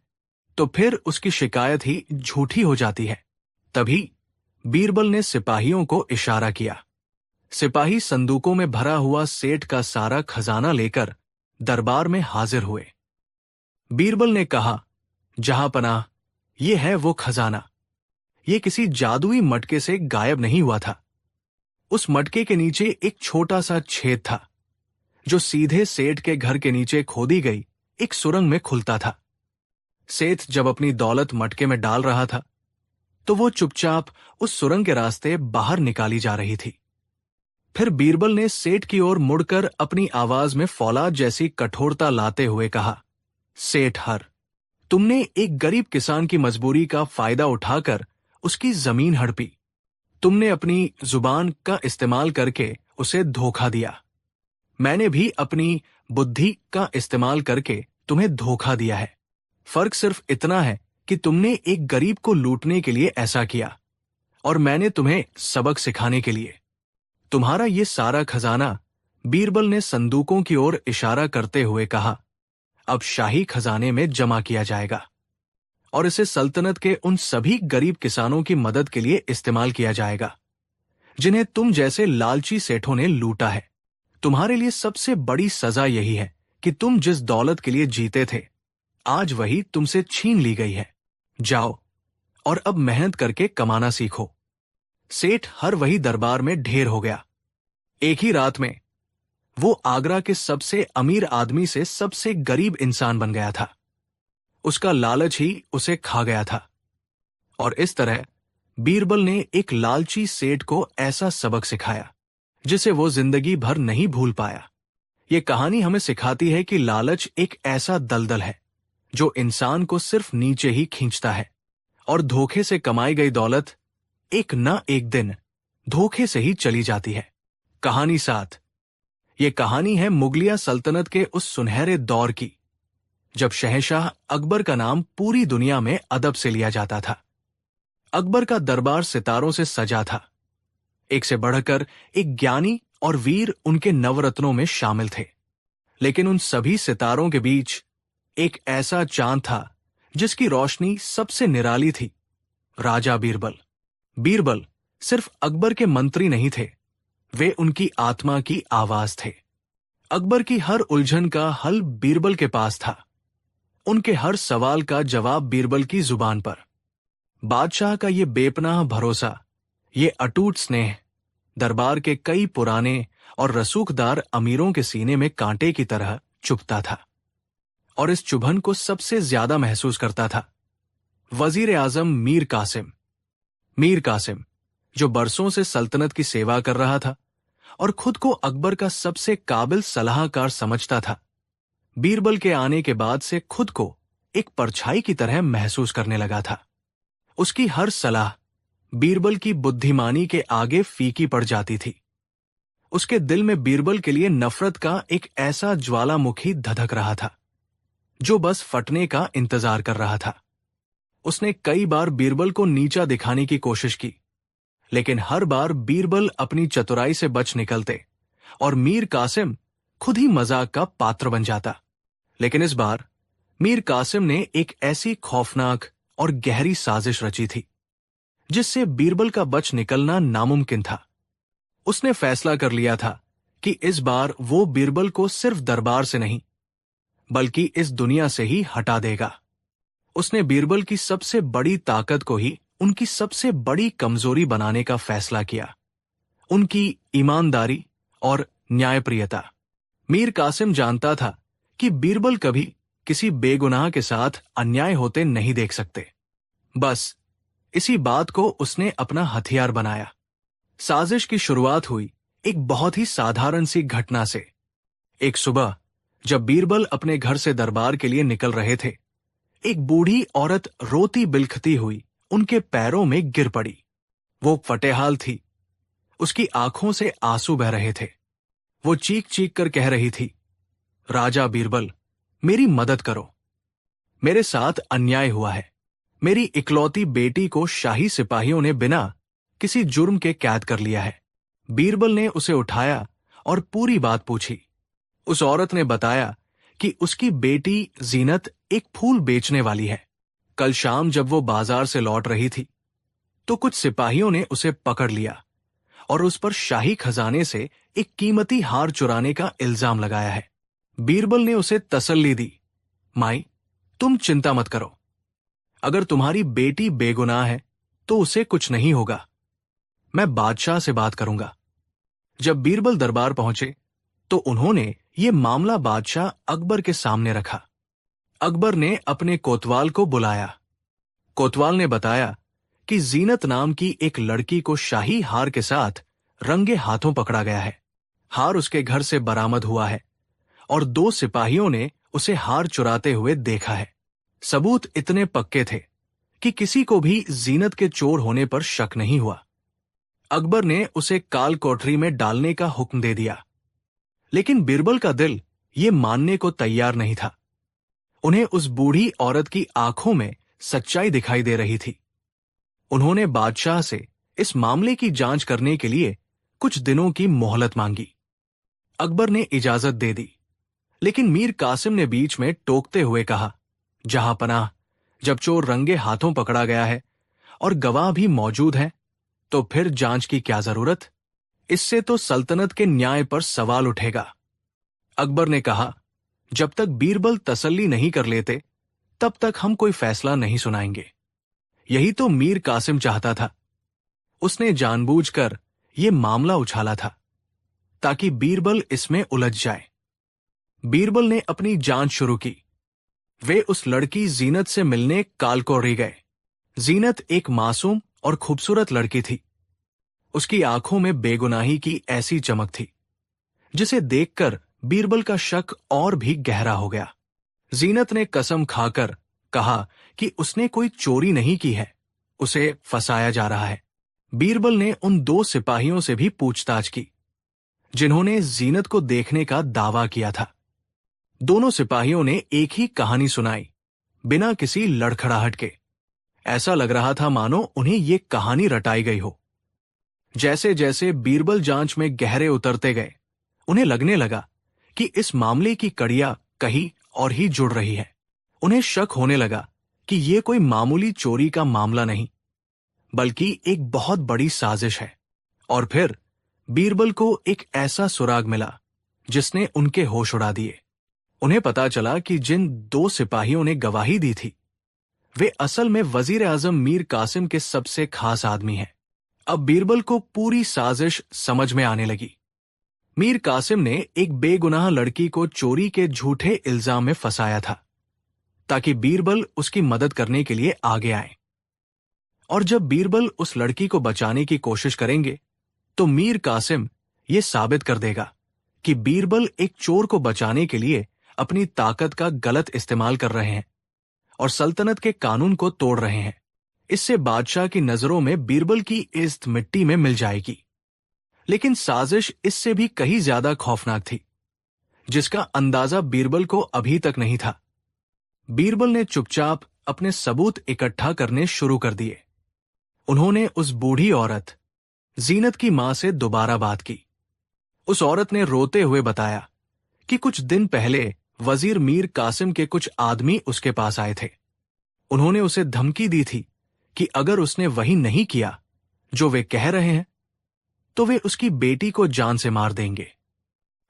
S1: तो फिर उसकी शिकायत ही झूठी हो जाती है। तभी बीरबल ने सिपाहियों को इशारा किया। सिपाही संदूकों में भरा हुआ सेठ का सारा खजाना लेकर दरबार में हाजिर हुए। बीरबल ने कहा, जहांपनाह, ये है वो खजाना। ये किसी जादुई मटके से गायब नहीं हुआ था। उस मटके के नीचे एक छोटा सा छेद था, जो सीधे सेठ के घर के नीचे खोदी गई एक सुरंग में खुलता था। सेठ जब अपनी दौलत मटके में डाल रहा था, तो वो चुपचाप उस सुरंग के रास्ते बाहर निकाली जा रही थी। फिर बीरबल ने सेठ की ओर मुड़कर अपनी आवाज में फौलाद जैसी कठोरता लाते हुए कहा, सेठ हर, तुमने एक गरीब किसान की मजबूरी का फायदा उठाकर उसकी जमीन हड़पी। तुमने अपनी जुबान का इस्तेमाल करके उसे धोखा दिया। मैंने भी अपनी बुद्धि का इस्तेमाल करके तुम्हें धोखा दिया है। फर्क सिर्फ इतना है कि तुमने एक गरीब को लूटने के लिए ऐसा किया, और मैंने तुम्हें सबक सिखाने के लिए। तुम्हारा ये सारा खजाना, बीरबल ने संदूकों की ओर इशारा करते हुए कहा, अब शाही खजाने में जमा किया जाएगा, और इसे सल्तनत के उन सभी गरीब किसानों की मदद के लिए इस्तेमाल किया जाएगा जिन्हें तुम जैसे लालची सेठों ने लूटा है। तुम्हारे लिए सबसे बड़ी सजा यही है कि तुम जिस दौलत के लिए जीते थे, आज वही तुमसे छीन ली गई है। जाओ और अब मेहनत करके कमाना सीखो। सेठ हर वही दरबार में ढेर हो गया। एक ही रात में वो आगरा के सबसे अमीर आदमी से सबसे गरीब इंसान बन गया था। उसका लालच ही उसे खा गया था, और इस तरह बीरबल ने एक लालची सेठ को ऐसा सबक सिखाया जिसे वो जिंदगी भर नहीं भूल पाया। ये कहानी हमें सिखाती है कि लालच एक ऐसा दलदल है जो इंसान को सिर्फ नीचे ही खींचता है, और धोखे से कमाई गई दौलत एक न एक दिन धोखे से ही चली जाती है। कहानी 7। ये कहानी है मुगलिया सल्तनत के उस सुनहरे दौर की, जब शहंशाह अकबर का नाम पूरी दुनिया में अदब से लिया जाता था। अकबर का दरबार सितारों से सजा था। एक से बढ़कर एक ज्ञानी और वीर उनके नवरत्नों में शामिल थे। लेकिन उन सभी सितारों के बीच एक ऐसा चांद था जिसकी रोशनी सबसे निराली थी, राजा बीरबल। बीरबल सिर्फ अकबर के मंत्री नहीं थे, वे उनकी आत्मा की आवाज थे। अकबर की हर उलझन का हल बीरबल के पास था, उनके हर सवाल का जवाब बीरबल की जुबान पर। बादशाह का ये बेपनाह भरोसा, ये अटूट स्नेह दरबार के कई पुराने और रसूखदार अमीरों के सीने में कांटे की तरह चुभता था, और इस चुभन को सबसे ज्यादा महसूस करता था वजीर आजम मीर कासिम। मीर कासिम, जो बरसों से सल्तनत की सेवा कर रहा था और खुद को अकबर का सबसे काबिल सलाहकार समझता था, बीरबल के आने के बाद से खुद को एक परछाई की तरह महसूस करने लगा था। उसकी हर सलाह बीरबल की बुद्धिमानी के आगे फीकी पड़ जाती थी। उसके दिल में बीरबल के लिए नफरत का एक ऐसा ज्वालामुखी धधक रहा था जो बस फटने का इंतजार कर रहा था। उसने कई बार बीरबल को नीचा दिखाने की कोशिश की, लेकिन हर बार बीरबल अपनी चतुराई से बच निकलते और मीर कासिम खुद ही मजाक का पात्र बन जाता। लेकिन इस बार मीर कासिम ने एक ऐसी खौफनाक और गहरी साजिश रची थी जिससे बीरबल का बच निकलना नामुमकिन था। उसने फैसला कर लिया था कि इस बार वो बीरबल को सिर्फ दरबार से नहीं बल्कि इस दुनिया से ही हटा देगा। उसने बीरबल की सबसे बड़ी ताकत को ही उनकी सबसे बड़ी कमजोरी बनाने का फैसला किया, उनकी ईमानदारी और न्यायप्रियता। मीर कासिम जानता था कि बीरबल कभी किसी बेगुनाह के साथ अन्याय होते नहीं देख सकते। बस इसी बात को उसने अपना हथियार बनाया। साजिश की शुरुआत हुई एक बहुत ही साधारण सी घटना से। एक सुबह जब बीरबल अपने घर से दरबार के लिए निकल रहे थे, एक बूढ़ी औरत रोती बिलखती हुई उनके पैरों में गिर पड़ी। वो फटेहाल थी, उसकी आंखों से आंसू बह रहे थे। वो चीख चीख कर कह रही थी, राजा बीरबल, मेरी मदद करो, मेरे साथ अन्याय हुआ है। मेरी इकलौती बेटी को शाही सिपाहियों ने बिना किसी जुर्म के कैद कर लिया है। बीरबल ने उसे उठाया और पूरी बात पूछी। उस औरत ने बताया कि उसकी बेटी जीनत एक फूल बेचने वाली है। कल शाम जब वो बाजार से लौट रही थी तो कुछ सिपाहियों ने उसे पकड़ लिया और उस पर शाही खजाने से एक कीमती हार चुराने का इल्जाम लगाया है। बीरबल ने उसे तसल्ली दी, माई, तुम चिंता मत करो, अगर तुम्हारी बेटी बेगुनाह है तो उसे कुछ नहीं होगा। मैं बादशाह से बात करूंगा। जब बीरबल दरबार पहुंचे तो उन्होंने ये मामला बादशाह अकबर के सामने रखा। अकबर ने अपने कोतवाल को बुलाया। कोतवाल ने बताया कि जीनत नाम की एक लड़की को शाही हार के साथ रंगे हाथों पकड़ा गया है। हार उसके घर से बरामद हुआ है और 2 सिपाहियों ने उसे हार चुराते हुए देखा है। सबूत इतने पक्के थे कि किसी को भी जीनत के चोर होने पर शक नहीं हुआ। अकबर ने उसे काल कोठरी में डालने का हुक्म दे दिया, लेकिन बीरबल का दिल ये मानने को तैयार नहीं था। उन्हें उस बूढ़ी औरत की आंखों में सच्चाई दिखाई दे रही थी। उन्होंने बादशाह से इस मामले की जांच करने के लिए कुछ दिनों की मोहलत मांगी। अकबर ने इजाजत दे दी, लेकिन मीर कासिम ने बीच में टोकते हुए कहा, जहां पनाह, जब चोर रंगे हाथों पकड़ा गया है और गवाह भी मौजूद हैं, तो फिर जांच की क्या जरूरत? इससे तो सल्तनत के न्याय पर सवाल उठेगा। अकबर ने कहा, जब तक बीरबल तसल्ली नहीं कर लेते तब तक हम कोई फैसला नहीं सुनाएंगे। यही तो मीर कासिम चाहता था। उसने जानबूझकर यह मामला उछाला था ताकि बीरबल इसमें उलझ जाए। बीरबल ने अपनी जांच शुरू की। वे उस लड़की जीनत से मिलने कालकोठरी गए। जीनत एक मासूम और खूबसूरत लड़की थी। उसकी आंखों में बेगुनाही की ऐसी चमक थी जिसे देखकर बीरबल का शक और भी गहरा हो गया। जीनत ने कसम खाकर कहा कि उसने कोई चोरी नहीं की है, उसे फंसाया जा रहा है। बीरबल ने उन 2 सिपाहियों से भी पूछताछ की जिन्होंने जीनत को देखने का दावा किया था। दोनों सिपाहियों ने एक ही कहानी सुनाई, बिना किसी लड़खड़ाहट के। ऐसा लग रहा था मानो उन्हें ये कहानी रटाई गई हो। जैसे जैसे बीरबल जांच में गहरे उतरते गए, उन्हें लगने लगा कि इस मामले की कड़ियां कहीं और ही जुड़ रही है। उन्हें शक होने लगा कि ये कोई मामूली चोरी का मामला नहीं, बल्कि एक बहुत बड़ी साजिश है। और फिर बीरबल को एक ऐसा सुराग मिला जिसने उनके होश उड़ा दिए। उन्हें पता चला कि जिन 2 सिपाहियों ने गवाही दी थी वे असल में वजीर आजम मीर कासिम के सबसे खास आदमी हैं। अब बीरबल को पूरी साजिश समझ में आने लगी। मीर कासिम ने एक बेगुनाह लड़की को चोरी के झूठे इल्जाम में फंसाया था ताकि बीरबल उसकी मदद करने के लिए आगे आए। और जब बीरबल उस लड़की को बचाने की कोशिश करेंगे तो मीर कासिम ये साबित कर देगा कि बीरबल एक चोर को बचाने के लिए अपनी ताकत का गलत इस्तेमाल कर रहे हैं और सल्तनत के कानून को तोड़ रहे हैं। इससे बादशाह की नजरों में बीरबल की इज्जत मिट्टी में मिल जाएगी। लेकिन साजिश इससे भी कहीं ज्यादा खौफनाक थी, जिसका अंदाजा बीरबल को अभी तक नहीं था। बीरबल ने चुपचाप अपने सबूत इकट्ठा करने शुरू कर दिए। उन्होंने उस बूढ़ी औरत जीनत की मां से दोबारा बात की। उस औरत ने रोते हुए बताया कि कुछ दिन पहले वजीर मीर कासिम के कुछ आदमी उसके पास आए थे। उन्होंने उसे धमकी दी थी कि अगर उसने वही नहीं किया जो वे कह रहे हैं तो वे उसकी बेटी को जान से मार देंगे।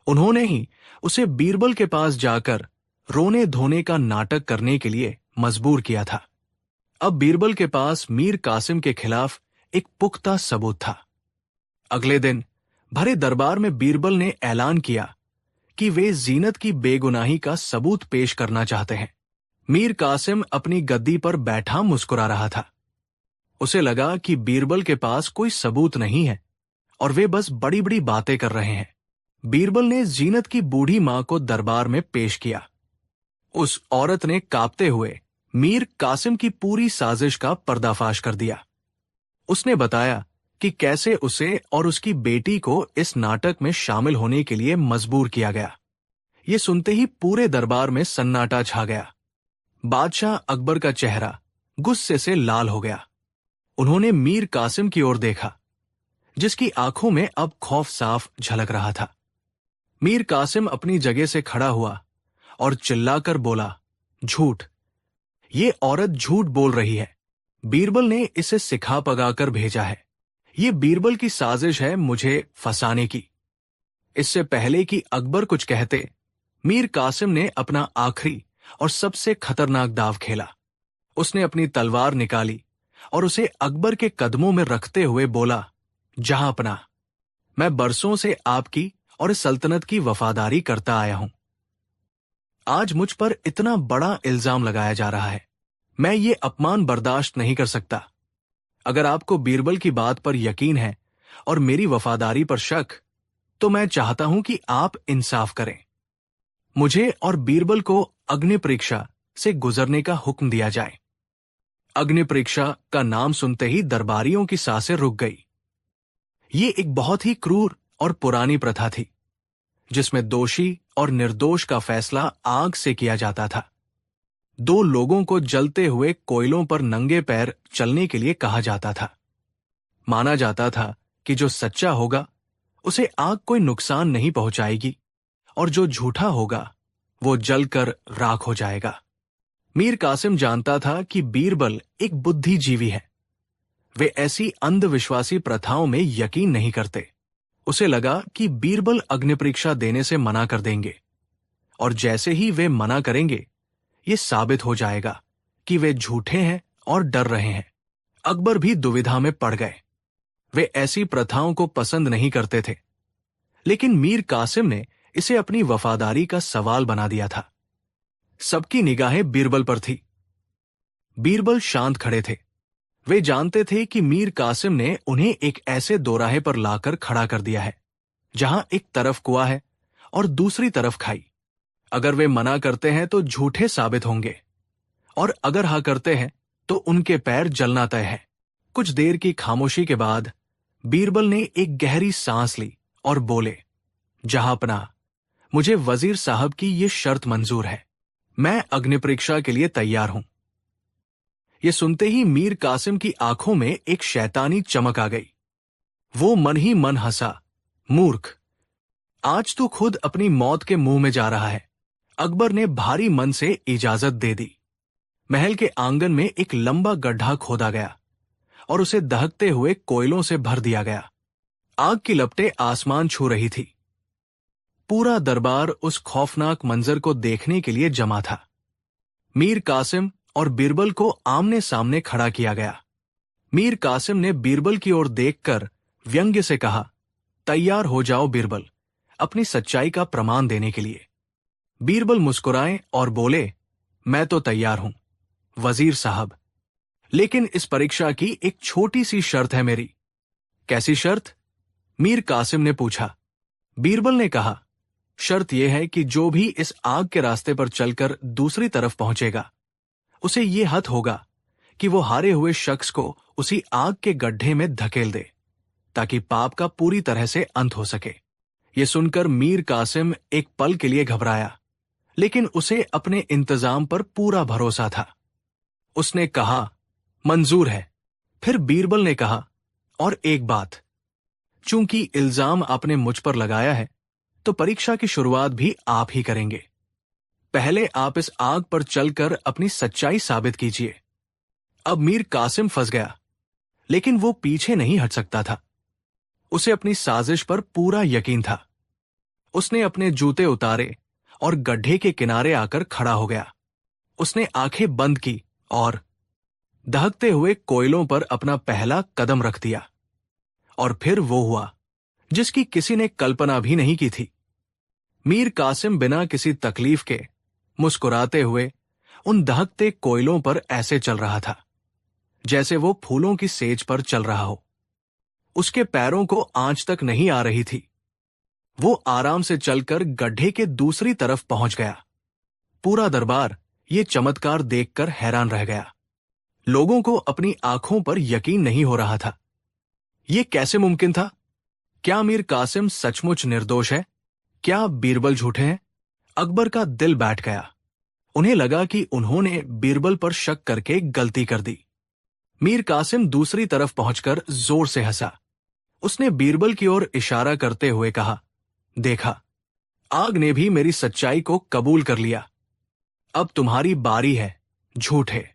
S1: उन्होंने ही उसे बीरबल के पास जाकर रोने धोने का नाटक करने के लिए मजबूर किया था। अब बीरबल के पास मीर कासिम के खिलाफ एक पुख्ता सबूत था। अगले दिन भरे दरबार में बीरबल ने ऐलान किया कि वे जीनत की बेगुनाही का सबूत पेश करना चाहते हैं। मीर कासिम अपनी गद्दी पर बैठा मुस्कुरा रहा था। उसे लगा कि बीरबल के पास कोई सबूत नहीं है और वे बस बड़ी बड़ी बातें कर रहे हैं। बीरबल ने जीनत की बूढ़ी मां को दरबार में पेश किया। उस औरत ने कांपते हुए मीर कासिम की पूरी साजिश का पर्दाफाश कर दिया। उसने बताया कि कैसे उसे और उसकी बेटी को इस नाटक में शामिल होने के लिए मजबूर किया गया। ये सुनते ही पूरे दरबार में सन्नाटा छा गया। बादशाह अकबर का चेहरा गुस्से से लाल हो गया। उन्होंने मीर कासिम की ओर देखा, जिसकी आंखों में अब खौफ साफ झलक रहा था। मीर कासिम अपनी जगह से खड़ा हुआ और चिल्लाकर बोला, झूठ! ये औरत झूठ बोल रही है। बीरबल ने इसे सिखा पगाकर भेजा है। ये बीरबल की साजिश है मुझे फंसाने की। इससे पहले कि अकबर कुछ कहते, मीर कासिम ने अपना आखिरी और सबसे खतरनाक दाव खेला। उसने अपनी तलवार निकाली और उसे अकबर के कदमों में रखते हुए बोला, जहांपना, मैं बरसों से आपकी और इस सल्तनत की वफादारी करता आया हूं। आज मुझ पर इतना बड़ा इल्जाम लगाया जा रहा है। मैं ये अपमान बर्दाश्त नहीं कर सकता। अगर आपको बीरबल की बात पर यकीन है और मेरी वफादारी पर शक, तो मैं चाहता हूं कि आप इंसाफ करें। मुझे और बीरबल को अग्नि परीक्षा से गुजरने का हुक्म दिया जाए। अग्नि परीक्षा का नाम सुनते ही दरबारियों की सांसें रुक गई। ये एक बहुत ही क्रूर और पुरानी प्रथा थी, जिसमें दोषी और निर्दोष का फैसला आग से किया जाता था। दो लोगों को जलते हुए कोयलों पर नंगे पैर चलने के लिए कहा जाता था। माना जाता था कि जो सच्चा होगा उसे आग कोई नुकसान नहीं पहुंचाएगी और जो झूठा होगा वो जलकर राख हो जाएगा। मीर कासिम जानता था कि बीरबल एक बुद्धिजीवी है। वे ऐसी अंधविश्वासी प्रथाओं में यकीन नहीं करते। उसे लगा कि बीरबल अग्निपरीक्षा देने से मना कर देंगे और जैसे ही वे मना करेंगे, ये साबित हो जाएगा कि वे झूठे हैं और डर रहे हैं। अकबर भी दुविधा में पड़ गए। वे ऐसी प्रथाओं को पसंद नहीं करते थे, लेकिन मीर कासिम ने इसे अपनी वफादारी का सवाल बना दिया था। सबकी निगाहें बीरबल पर थी। बीरबल शांत खड़े थे। वे जानते थे कि मीर कासिम ने उन्हें एक ऐसे दोराहे पर लाकर खड़ा कर दिया है जहां एक तरफ कुआं है और दूसरी तरफ खाई। अगर वे मना करते हैं तो झूठे साबित होंगे और अगर हाँ करते हैं तो उनके पैर जलना तय है। कुछ देर की खामोशी के बाद बीरबल ने एक गहरी सांस ली और बोले, जहांपना, मुझे वजीर साहब की ये शर्त मंजूर है। मैं अग्निपरीक्षा के लिए तैयार हूं। ये सुनते ही मीर कासिम की आंखों में एक शैतानी चमक आ गई। वो मन ही मन हंसा, मूर्ख, आज तू खुद अपनी मौत के मुंह में जा रहा है। अकबर ने भारी मन से इजाजत दे दी। महल के आंगन में एक लंबा गड्ढा खोदा गया और उसे दहकते हुए कोयलों से भर दिया गया। आग की लपटें आसमान छू रही थी। पूरा दरबार उस खौफनाक मंजर को देखने के लिए जमा था। मीर कासिम और बीरबल को आमने सामने खड़ा किया गया। मीर कासिम ने बीरबल की ओर देखकर व्यंग्य से कहा, तैयार हो जाओ बीरबल, अपनी सच्चाई का प्रमाण देने के लिए। बीरबल मुस्कुराए और बोले, मैं तो तैयार हूं वजीर साहब, लेकिन इस परीक्षा की एक छोटी सी शर्त है मेरी। कैसी शर्त? मीर कासिम ने पूछा। बीरबल ने कहा, शर्त यह है कि जो भी इस आग के रास्ते पर चलकर दूसरी तरफ पहुंचेगा, उसे यह हथ होगा कि वो हारे हुए शख्स को उसी आग के गड्ढे में धकेल दे, ताकि पाप का पूरी तरह से अंत हो सके। ये सुनकर मीर कासिम एक पल के लिए घबराया, लेकिन उसे अपने इंतजाम पर पूरा भरोसा था। उसने कहा, मंजूर है। फिर बीरबल ने कहा, और एक बात, चूंकि इल्जाम आपने मुझ पर लगाया है, तो परीक्षा की शुरुआत भी आप ही करेंगे। पहले आप इस आग पर चलकर अपनी सच्चाई साबित कीजिए। अब मीर कासिम फंस गया, लेकिन वो पीछे नहीं हट सकता था। उसे अपनी साजिश पर पूरा यकीन था। उसने अपने जूते उतारे और गड्ढे के किनारे आकर खड़ा हो गया। उसने आंखें बंद की और दहकते हुए कोयलों पर अपना पहला कदम रख दिया। और फिर वो हुआ जिसकी किसी ने कल्पना भी नहीं की थी। मीर कासिम बिना किसी तकलीफ के मुस्कुराते हुए उन दहकते कोयलों पर ऐसे चल रहा था जैसे वो फूलों की सेज पर चल रहा हो। उसके पैरों को आंच तक नहीं आ रही थी। वो आराम से चलकर गड्ढे के दूसरी तरफ पहुंच गया। पूरा दरबार ये चमत्कार देखकर हैरान रह गया। लोगों को अपनी आंखों पर यकीन नहीं हो रहा था। ये कैसे मुमकिन था? क्या मीर कासिम सचमुच निर्दोष है? क्या बीरबल झूठे हैं? अकबर का दिल बैठ गया। उन्हें लगा कि उन्होंने बीरबल पर शक करके गलती कर दी। मीर कासिम दूसरी तरफ पहुंचकर जोर से हंसा। उसने बीरबल की ओर इशारा करते हुए कहा, देखा, आग ने भी मेरी सच्चाई को कबूल कर लिया। अब तुम्हारी बारी है, झूठे।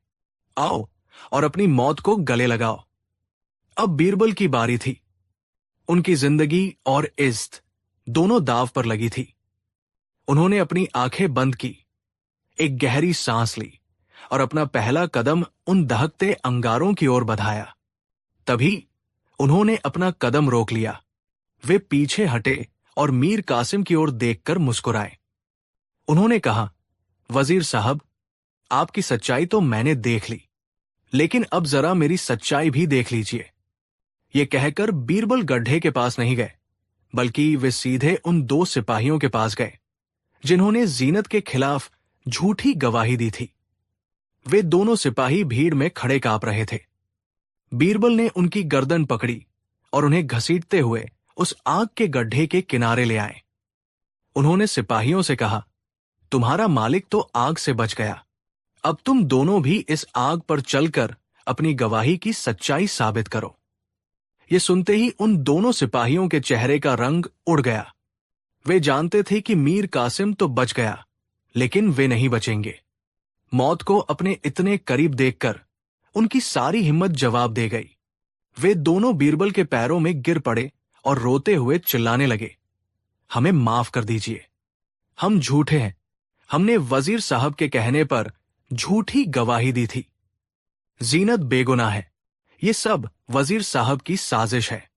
S1: आओ और अपनी मौत को गले लगाओ। अब बीरबल की बारी थी। उनकी जिंदगी और इज्जत दोनों दांव पर लगी थी। उन्होंने अपनी आंखें बंद की, एक गहरी सांस ली और अपना पहला कदम उन दहकते अंगारों की ओर बढ़ाया। तभी उन्होंने अपना कदम रोक लिया। वे पीछे हटे और मीर कासिम की ओर देखकर मुस्कुराए। उन्होंने कहा, वजीर साहब, आपकी सच्चाई तो मैंने देख ली, लेकिन अब जरा मेरी सच्चाई भी देख लीजिए। ये कहकर बीरबल गड्ढे के पास नहीं गए, बल्कि वे सीधे उन दो सिपाहियों के पास गए जिन्होंने जीनत के खिलाफ झूठी गवाही दी थी। वे दोनों सिपाही भीड़ में खड़े कांप रहे थे। बीरबल ने उनकी गर्दन पकड़ी और उन्हें घसीटते हुए उस आग के गड्ढे के किनारे ले आए। उन्होंने सिपाहियों से कहा, तुम्हारा मालिक तो आग से बच गया। अब तुम दोनों भी इस आग पर चलकर अपनी गवाही की सच्चाई साबित करो। ये सुनते ही उन दोनों सिपाहियों के चेहरे का रंग उड़ गया। वे जानते थे कि मीर कासिम तो बच गया, लेकिन वे नहीं बचेंगे। मौत को अपने इतने करीब देखकर उनकी सारी हिम्मत जवाब दे गई। वे दोनों बीरबल के पैरों में गिर पड़े और रोते हुए चिल्लाने लगे, हमें माफ कर दीजिए, हम झूठे हैं। हमने वजीर साहब के कहने पर झूठी गवाही दी थी। जीनत बेगुनाह है। ये सब वजीर साहब की साजिश है।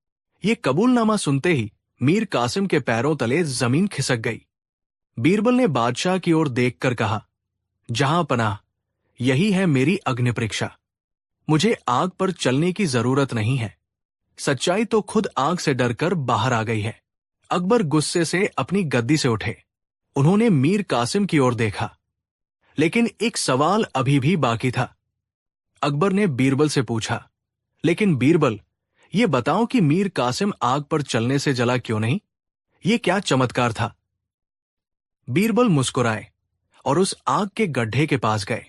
S1: ये कबूलनामा सुनते ही मीर कासिम के पैरों तले जमीन खिसक गई। बीरबल ने बादशाह की ओर देखकर कहा, जहां पनाह, यही है मेरी अग्नि परीक्षा। मुझे आग पर चलने की जरूरत नहीं है। सच्चाई तो खुद आग से डरकर बाहर आ गई है। अकबर गुस्से से अपनी गद्दी से उठे। उन्होंने मीर कासिम की ओर देखा, लेकिन एक सवाल अभी भी बाकी था। अकबर ने बीरबल से पूछा, लेकिन बीरबल, ये बताओ कि मीर कासिम आग पर चलने से जला क्यों नहीं? ये क्या चमत्कार था? बीरबल मुस्कुराए और उस आग के गड्ढे के पास गए।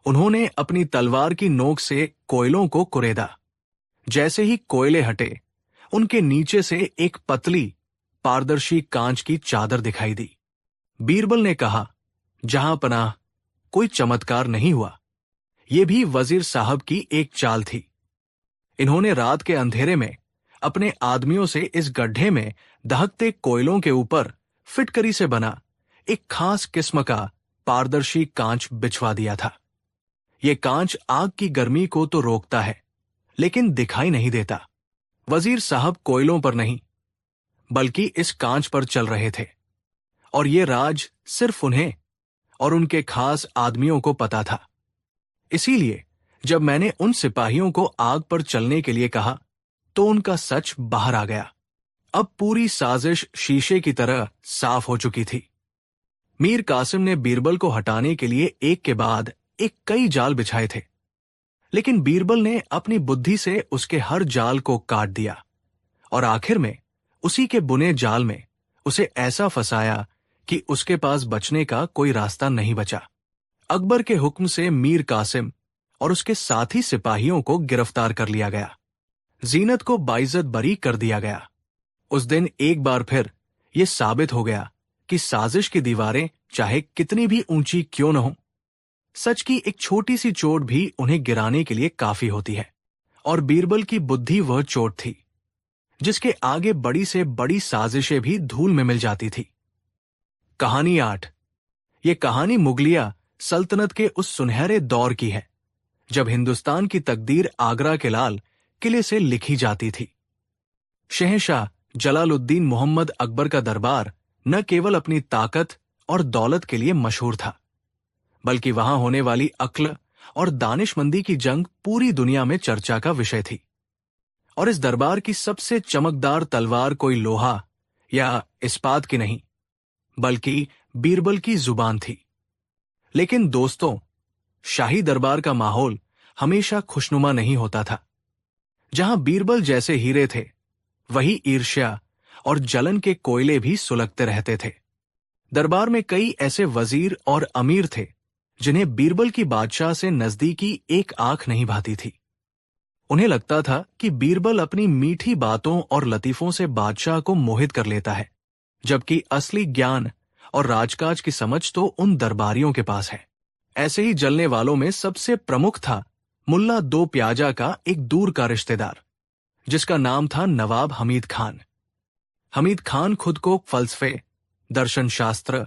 S1: उन्होंने अपनी तलवार की नोक से कोयलों को कुरेदा। जैसे ही कोयले हटे, उनके नीचे से एक पतली पारदर्शी कांच की चादर दिखाई दी। बीरबल ने कहा, जहां पनाह, कोई चमत्कार नहीं हुआ। यह भी वजीर साहब की एक चाल थी। इन्होंने रात के अंधेरे में अपने आदमियों से इस गड्ढे में दहकते कोयलों के ऊपर फिटकरी से बना एक खास किस्म का पारदर्शी कांच बिछवा दिया था। यह कांच आग की गर्मी को तो रोकता है, लेकिन दिखाई नहीं देता। वजीर साहब कोयलों पर नहीं, बल्कि इस कांच पर चल रहे थे, और ये राज सिर्फ उन्हें और उनके खास आदमियों को पता था। इसीलिए जब मैंने उन सिपाहियों को आग पर चलने के लिए कहा, तो उनका सच बाहर आ गया। अब पूरी साजिश शीशे की तरह साफ हो चुकी थी। मीर कासिम ने बीरबल को हटाने के लिए एक के बाद एक कई जाल बिछाए थे, लेकिन बीरबल ने अपनी बुद्धि से उसके हर जाल को काट दिया और आखिर में उसी के बुने जाल में उसे ऐसा फंसाया कि उसके पास बचने का कोई रास्ता नहीं बचा। अकबर के हुक्म से मीर कासिम और उसके साथी सिपाहियों को गिरफ्तार कर लिया गया। जीनत को बाइज्जत बरी कर दिया गया। उस दिन एक बार फिर यह साबित हो गया कि साजिश की दीवारें चाहे कितनी भी ऊंची क्यों न हो, सच की एक छोटी सी चोट भी उन्हें गिराने के लिए काफी होती है। और बीरबल की बुद्धि वह चोट थी जिसके आगे बड़ी से बड़ी साजिशें भी धूल में मिल जाती थी। कहानी 8। ये कहानी मुगलिया सल्तनत के उस सुनहरे दौर की है जब हिंदुस्तान की तकदीर आगरा के लाल किले से लिखी जाती थी। शहंशाह जलालुद्दीन मोहम्मद अकबर का दरबार न केवल अपनी ताकत और दौलत के लिए मशहूर था, बल्कि वहां होने वाली अक्ल और दानिशमंदी की जंग पूरी दुनिया में चर्चा का विषय थी। और इस दरबार की सबसे चमकदार तलवार कोई लोहा या इस्पात की नहीं, बल्कि बीरबल की जुबान थी। लेकिन दोस्तों, शाही दरबार का माहौल हमेशा खुशनुमा नहीं होता था। जहां बीरबल जैसे हीरे थे, वही ईर्ष्या और जलन के कोयले भी सुलगते रहते थे। दरबार में कई ऐसे वजीर और अमीर थे जिन्हें बीरबल की बादशाह से नजदीकी एक आंख नहीं भाती थी। उन्हें लगता था कि बीरबल अपनी मीठी बातों और लतीफों से बादशाह को मोहित कर लेता है, जबकि असली ज्ञान और राजकाज की समझ तो उन दरबारियों के पास है। ऐसे ही जलने वालों में सबसे प्रमुख था मुल्ला दो प्याजा का एक दूर का रिश्तेदार, जिसका नाम था नवाब हमीद खान। हमीद खान खुद को फलसफे, दर्शन शास्त्र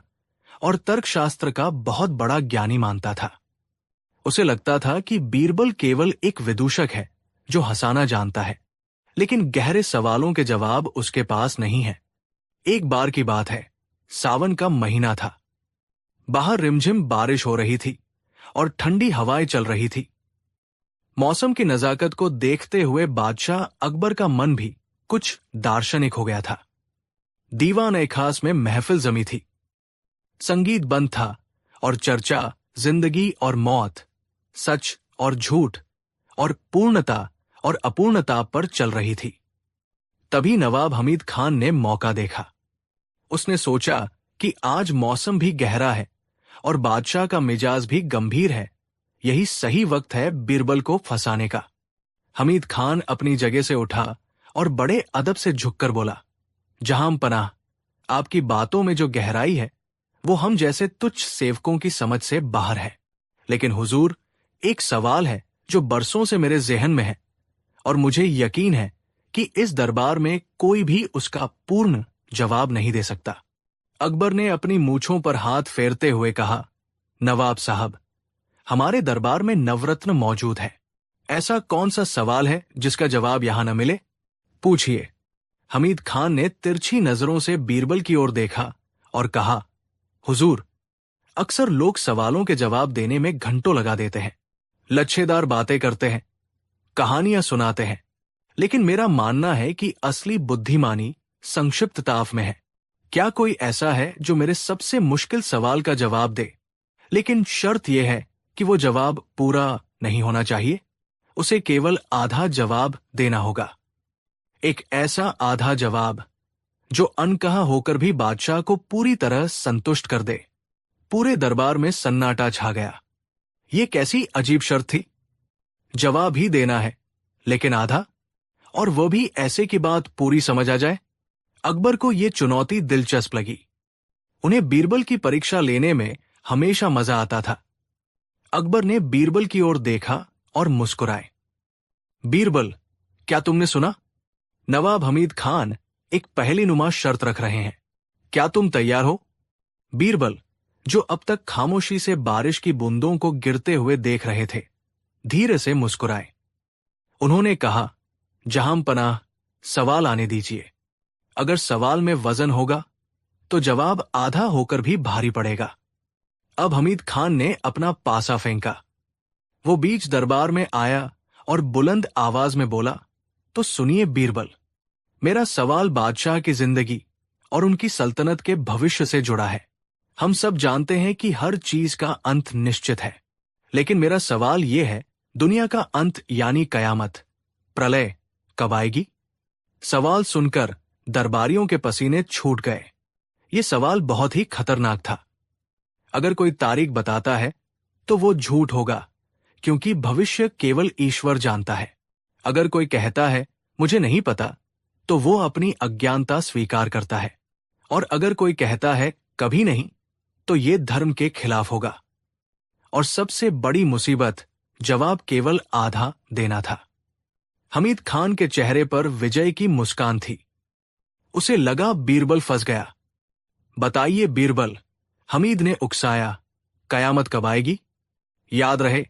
S1: और तर्कशास्त्र का बहुत बड़ा ज्ञानी मानता था। उसे लगता था कि बीरबल केवल एक विदूषक है जो हंसाना जानता है, लेकिन गहरे सवालों के जवाब उसके पास नहीं है। एक बार की बात है, सावन का महीना था। बाहर रिमझिम बारिश हो रही थी और ठंडी हवाएं चल रही थी। मौसम की नजाकत को देखते हुए बादशाह अकबर का मन भी कुछ दार्शनिक हो गया था। दीवान-ए-खास में महफिल जमी थी। संगीत बंद था और चर्चा जिंदगी और मौत, सच और झूठ और पूर्णता और अपूर्णता पर चल रही थी। तभी नवाब हमीद खान ने मौका देखा। उसने सोचा कि आज मौसम भी गहरा है और बादशाह का मिजाज भी गंभीर है। यही सही वक्त है बीरबल को फंसाने का। हमीद खान अपनी जगह से उठा और बड़े अदब से झुककर बोला, जहां पनाह, आपकी बातों में जो गहराई है वो हम जैसे तुच्छ सेवकों की समझ से बाहर है। लेकिन हुजूर, एक सवाल है जो बरसों से मेरे ज़हन में है और मुझे यकीन है कि इस दरबार में कोई भी उसका पूर्ण जवाब नहीं दे सकता। अकबर ने अपनी मूंछों पर हाथ फेरते हुए कहा, नवाब साहब, हमारे दरबार में नवरत्न मौजूद है। ऐसा कौन सा सवाल है जिसका जवाब यहां न मिले? पूछिए। हमीद खान ने तिरछी नजरों से बीरबल की ओर देखा और कहा, हुजूर, अक्सर लोग सवालों के जवाब देने में घंटों लगा देते हैं, लच्छेदार बातें करते हैं, कहानियां सुनाते हैं, लेकिन मेरा मानना है कि असली बुद्धिमानी संक्षिप्तताफ में है। क्या कोई ऐसा है जो मेरे सबसे मुश्किल सवाल का जवाब दे? लेकिन शर्त यह है कि वो जवाब पूरा नहीं होना चाहिए। उसे केवल आधा जवाब देना होगा। एक ऐसा आधा जवाब जो अनकहा होकर भी बादशाह को पूरी तरह संतुष्ट कर दे। पूरे दरबार में सन्नाटा छा गया। ये कैसी अजीब शर्त थी? जवाब ही देना है, लेकिन आधा, और वो भी ऐसे की बात पूरी समझ आ जाए। अकबर को ये चुनौती दिलचस्प लगी। उन्हें बीरबल की परीक्षा लेने में हमेशा मजा आता था। अकबर ने बीरबल की ओर देखा और मुस्कुराए। बीरबल, क्या तुमने सुना? नवाब हमीद खान एक पहेलीनुमा शर्त रख रहे हैं। क्या तुम तैयार हो? बीरबल, जो अब तक खामोशी से बारिश की बूंदों को गिरते हुए देख रहे थे, धीरे से मुस्कुराए। उन्होंने कहा, जहां पनाह, सवाल आने दीजिए। अगर सवाल में वजन होगा तो जवाब आधा होकर भी भारी पड़ेगा। अब हमीद खान ने अपना पासा फेंका। वो बीच दरबार में आया और बुलंद आवाज में बोला, तो सुनिए बीरबल, मेरा सवाल बादशाह की जिंदगी और उनकी सल्तनत के भविष्य से जुड़ा है। हम सब जानते हैं कि हर चीज का अंत निश्चित है, लेकिन मेरा सवाल यह है, दुनिया का अंत यानी कयामत, प्रलय कब आएगी? सवाल सुनकर दरबारियों के पसीने छूट गए। ये सवाल बहुत ही खतरनाक था। अगर कोई तारीख बताता है तो वो झूठ होगा, क्योंकि भविष्य केवल ईश्वर जानता है। अगर कोई कहता है मुझे नहीं पता, तो वो अपनी अज्ञानता स्वीकार करता है, और अगर कोई कहता है कभी नहीं, तो ये धर्म के खिलाफ होगा। और सबसे बड़ी मुसीबत जवाब केवल आधा देना था। हमीद खान के चेहरे पर विजय की मुस्कान थी। उसे लगा बीरबल फंस गया। बताइए बीरबल, हमीद ने उकसाया, कयामत कब आएगी? याद रहे,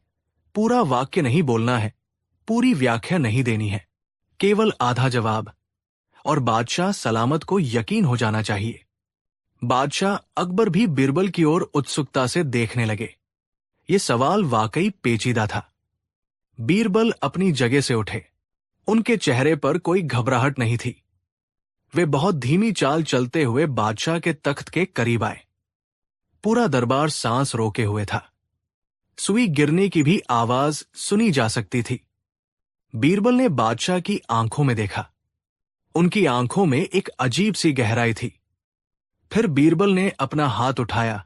S1: पूरा वाक्य नहीं बोलना है, पूरी व्याख्या नहीं देनी है, केवल आधा जवाब। और बादशाह सलामत को यकीन हो जाना चाहिए। बादशाह अकबर भी बीरबल की ओर उत्सुकता से देखने लगे। ये सवाल वाकई पेचीदा था। बीरबल अपनी जगह से उठे। उनके चेहरे पर कोई घबराहट नहीं थी। वे बहुत धीमी चाल चलते हुए बादशाह के तख्त के करीब आए। पूरा दरबार सांस रोके हुए था। सुई गिरने की भी आवाज सुनी जा सकती थी। बीरबल ने बादशाह की आंखों में देखा। उनकी आंखों में एक अजीब सी गहराई थी। फिर बीरबल ने अपना हाथ उठाया,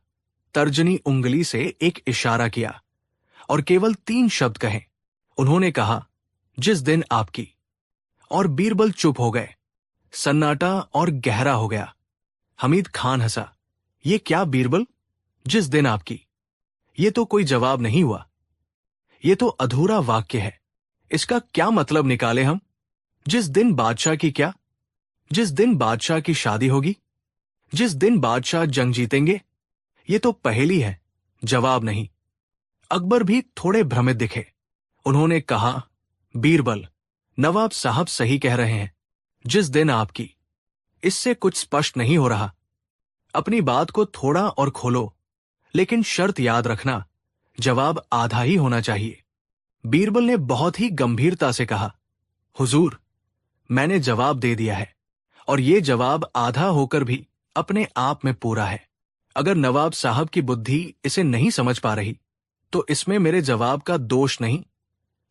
S1: तर्जनी उंगली से एक इशारा किया और केवल 3 शब्द कहे। उन्होंने कहा, जिस दिन आपकी। और बीरबल चुप हो गए। सन्नाटा और गहरा हो गया। हमीद खान हंसा। ये क्या बीरबल, जिस दिन आपकी? ये तो कोई जवाब नहीं हुआ। ये तो अधूरा वाक्य है। इसका क्या मतलब निकाले हम? जिस दिन बादशाह की क्या? जिस दिन बादशाह की शादी होगी? जिस दिन बादशाह जंग जीतेंगे? ये तो पहेली है, जवाब नहीं। अकबर भी थोड़े भ्रमित दिखे। उन्होंने कहा, बीरबल, नवाब साहब सही कह रहे हैं, जिस दिन आपकी। इससे कुछ स्पष्ट नहीं हो रहा। अपनी बात को थोड़ा और खोलो, लेकिन शर्त याद रखना, जवाब आधा ही होना चाहिए। बीरबल ने बहुत ही गंभीरता से कहा, हुजूर, मैंने जवाब दे दिया है, और ये जवाब आधा होकर भी अपने आप में पूरा है। अगर नवाब साहब की बुद्धि इसे नहीं समझ पा रही, तो इसमें मेरे जवाब का दोष नहीं,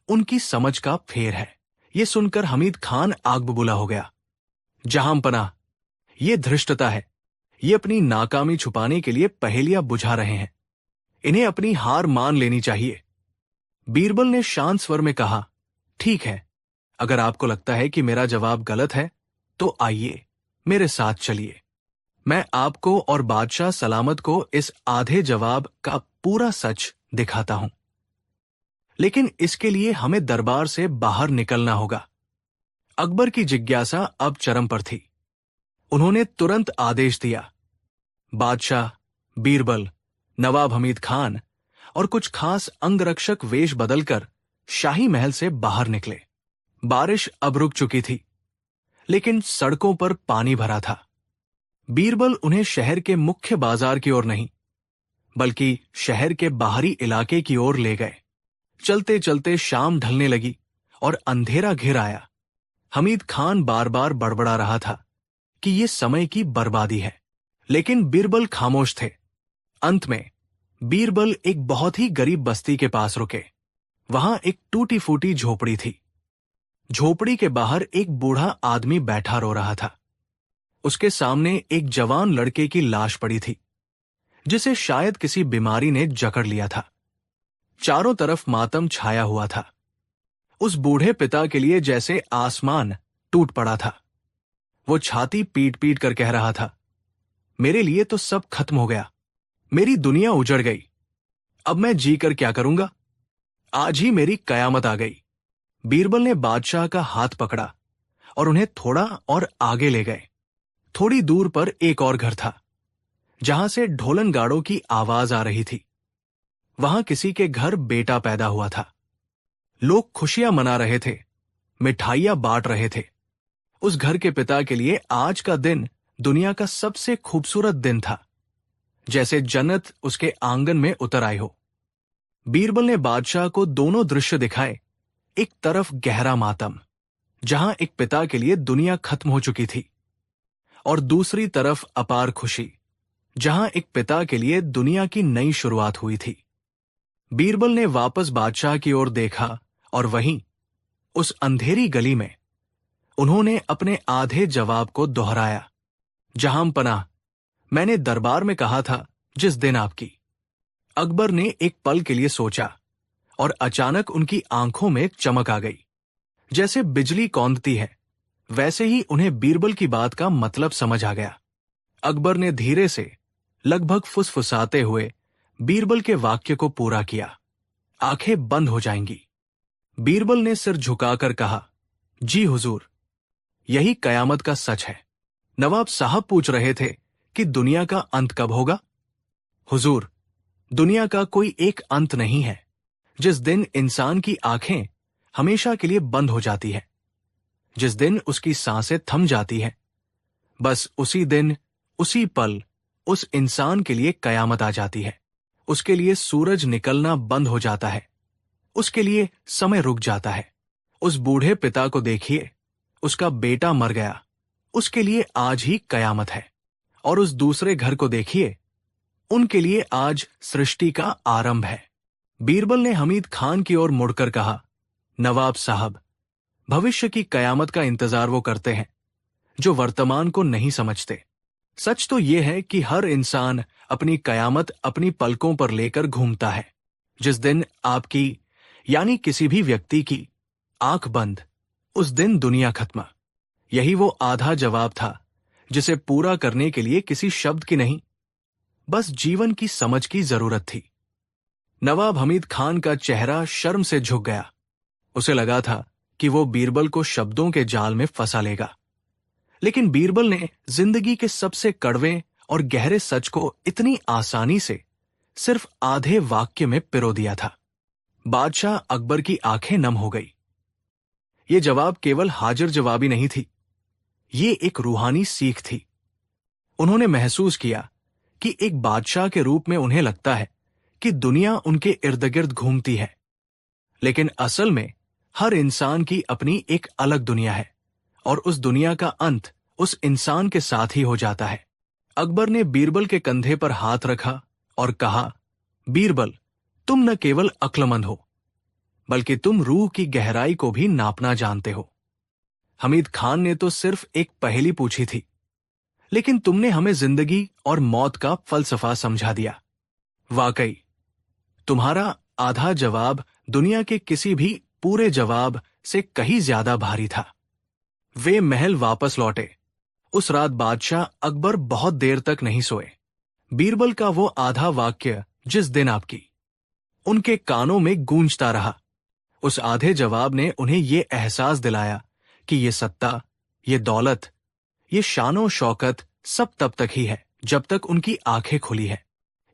S1: उनकी समझ का फेर है। ये सुनकर हमीद खान आग बबूला हो गया। जहांपनाह, ये धृष्टता है। ये अपनी नाकामी छुपाने के लिए पहेलियां बुझा रहे हैं। इन्हें अपनी हार मान लेनी चाहिए। बीरबल ने शांत स्वर में कहा, ठीक है, अगर आपको लगता है कि मेरा जवाब गलत है, तो आइए, मेरे साथ चलिए। मैं आपको और बादशाह सलामत को इस आधे जवाब का पूरा सच दिखाता हूं। लेकिन इसके लिए हमें दरबार से बाहर निकलना होगा। अकबर की जिज्ञासा अब चरम पर थी। उन्होंने तुरंत आदेश दिया। बादशाह, बीरबल, नवाब हमीद खान और कुछ खास अंगरक्षक वेश बदलकर शाही महल से बाहर निकले। बारिश अब रुक चुकी थी, लेकिन सड़कों पर पानी भरा था। बीरबल उन्हें शहर के मुख्य बाजार की ओर नहीं, बल्कि शहर के बाहरी इलाके की ओर ले गए। चलते चलते शाम ढलने लगी और अंधेरा घिर आया। हमीद खान बार बार बड़बड़ा रहा था कि ये समय की बर्बादी है, लेकिन बीरबल खामोश थे। अंत में बीरबल एक बहुत ही गरीब बस्ती के पास रुके। वहां एक टूटी फूटी झोपड़ी थी। झोपड़ी के बाहर एक बूढ़ा आदमी बैठा रो रहा था। उसके सामने एक जवान लड़के की लाश पड़ी थी, जिसे शायद किसी बीमारी ने जकड़ लिया था। चारों तरफ मातम छाया हुआ था। उस बूढ़े पिता के लिए जैसे आसमान टूट पड़ा था। वो छाती पीट पीट कर कह रहा था, मेरे लिए तो सब खत्म हो गया, मेरी दुनिया उजड़ गई। अब मैं जी कर क्या करूंगा? आज ही मेरी कयामत आ गई। बीरबल ने बादशाह का हाथ पकड़ा और उन्हें थोड़ा और आगे ले गए। थोड़ी दूर पर एक और घर था, जहां से ढोलन गाड़ों की आवाज आ रही थी। वहां किसी के घर बेटा पैदा हुआ था। लोग खुशियां मना रहे थे, मिठाइयां बांट रहे थे। उस घर के पिता के लिए आज का दिन दुनिया का सबसे खूबसूरत दिन था, जैसे जन्नत उसके आंगन में उतर आई हो। बीरबल ने बादशाह को दोनों दृश्य दिखाए। एक तरफ गहरा मातम, जहां एक पिता के लिए दुनिया खत्म हो चुकी थी, और दूसरी तरफ अपार खुशी, जहां एक पिता के लिए दुनिया की नई शुरुआत हुई थी। बीरबल ने वापस बादशाह की ओर देखा और वहीं उस अंधेरी गली में उन्होंने अपने आधे जवाब को दोहराया। जहांपनाह, मैंने दरबार में कहा था, जिस दिन आपकी। अकबर ने एक पल के लिए सोचा और अचानक उनकी आंखों में चमक आ गई। जैसे बिजली कौंधती है, वैसे ही उन्हें बीरबल की बात का मतलब समझ आ गया। अकबर ने धीरे से, लगभग फुसफुसाते हुए बीरबल के वाक्य को पूरा किया। आंखें बंद हो जाएंगी। बीरबल ने सिर झुकाकर कहा, जी हुजूर, यही कयामत का सच है। नवाब साहब पूछ रहे थे कि दुनिया का अंत कब होगा। हुजूर, दुनिया का कोई एक अंत नहीं है। जिस दिन इंसान की आंखें हमेशा के लिए बंद हो जाती है, जिस दिन उसकी सांसें थम जाती हैं, बस उसी दिन, उसी पल उस इंसान के लिए कयामत आ जाती है। उसके लिए सूरज निकलना बंद हो जाता है, उसके लिए समय रुक जाता है। उस बूढ़े पिता को देखिए, उसका बेटा मर गया, उसके लिए आज ही कयामत है। और उस दूसरे घर को देखिए, उनके लिए आज सृष्टि का आरंभ है। बीरबल ने हमीद खान की ओर मुड़कर कहा, नवाब साहब, भविष्य की कयामत का इंतजार वो करते हैं जो वर्तमान को नहीं समझते। सच तो यह है कि हर इंसान अपनी कयामत अपनी पलकों पर लेकर घूमता है। जिस दिन आपकी यानी किसी भी व्यक्ति की आंख बंद, उस दिन दुनिया खत्म। यही वो आधा जवाब था जिसे पूरा करने के लिए किसी शब्द की नहीं, बस जीवन की समझ की जरूरत थी। नवाब हमीद खान का चेहरा शर्म से झुक गया। उसे लगा था कि वो बीरबल को शब्दों के जाल में फंसा लेगा, लेकिन बीरबल ने जिंदगी के सबसे कड़वे और गहरे सच को इतनी आसानी से सिर्फ आधे वाक्य में पिरो दिया था। बादशाह अकबर की आंखें नम हो गई। ये जवाब केवल हाजिर जवाबी नहीं थी, ये एक रूहानी सीख थी। उन्होंने महसूस किया कि एक बादशाह के रूप में उन्हें लगता है कि दुनिया उनके इर्द गिर्द घूमती है, लेकिन असल में हर इंसान की अपनी एक अलग दुनिया है, और उस दुनिया का अंत उस इंसान के साथ ही हो जाता है। अकबर ने बीरबल के कंधे पर हाथ रखा और कहा, बीरबल, तुम न केवल अक्लमंद हो, बल्कि तुम रूह की गहराई को भी नापना जानते हो। हमीद खान ने तो सिर्फ एक पहेली पूछी थी, लेकिन तुमने हमें जिंदगी और मौत का फलसफा समझा दिया। वाकई तुम्हारा आधा जवाब दुनिया के किसी भी पूरे जवाब से कहीं ज्यादा भारी था। वे महल वापस लौटे। उस रात बादशाह अकबर बहुत देर तक नहीं सोए। बीरबल का वो आधा वाक्य, जिस दिन आपकी, उनके कानों में गूंजता रहा। उस आधे जवाब ने उन्हें ये एहसास दिलाया कि ये सत्ता, ये दौलत, ये शानो शौकत सब तब तक ही है जब तक उनकी आंखें खुली है।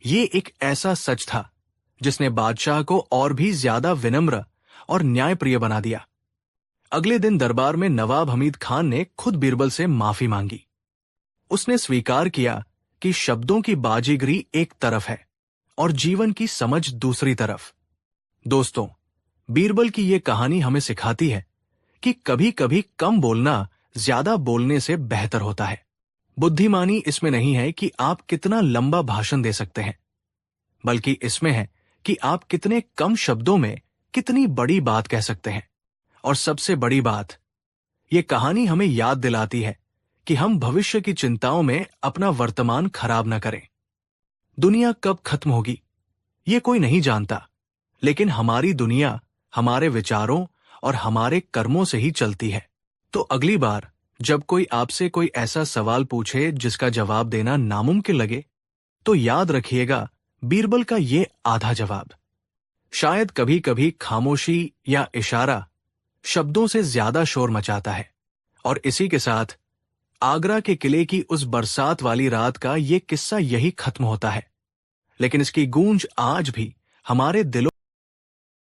S1: ये एक ऐसा सच था जिसने बादशाह को और भी ज्यादा विनम्र और न्यायप्रिय बना दिया। अगले दिन दरबार में नवाब हमीद खान ने खुद बीरबल से माफी मांगी। उसने स्वीकार किया कि शब्दों की बाजीगरी एक तरफ है और जीवन की समझ दूसरी तरफ। दोस्तों, बीरबल की ये कहानी हमें सिखाती है कि कभी कभी कम बोलना ज्यादा बोलने से बेहतर होता है। बुद्धिमानी इसमें नहीं है कि आप कितना लंबा भाषण दे सकते हैं, बल्कि इसमें है कि आप कितने कम शब्दों में कितनी बड़ी बात कह सकते हैं। और सबसे बड़ी बात, ये कहानी हमें याद दिलाती है कि हम भविष्य की चिंताओं में अपना वर्तमान खराब न करें। दुनिया कब खत्म होगी ये कोई नहीं जानता, लेकिन हमारी दुनिया हमारे विचारों और हमारे कर्मों से ही चलती है। तो अगली बार जब कोई आपसे कोई ऐसा सवाल पूछे जिसका जवाब देना नामुमकिन लगे, तो याद रखिएगा बीरबल का ये आधा जवाब। शायद कभी कभी खामोशी या इशारा शब्दों से ज्यादा शोर मचाता है। और इसी के साथ आगरा के किले की उस बरसात वाली रात का ये किस्सा यही खत्म होता है, लेकिन इसकी गूंज आज भी हमारे दिलों